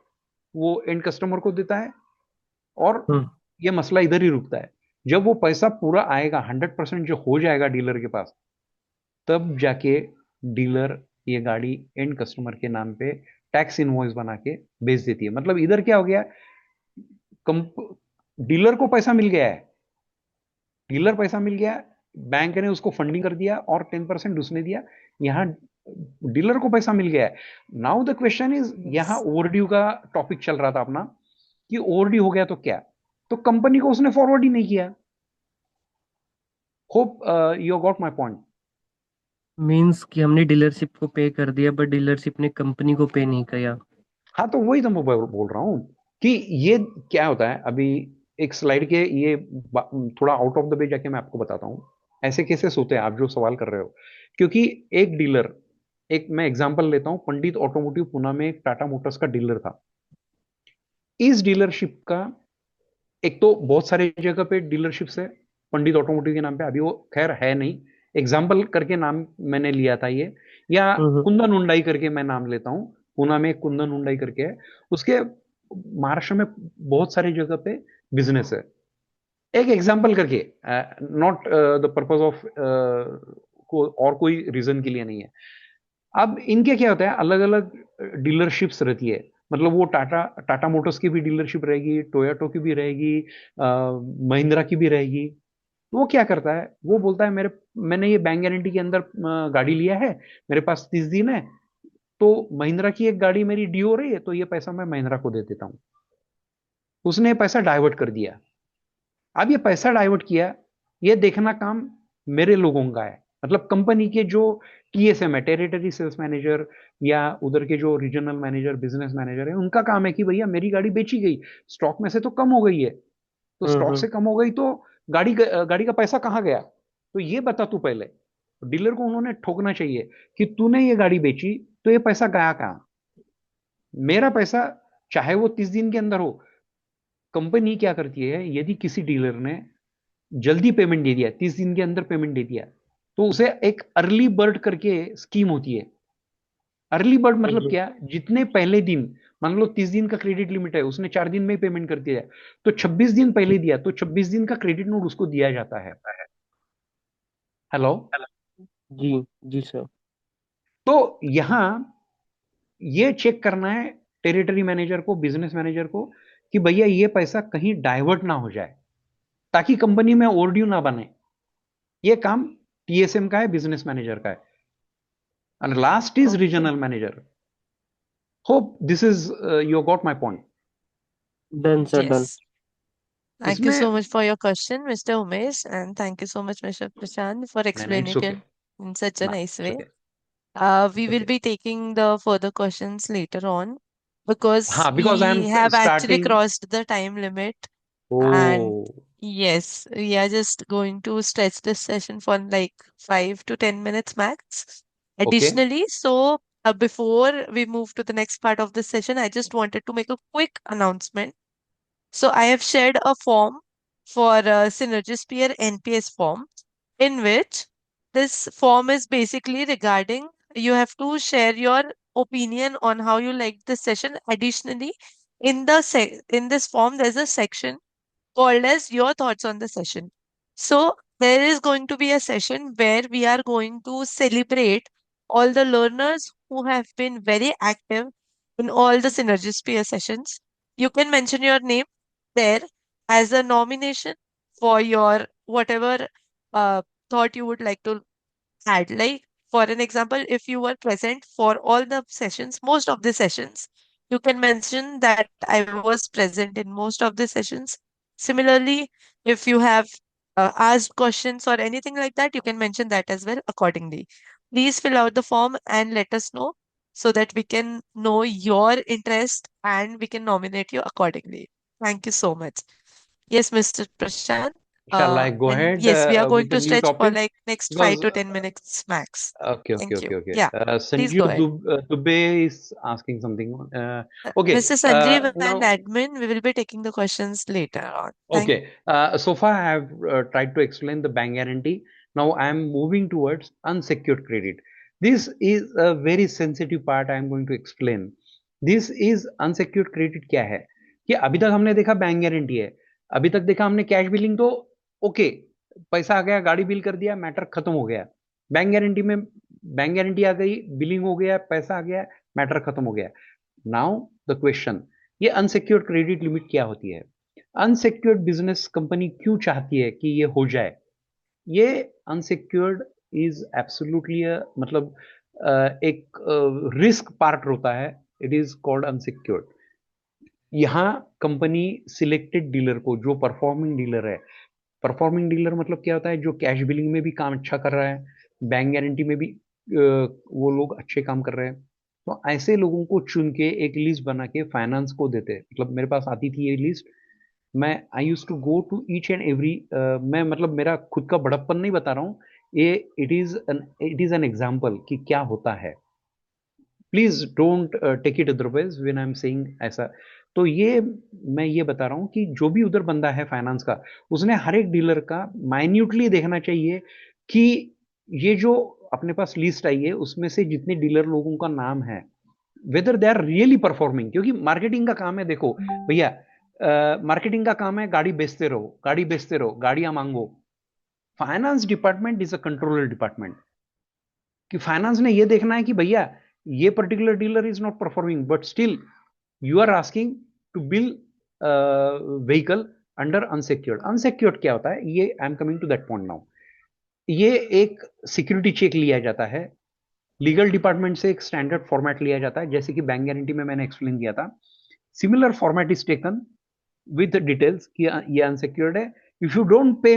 वो एंड कस्टमर को देता है, और हम्म। ये मसला इधर ही रुकता है। जब वो पैसा पूरा आएगा, 100% जो हो जाएगा डीलर के पास, तब जाके डीलर ये गाड़ी एंड कस्टमर के नाम पे टैक्स इनवॉइस बना के बेच देती है। मतलब इधर क्या हो गया, डीलर को पैसा मिल गया है, डीलर पैसा मिल गया, बैंक ने उसको फंडिंग कर दिया और 10% उसने दिया, यहाँ डीलर को पैसा मिल गया है। नाउ द क्वेश्चन इज, यहाँ ओवरड्यू का टॉपिक चल रहा था अपना, कि ओवरड्यू हो गया तो क्या, तो कंपनी को उसने फॉरवर्ड ही नहीं किया। Hope you got my point. Means कि हमने डीलरशिप को पे कर दिया बट डीलरशिप ने कंपनी को पे नहीं किया। हाँ, तो वही तो मैं बोल रहा हूँ कि ये क्या होता है अभी, एक स्लाइड के ये थोड़ा आउट ऑफ द वे जाके मैं आपको बताता हूँ, ऐसे केसेस होते हैं, आप जो सवाल कर रहे हो। क्योंकि एक डीलर, एक मैं एग्जांपल लेता हूँ, पंडित ऑटोमोटिव पुणे में एक टाटा मोटर्स का डीलर था। इस डीलरशिप का, एक तो बहुत सारे जगह पे डीलरशिप है पंडित ऑटोमोटिव के नाम पे, अभी वो खैर है नहीं, एग्जाम्पल करके नाम मैंने लिया था ये, या हम्म। कुंदन हुंडई करके मैं नाम लेता हूँ, पूना में एक कुंदन हुंडई करके है, उसके महाराष्ट्र में बहुत सारी जगह पे बिजनेस है। एक एग्जाम्पल करके, नॉट द पर्पज ऑफ को और कोई रीजन के लिए नहीं है। अब इनके क्या होता है, अलग अलग डीलरशिप्स रहती है, मतलब वो टाटा टाटा मोटर्स की भी डीलरशिप रहेगी, टोयोटो की भी रहेगी, महिंद्रा की भी रहेगी। वो क्या करता है, वो बोलता है मेरे, मैंने ये बैंक गारंटी के अंदर गाड़ी लिया है, मेरे पास 30 दिन है, तो महिंद्रा की एक गाड़ी मेरी ड्यू हो रही है, तो ये पैसा मैं महिंद्रा को दे देता हूँ। उसने ये पैसा डाइवर्ट कर दिया। अब ये पैसा डाइवर्ट किया, ये देखना काम मेरे लोगों का है, मतलब कंपनी के जो टीएसएम है, टेरिटरी सेल्स मैनेजर, या उधर के जो रीजनल मैनेजर, बिजनेस मैनेजर है, उनका काम है कि भैया मेरी गाड़ी बेची गई, स्टॉक में से तो कम हो गई है, तो स्टॉक हम्म। से कम हो गई तो गाड़ी का पैसा कहाँ गया, तो ये बता तू पहले। डीलर को उन्होंने ठोकना चाहिए कि तूने ये गाड़ी बेची तो ये पैसा गया कहाँ, मेरा पैसा, चाहे वो 30 दिन के अंदर हो। कंपनी क्या करती है, यदि किसी डीलर ने जल्दी पेमेंट दे दिया, 30 दिन के अंदर पेमेंट दे दिया, तो उसे एक अर्ली बर्ड करके स्कीम होती है। अर्ली बर्ड मतलब हम्म। क्या, जितने पहले दिन, मान लो 30 दिन का क्रेडिट लिमिट है, उसने 4 दिन में ही पेमेंट कर दिया, तो 26 दिन पहले दिया तो 26 दिन का क्रेडिट नोट उसको दिया जाता है। हेलो। जी। जी सर। तो यहां ये चेक करना है टेरिटरी मैनेजर को, बिजनेस मैनेजर को, कि भैया ये पैसा कहीं डाइवर्ट ना हो जाए, ताकि कंपनी में ओवरड्यू ना बने। ये काम टीएसएम का है, बिजनेस मैनेजर का है, and last is Okay. Regional manager. Hope this is, you got my point. Done sir, done. Yes. Thank you इसमें so much for your question, Mr. Umesh, and thank you so much, Mr. Prashant, for नहीं नहीं, explaining it's okay, it in such a ना nice it's way. Okay, We it's will okay. be taking the further questions later on because हाँ, because I am we have actually starting. crossed the time limit. Oh, And yes, we are just going to stretch this session for like 5 to 10 minutes max. Okay. Additionally, so before we move to the next part of this session, I just wanted to make a quick announcement. So I have shared a form for Synergisphere NPS form, in which this form is basically regarding you have to share your opinion on how you liked this session. Additionally, in this form, there's a section called as your thoughts on the session. So there is going to be a session where we are going to celebrate all the learners who have been very active in all the Synergisphere sessions. You can mention your name there as a nomination for your whatever uh, thought you would like to had. Like, for an example, if you were present for all the sessions, most of the sessions, you can mention that I was present in most of the sessions. Similarly, if you have asked questions or anything like that, you can mention that as well accordingly. Please fill out the form and let us know so that we can know your interest and we can nominate you accordingly. Thank you so much. Yes, Mr. Prashant. shall I go And ahead yes, we are going with the to new stretch for topic? like next five Because to ten minutes max. okay, okay, Thank okay, you. okay. Yeah, please go Sanjeev ahead. Dubey is asking something. Okay, Mr. Sanjeev and now, admin, we will be taking the questions later on. Thank okay. So far, I have tried to explain the bank guarantee. Now, I am moving towards unsecured credit. This is a very sensitive part I am going to explain. This is unsecured credit क्या है, कि अभी तक हमने देखा bank guarantee है, अभी तक देखा हमने कैश बिलिंग, तो ओके, पैसा आ गया, गाड़ी बिल कर दिया, मैटर खत्म हो गया। बैंक गारंटी में बैंक गारंटी आ गई, बिलिंग हो गया, पैसा आ गया, मैटर खत्म हो गया। नाउ द क्वेश्चन, ये अनसिक्योर्ड क्रेडिट लिमिट क्या होती है? अनसिक्योर्ड बिजनेस कंपनी क्यों चाहती है कि ये हो जाए? ये अनसिक्योर्ड इज एब्सोल्युटली, मतलब एक रिस्क पार्ट होता है, इट इज कॉल्ड अनसिक्योर्ड। यहाँ कंपनी सिलेक्टेड डीलर को, जो परफॉर्मिंग डीलर है, परफॉर्मिंग डीलर मतलब क्या होता है, जो कैश बिलिंग में भी काम अच्छा कर रहा है, बैंक गारंटी में भी वो लोग अच्छे काम कर रहे हैं, तो ऐसे लोगों को चुन के एक लिस्ट बना के फाइनेंस को देते हैं। मतलब मेरे पास आती थी ये लिस्ट, मैं I use to go to each and every, मैं मतलब मेरा खुद का बड़प्पन नहीं बता रहा हूँ, ये इट इज एन एग्जाम्पल कि क्या होता है। Please don't take it otherwise when I am saying ऐसा। तो ये मैं ये बता रहा हूँ कि जो भी उधर बंदा है फाइनेंस का, उसने हर एक डीलर का माइन्यूटली देखना चाहिए कि ये जो अपने पास लिस्ट आई है उसमें से जितने डीलर लोगों का नाम है, whether they are really performing. क्योंकि मार्केटिंग का काम है, देखो भैया, मार्केटिंग का काम है गाड़ी बेचते रहो, गाड़ी बेचते रहो, गाड़ियां मांगो। Finance department is a controller department, कि फाइनेंस ने ये देखना है कि भैया ये particular dealer is not performing, but still you are asking to bill vehicle under unsecured. Unsecured क्या होता है, ये I am coming to that point now. ये एक सिक्योरिटी चेक लिया जाता है, लीगल डिपार्टमेंट से एक स्टैंडर्ड फॉर्मेट लिया जाता है, जैसे कि बैंक गारंटी में मैंने एक्सप्लेन किया था। Similar format is taken with details कि ये अनसिक्योर्ड है, If you don't pay,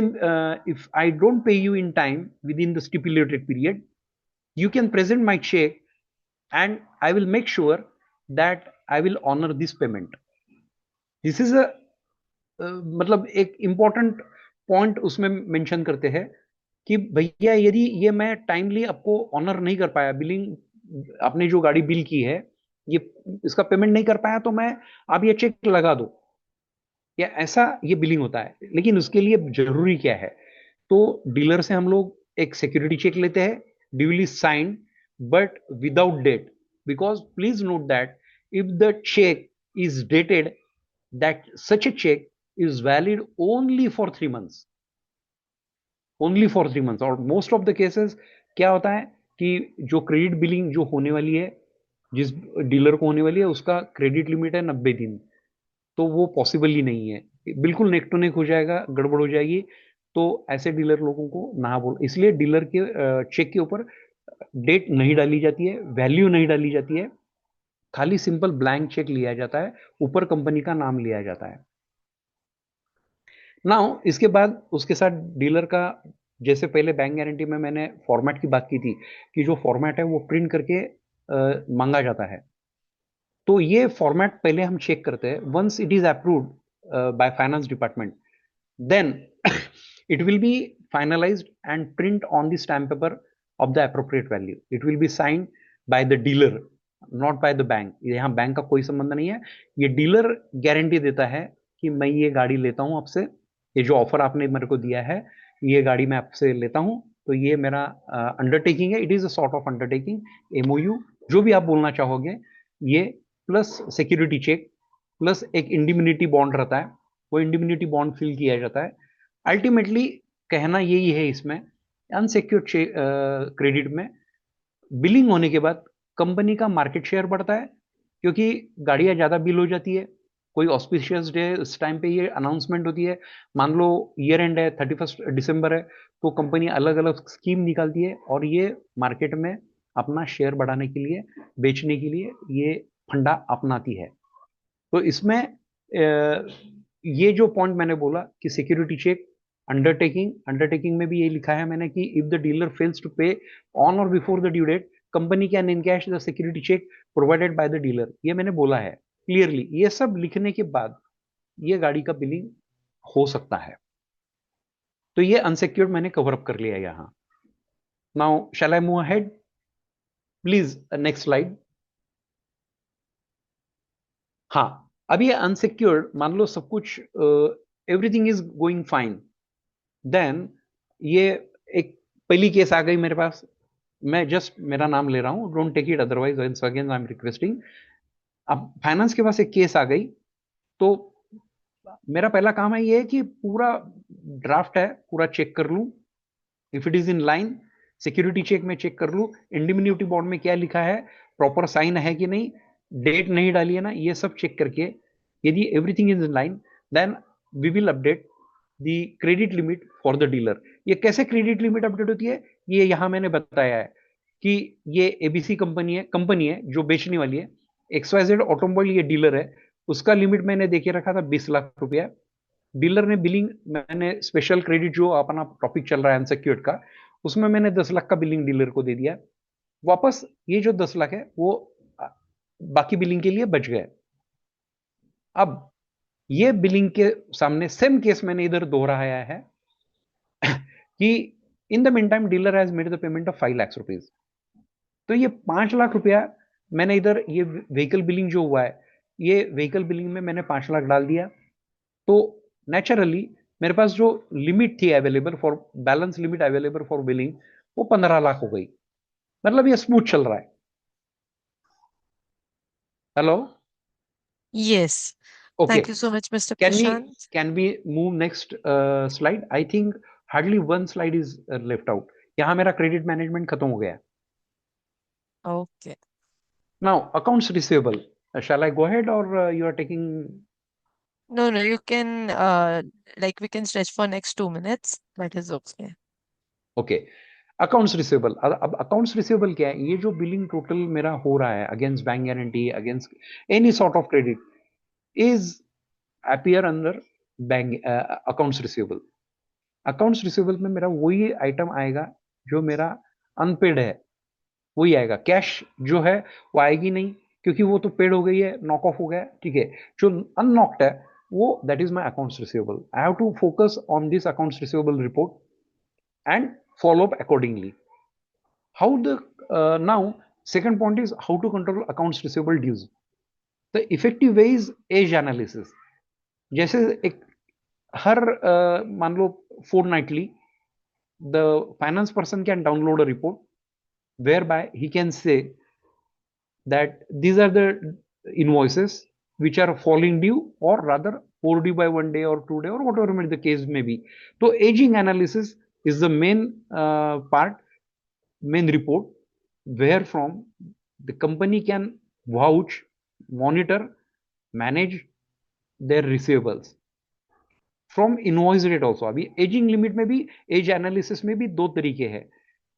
if I don't pay you in time within the stipulated period, you can present my check and I will make sure that I will honor this payment. This is a मतलब एक important point उसमें mention करते हैं कि भैया यदि ये मैं टाइमली आपको ऑनर नहीं कर पाया, बिलिंग आपने जो गाड़ी बिल की है ये इसका पेमेंट नहीं कर पाया, तो मैं आप ये चेक लगा दो, या ऐसा ये बिलिंग होता है। लेकिन उसके लिए जरूरी क्या है, तो डीलर से हम लोग एक सिक्योरिटी चेक लेते हैं, duly sign but without date, because please note that if the cheque is dated, that such a check is valid only for 3 months, only for 3 months। और मोस्ट ऑफ द केसेस क्या होता है कि जो credit billing जो होने वाली है, जिस डीलर को होने वाली है, उसका क्रेडिट लिमिट है 90 दिन, तो वो पॉसिबल ही नहीं है, बिल्कुल नेक टू नेक हो जाएगा, गड़बड़ हो जाएगी। तो ऐसे डीलर लोगों को ना बोल, इसलिए डीलर के चेक के ऊपर डेट नहीं डाली जाती है, वैल्यू नहीं डाली जाती है, खाली सिंपल ब्लैंक चेक लिया जाता है, ऊपर कंपनी का नाम लिया जाता है। नाउ इसके बाद उसके साथ डीलर का, जैसे पहले बैंक गारंटी में मैंने फॉर्मेट की बात की थी कि जो फॉर्मेट है वो प्रिंट करके मांगा जाता है, तो ये फॉर्मेट पहले हम चेक करते हैं। Once it is approved by finance department, then it will be finalized and print on the stamp paper of the appropriate value. It will be signed by the dealer, not by the bank। यहाँ bank का कोई संबंध नहीं है, ये dealer guarantee देता है कि मैं ये गाड़ी लेता हूँ आपसे, ये जो ऑफर आपने मेरे को दिया है, ये गाड़ी मैं आपसे लेता हूँ, तो ये मेरा अंडरटेकिंग है, it is a sort of undertaking, MOU, जो भी आप बोलना चाहोगे, ये प्लस सिक्योरिटी चेक प्लस एक इंडिमिनिटी बॉन्ड रहता है, वो इंडिमिनिटी बॉन्ड फिल किया जाता है। अल्टीमेटली कहना यही है इसमें, अनसिक्योर्ड क्रेडिट में बिलिंग होने के बाद कंपनी का मार्केट शेयर बढ़ता है, क्योंकि गाड़ियां ज्यादा बिल हो जाती है। कोई ऑस्पिशियस डे इस टाइम पे ये अनाउंसमेंट होती है, मान लो ईयर एंड है, 31 दिसंबर है, तो कंपनी अलग अलग स्कीम निकालती है और ये मार्केट में अपना शेयर बढ़ाने के लिए, बेचने के लिए ये फंडा अपनाती है। तो इसमें ये जो पॉइंट मैंने बोला कि सिक्योरिटी चेक, अंडरटेकिंग में भी ये लिखा है मैंने कि if the dealer fails to pay on or before the due date, company can encash the security cheque provided by the dealer, ये मैंने बोला है क्लियरली। ये सब लिखने के बाद ये गाड़ी का बिलिंग हो सकता है, तो ये अनसिक्योर्ड मैंने कवर अप कर लिया यहां। Now shall I move ahead, please next slide. हाँ, अब ये अनसिक्योर्ड, मान लो सब कुछ everything is going fine, then ये एक पहली केस आ गई मेरे पास, मैं जस्ट मेरा नाम ले रहा हूं, don't take it otherwise, again I am requesting. अब फाइनेंस के पास एक केस आ गई, तो मेरा पहला काम है ये कि पूरा ड्राफ्ट है पूरा चेक कर लूं, if it is in line, security cheque में चेक कर लूं, इंडिमिनिटी बॉन्ड में क्या लिखा है, प्रॉपर साइन है कि नहीं, डेट नहीं डाली है ना, ये सब चेक करके यदि everything is in line, then we will update the credit limit for the dealer. ये कैसे क्रेडिट लिमिट अपडेट होती है, ये यहां मैंने बताया है कि ये एबीसी कंपनी है जो बेचने वाली है, एक्सवाइजेड ऑटोमोबाइल ये डीलर है, उसका लिमिट मैंने देखे रखा था 20 लाख रुपया। डीलर ने बिलिंग, मैंने स्पेशल क्रेडिट जो अपना टॉपिक चल रहा है अनसिक्योर्ड का, उसमें मैंने 10 लाख का बिलिंग डीलर को दे दिया वापस। ये जो 10 लाख है वो बाकी बिलिंग के लिए बच गए। अब ये बिलिंग के सामने सेम केस मैंने इधर दोहराया है कि in the mean time dealer has made the payment of 5 lakh rupees, तो ये 5 लाख रुपया मैंने इधर, ये व्हीकल बिलिंग जो हुआ है, ये व्हीकल बिलिंग में मैंने 5 लाख डाल दिया, तो नेचुरली मेरे पास जो लिमिट थी available for, balance limit available for billing, वो 15 लाख हो गई। मतलब ये स्मूथ चल रहा है। Hello, Yes. Okay, Thank you so much, Mr. can we Prashant. can we move next slide? I think hardly one slide is left out। यहाँ मेरा क्रेडिट मैनेजमेंट खत्म हो गया। Okay. Now accounts receivable, shall I go ahead or you are taking? No, no, you can like we can stretch for next 2 minutes. That is okay. Okay, accounts receivable. अब accounts receivable क्या है, ये जो billing total मेरा हो रहा है against bank guarantee, against any sort of credit, is appear under bank accounts receivable। Accounts receivable में मेरा वही आइटम आएगा जो मेरा अनपेड है, वही आएगा। कैश जो है वो आएगी नहीं, क्योंकि वो तो पेड हो गई है, नॉक ऑफ हो गया, ठीक है। जो अननॉक्ड है वो, that is my accounts receivable. I have to focus on this accounts receivable report and follow up accordingly. How the now second point is how to control accounts receivable dues. The effective way is age analysis. जैसे एक हर मान लो fortnightly the finance person can download a report whereby he can say that these are the invoices which are falling due or rather overdue by 1 day or 2 day or whatever may the case may be. So aging analysis is the main part, main report, where from the company can vouch, monitor, manage their receivables from invoice date also. अभी ageing limit में भी, as analysis में भी दो तरीके हैं,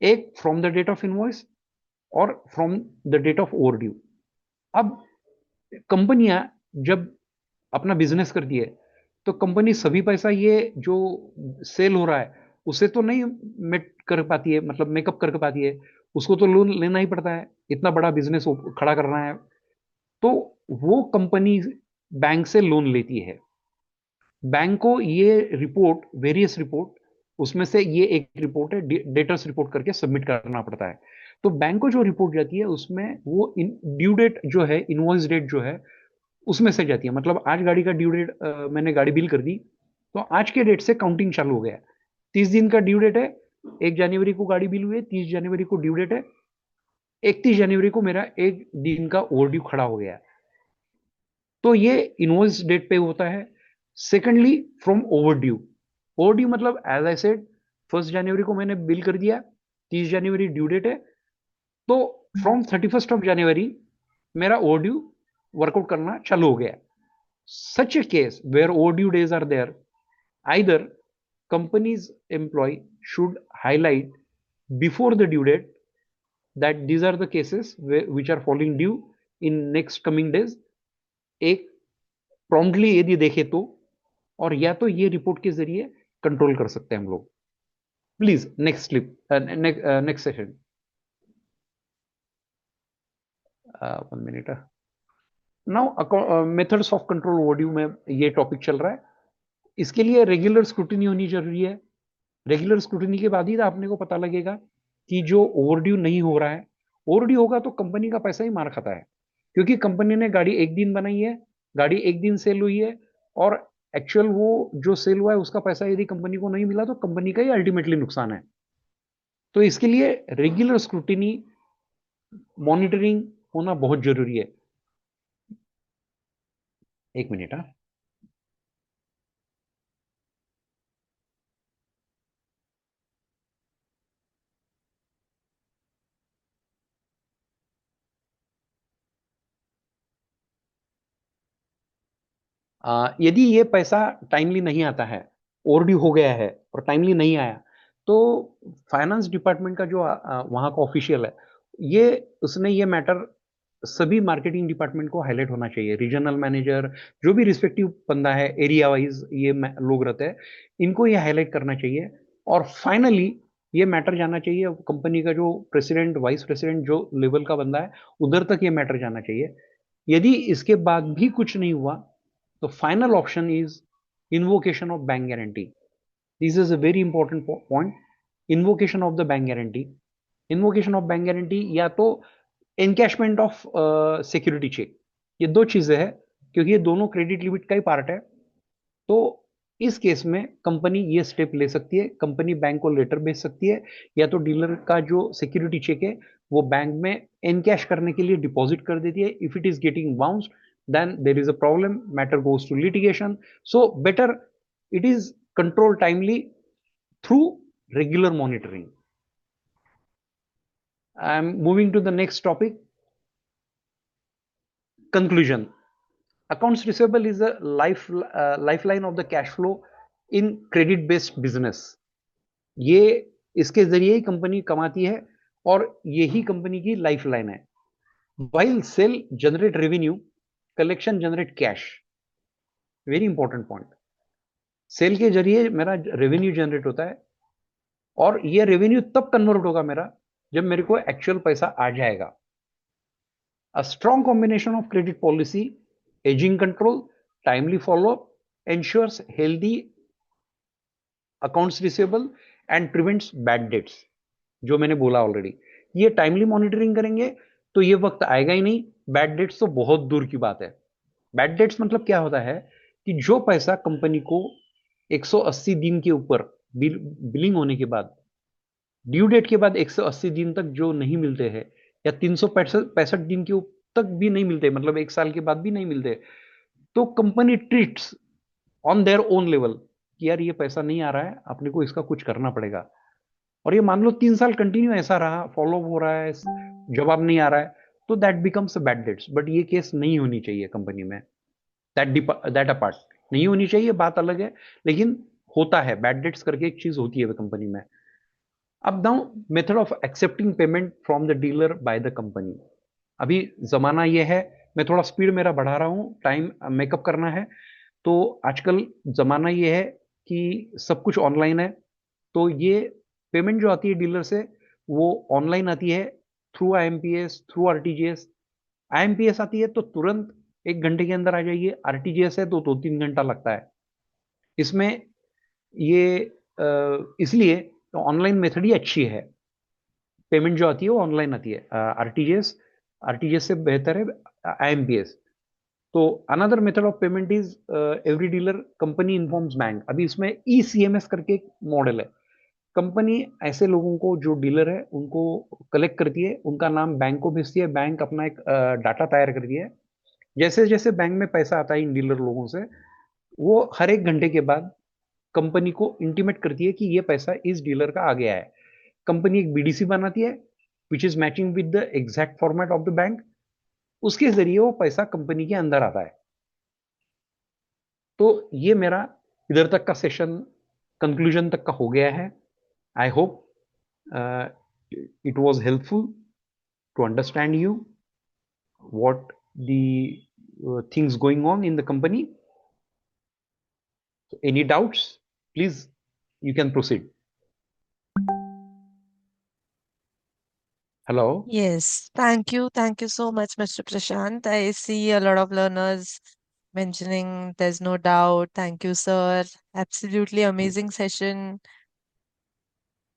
एक from the date of invoice और from the date of overdue. अब कंपनियां जब अपना बिजनेस करती है तो कंपनी सभी पैसा ये जो सेल हो रहा है उसे तो नहीं मेट कर पाती है, मतलब मेकअप कर पाती है, उसको तो लोन लेना ही पड़ता है, इतना बड़ा बिजनेस खड़ा करना है। तो वो कंपनी बैंक से लोन लेती है। बैंक को ये रिपोर्ट, वेरियस रिपोर्ट, उसमें से ये एक रिपोर्ट है, डेटर्स रिपोर्ट करके सबमिट करना पड़ता है। तो बैंक को जो रिपोर्ट जाती है उसमें वो ड्यू डेट जो है, इनवॉइस डेट जो है उसमें से जाती है। मतलब आज गाड़ी का ड्यू डेट, मैंने गाड़ी बिल कर दी तो आज के डेट से काउंटिंग चालू हो गया। 30 दिन का ड्यू डेट है, 1 जनवरी को गाड़ी बिल हुई है, 30 जनवरी को ड्यू डेट है, 31 जनवरी को मेरा एक दिन का ओवरड्यू खड़ा हो गया। तो ये इनवॉइस डेट पे होता है। सेकेंडली फ्रॉम ओवरड्यू, ओवरड्यू मतलब एज आई सेड 1 जनवरी को मैंने बिल कर दिया, 30 जनवरी ड्यू डेट है, तो फ्रॉम 31 जनवरी मेरा ओवरड्यू वर्कआउट करना चालू हो गया। Such a case where overdue days are there, either company's employee should highlight before the due date that these are the cases which are falling due in next coming days, एक promptly यदि देखे तो, और या तो ये report के जरिए कंट्रोल कर सकते हैं हम लोग। Please next slip, next session, 1 minute. Now methods of control overdue में ये टॉपिक चल रहा है। इसके लिए रेगुलर स्क्रूटिनी होनी जरूरी है। रेगुलर स्क्रूटिनी के बाद ही आपने को पता लगेगा कि जो ओवरड्यू नहीं हो रहा है, ओवरड्यू होगा तो कंपनी का पैसा ही मार खाता है, क्योंकि कंपनी ने गाड़ी एक दिन बनाई है, गाड़ी एक दिन सेल हुई है, और एक्चुअल वो जो सेल हुआ है उसका पैसा यदि कंपनी को नहीं मिला तो कंपनी का ही अल्टीमेटली नुकसान है। तो इसके लिए रेगुलर स्क्रूटिनी, मॉनिटरिंग होना बहुत जरूरी है। 1 मिनट। यदि ये पैसा टाइमली नहीं आता है, ओवरड्यू हो गया है और टाइमली नहीं आया, तो फाइनेंस डिपार्टमेंट का जो वहाँ का ऑफिशियल है, ये उसने ये मैटर सभी मार्केटिंग डिपार्टमेंट को हाईलाइट होना चाहिए। रीजनल मैनेजर, जो भी रिस्पेक्टिव बंदा है, एरिया वाइज ये लोग रहते हैं, इनको ये हाईलाइट करना चाहिए। और फाइनली ये मैटर जाना चाहिए कंपनी का जो प्रेसिडेंट, वाइस प्रेसिडेंट जो लेवल का बंदा है, उधर तक ये मैटर जाना चाहिए। यदि इसके बाद भी कुछ नहीं हुआ तो final option is invocation of bank guarantee. This is a very important point. Invocation of the bank guarantee. Invocation of bank guarantee या तो encashment of security check, ये दो चीजें हैं, क्योंकि ये दोनों क्रेडिट लिमिट का ही पार्ट है। तो इस केस में कंपनी ये स्टेप ले सकती है, कंपनी बैंक को लेटर भेज सकती है, या तो डीलर का जो सिक्योरिटी चेक है वो बैंक में एनकैश करने के लिए डिपॉजिट कर देती है। If it is getting bounced, then there is a problem, matter goes to litigation. So better it is controlled timely through regular monitoring. I am moving to the next topic. Conclusion. Accounts receivable is a lifeline of the cash flow in credit based business. ये इसके जरिए ही company कमाती है और यही company की lifeline है। While sale generate revenue, collection generate cash. Very important point. Sale के जरिए मेरा रेवेन्यू जनरेट होता है, और ये रेवेन्यू तब कन्वर्ट होगा मेरा जब मेरे को एक्चुअल पैसा आ जाएगा. A strong combination of credit policy, aging control, timely follow-up ensures healthy accounts receivable and prevents bad debts. जो मैंने बोला ऑलरेडी, ये टाइमली मॉनिटरिंग करेंगे तो ये वक्त आएगा ही नहीं. बैड डेट्स तो बहुत दूर की बात है. बैड डेट्स मतलब क्या होता है कि जो पैसा कंपनी को 180 दिन के ऊपर बिलिंग होने के बाद, ड्यू डेट के बाद 180 दिन तक जो नहीं मिलते हैं, या 365 दिन के तक भी नहीं मिलते, मतलब 1 साल के बाद भी नहीं मिलते, तो company treats on their own level कि यार ये पैसा नहीं आ रहा है, अपने को इसका कुछ करना पड़ेगा. और ये मान लो 3 साल कंटिन्यू ऐसा रहा, फॉलो हो रहा है, जवाब नहीं आ रहा है, तो that becomes bad debts. But ये केस नहीं होनी चाहिए कंपनी में. दैट अपार्ट नहीं होनी चाहिए, बात अलग है, लेकिन होता है. बैड डेट्स करके एक चीज होती है कंपनी में. अब now method of accepting payment from the dealer by the company. अभी जमाना ये है, मैं थोड़ा स्पीड मेरा बढ़ा रहा हूँ, टाइम मेकअप करना है. तो आजकल जमाना ये है कि सब कुछ ऑनलाइन है. तो ये पेमेंट जो आती है डीलर से, वो ऑनलाइन आती है through IMPS, through RTGS. IMPS आती है तो तुरंत 1 घंटे के अंदर आ जाइए, आरटीजीएस है तो 2-3 घंटा लगता है. इसमें ये इसलिए ऑनलाइन मेथड ही अच्छी है. पेमेंट जो आती है वो ऑनलाइन आती है. आरटीजीएस आरटीजीएस से बेहतर है आईएमपीएस. तो another method of payment is every dealer company informs bank. अभी इसमें ईसीएमएस करके एक मॉडल है. कंपनी ऐसे लोगों को, जो डीलर है, उनको कलेक्ट करती है, उनका नाम बैंक को भेजती है, बैंक अपना एक डाटा तैयार करती है. जैसे जैसे बैंक में पैसा आता है इन डीलर लोगों से, वो हर 1 घंटे के बाद कंपनी को इंटीमेट करती है कि ये पैसा इस डीलर का आ गया है. कंपनी एक बीडीसी बनाती है which is matching with the exact format of the bank. उसके जरिए वो पैसा कंपनी के अंदर आता है. तो ये मेरा इधर तक का सेशन कंक्लूजन तक का हो गया है. I hope it was helpful to understand you what the things going on in the company. So any doubts, please, you can proceed. Hello. Yes, thank you. Thank you so much, Mr. Prashant. I see a lot of learners mentioning there's no doubt. Thank you, sir. Absolutely amazing session.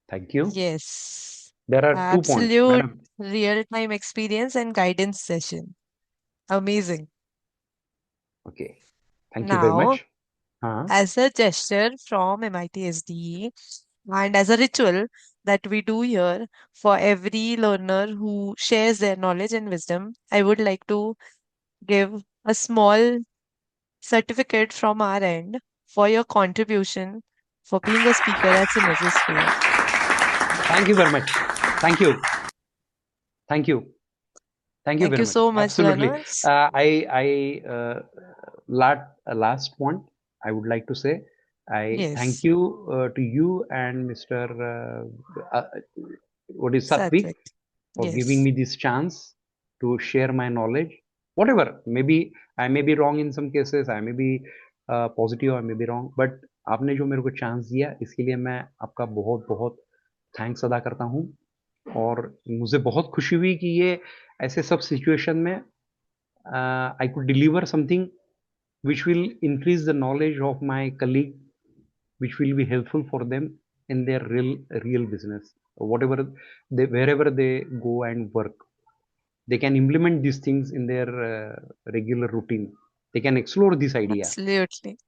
Thank you. Yes, There are 2 points, absolute madam. real-time experience and guidance session. Amazing. Okay, thank you very Now, much. हाँ. as a gesture from MIT SDE and as a ritual that we do here for every learner who shares their knowledge and wisdom, I would like to give a small certificate from our end for your contribution for being a speaker at Synergist Fair. Thank you very much. Thank you. Thank you. Thank you Thank very you much. so much, Absolutely. learners. Last point I would like to say, I thank Yes, you to you and Mr. What is Satvik, Satvik. for giving Yes, me this chance to share my knowledge. Whatever, maybe I may be wrong in some cases, I may be positive, I may be wrong, but आपने जो मेरे को chance दिया, इसके लिए मैं आपका बहुत बहुत थैंक्स अदा करता हूँ. और मुझे बहुत खुशी हुई कि ये ऐसे सब सिचुएशन में I could deliver something which will increase the knowledge of my colleague, which will be helpful for them in their real business. Whatever wherever they go and work, they can implement these things in their regular routine. They can explore this idea. absolutely.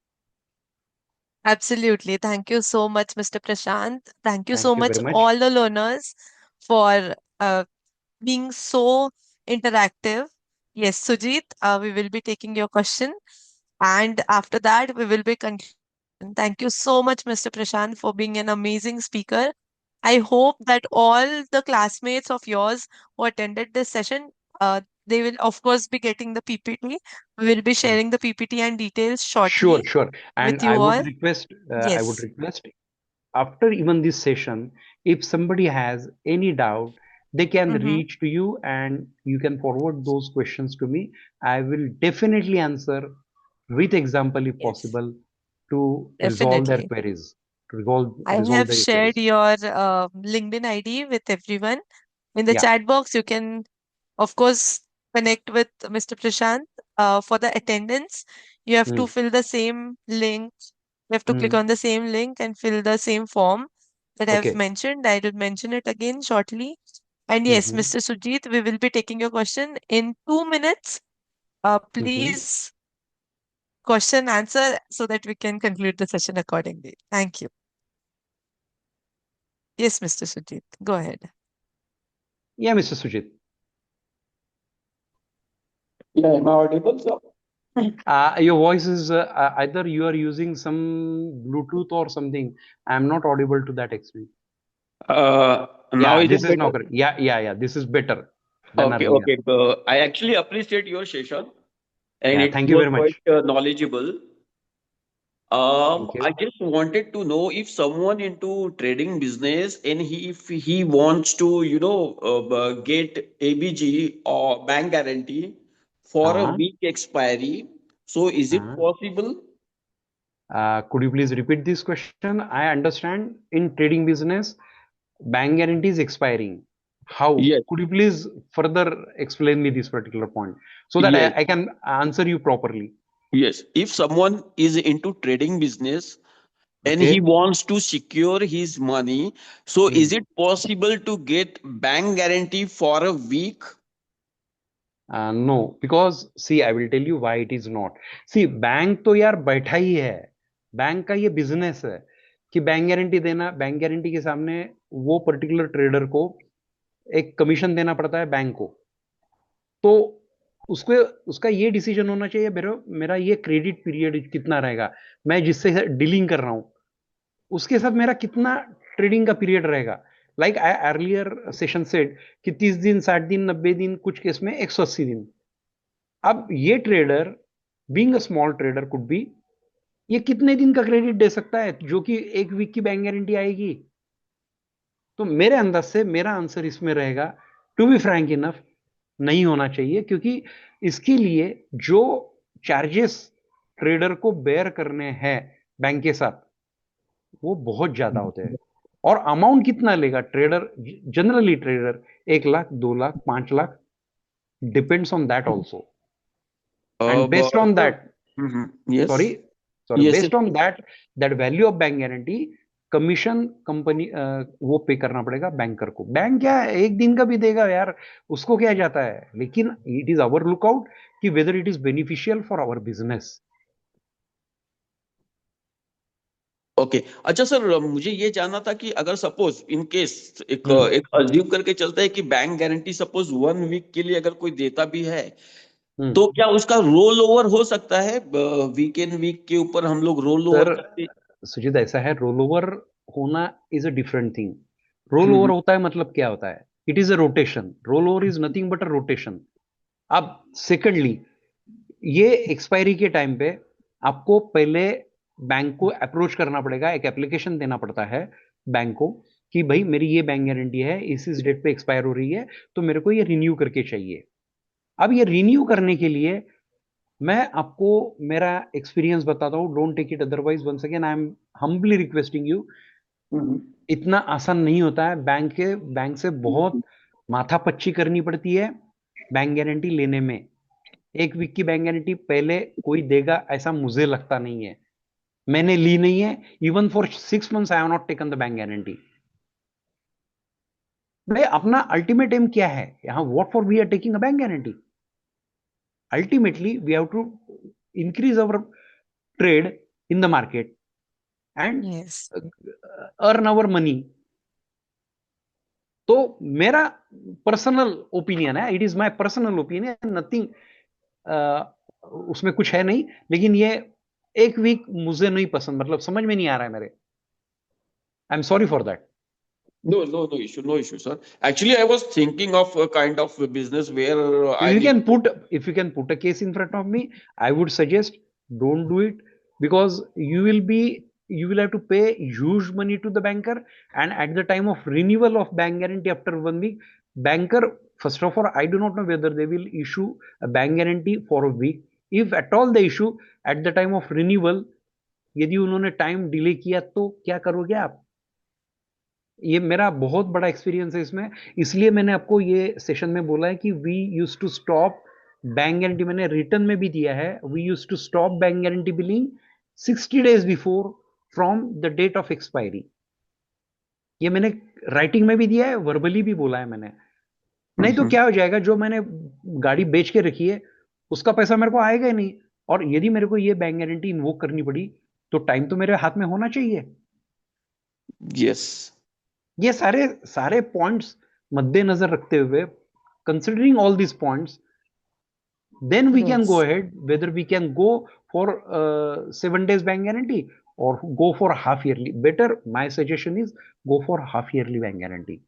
Absolutely. Thank you so much, Mr. Prashant. Thank you so Thank you much, very much. all the learners, for being so interactive. Yes, Sujit, we will be taking your question. And after that, we will be concluding. Thank you so much, Mr. Prashant, for being an amazing speaker. I hope that all the classmates of yours who attended this session, they will, of course, be getting the PPT. We will be Hmm. sharing the PPT and details Sure, shortly sure. And with you all. I would Yes, request, after even this session, if somebody has any doubt, they can mm-hmm. reach to you and you can forward those questions to me. I will definitely answer with example if Yes, possible. to resolve their Definitely. queries, to I resolve have their shared queries. your LinkedIn ID with everyone. In the Yeah. chat box, you can, of course, connect with Mr. Prashant. For the attendance, you have to Hmm. fill the same link. You have to click Hmm. on the same link and fill the same form that I've Okay. mentioned. I will mention it again shortly. And yes, Mm-hmm. Mr. Sujit, we will be taking your question in 2 minutes. Mm-hmm. Please question answer so that we can conclude the session accordingly. Thank you. Yes, Mr. Sujit, go ahead. Yeah, Mr. Sujit. Yeah, am I audible, sir? Your voice is either you are using some Bluetooth or something. I'm not audible to that extent. Now Yeah, is this it is now better? correct. Yeah. This is better than Okay, earlier. okay. I actually appreciate your session, and Yeah, it thank you was very quite much. knowledgeable. Thank I you. just wanted to know if someone into trading business and if he wants to, get ABG or bank guarantee for a Uh, week expiry. So is it uh, possible? could you please repeat this question? I understand in trading business, bank guarantee is expiring. How? Yes, Could you please further explain me this particular point so that yes, I can answer you properly? yes. If someone is into trading business and he Okay. wants to secure his money, so Hmm. is it possible to get bank guarantee for a week? No, because see, I will tell you why it is not. See, bank तो यार बैठा ही है, bank का ये business है कि bank guarantee देना, bank guarantee के सामने वो पर्टिकुलर ट्रेडर को एक कमीशन देना पड़ता है बैंक को। तो उसको उसका ये डिसीजन होना चाहिए, मेरा मेरा ये क्रेडिट पीरियड कितना रहेगा, मैं जिससे डीलिंग कर रहा हूँ उसके साथ मेरा कितना ट्रेडिंग का पीरियड रहेगा। Like I earlier session said कि 30 दिन, 60 दिन, 90 दिन, कुछ केस में 180 दिन। अब ये trader being a small trader could be, ये कितने दिन का क्रेडिट दे सकता है जो कि एक वीक की बैंक गारंटी आएगी। तो मेरे अंदाज से मेरा आंसर इसमें रहेगा, टू बी फ्रैंक इनफ, नहीं होना चाहिए, क्योंकि इसके लिए जो चार्जेस ट्रेडर को बेयर करने हैं बैंक के साथ वो बहुत ज्यादा होते हैं। और अमाउंट कितना लेगा trader, generally trader 1 lakh, 2 lakh, 5 lakh, depends on that also. And based on Sir, that, yes, sorry sorry, yes, yes. Based on that value of bank guarantee, commission company वो पे करना पड़ेगा बैंकर को। बैंक क्या है, एक दिन का भी देगा यार, उसको क्या जाता है, लेकिन इट इज आवर लुकआउट कि whether it is beneficial for our business. Okay, अच्छा सर, मुझे ये जानना था कि अगर सपोज इन केस एक हम्म एक अज्यूम करके चलता है कि बैंक गारंटी सपोज 1 वीक के लिए अगर कोई देता भी है, हम्म तो क्या उसका रोल ओवर हो सकता है? वीकेंड वीक के ऊपर हम लोग रोल ओवर सर, करते। सुजीत ऐसा है, रोल ओवर होना is a different thing. Roll over hmm, होता है मतलब क्या होता है, it is a rotation. Roll over is nothing but a rotation. अब सेकेंडली, ये एक्सपायरी के टाइम पे आपको पहले बैंक को अप्रोच करना पड़ेगा, एक एप्लीकेशन देना पड़ता है बैंक को कि भाई मेरी ये बैंक गारंटी है, इस डेट पे एक्सपायर हो रही है, तो मेरे को ये रिन्यू करके चाहिए। अब ये रिन्यू करने के लिए मैं आपको मेरा एक्सपीरियंस बताता हूँ, don't take it otherwise. Once again I am humbly requesting you, hmm, इतना आसान नहीं होता है। बैंक से बहुत माथापच्ची करनी पड़ती है बैंक गारंटी लेने में। एक वीक की बैंक गारंटी पहले कोई देगा ऐसा मुझे लगता नहीं है, मैंने ली नहीं है। Even for 6 months I have not taken the bank guarantee. भाई अपना अल्टीमेट एम क्या है यहाँ, what for we are taking a bank guarantee? Ultimately we have to increase our trade in the market and Yes. earn our money. तो मेरा personal opinion है, it is my personal opinion, nothing, उसमें कुछ है नहीं। लेकिन ये एक वीक मुझे नहीं पसंद, मतलब समझ में नहीं आ रहा है मेरे। I am sorry for that. no, no, no issue, sir. Actually, I was thinking of a kind of a business where If I you need. can put, if you can put a case in front of me, I would suggest don't do it, because you will have to pay huge money to the banker, and at the time of renewal of bank guarantee after 1 week, banker, first of all, I do not know whether they will issue a bank guarantee for a week. If at all they issue, at the time of renewal, यदि उन्होंने time delay किया तो क्या करोगे आप? ये मेरा बहुत बड़ा एक्सपीरियंस है इसमें, इसलिए मैंने आपको ये सेशन में बोला है कि we use to stop bank guarantee, मैंने रिटर्न में भी दिया है, we use to stop bank guarantee billing 60 days before from the date of expiry. ये मैंने राइटिंग में भी दिया है, वर्बली भी बोला है मैंने। नहीं तो क्या हो जाएगा, जो मैंने गाड़ी बेच के रखी है उसका पैसा मेरे को आएगा ही नहीं, और यदि मेरे को ये बैंक गारंटी इन्वोक करनी पड़ी तो टाइम तो मेरे हाथ में होना चाहिए। Yes. ये सारे सारे पॉइंट्स मद्देनजर रखते हुए, considering all this points, then we can go Yes. ahead whether we can go for 7 days bank guarantee or go for half yearly. Better, my suggestion is go for half yearly bank guarantee.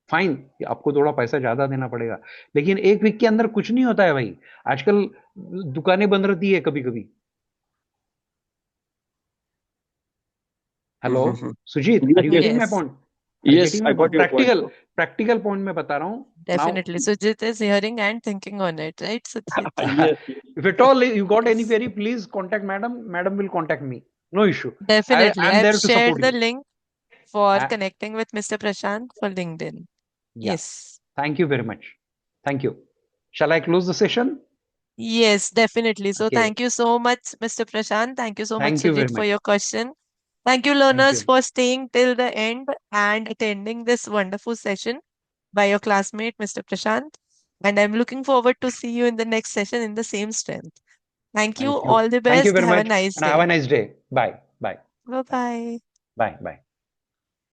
Fine, आपको थोड़ा पैसा ज्यादा देना पड़ेगा, लेकिन एक week के अंदर कुछ नहीं होता है भाई। आजकल दुकानें बंद रहती है कभी कभी। Hello Sujit, are Yes, you yes, getting my Yes. Point? Are you yes, getting I my got point? your point. Practical practical point में बता रहा हूं now. Definitely. Sujit is hearing and thinking on it, right, Sujit? Yes, yes. If at all you got any Yes. query, please contact madam. Madam will contact me. No issue. Definitely. I'm I've there to shared support the you. link for I, connecting with Mr. Prashant for LinkedIn. yeah. Yes. Thank you very much. Thank you. Shall I close the session? Yes, definitely. So Okay. thank you so much, Mr. Prashant. Thank you so much, Thank you very Sujit, for much. your question. Thank you, Thank learners, you. for staying till the end and attending this wonderful session by your classmate, Mr. Prashant. And I'm looking forward to see you in the next session in the same strength. Thank you. Thank you. All the Thank you best. very Have a much. nice And have a day. nice day. Bye. Bye. Bye bye. Bye. Bye.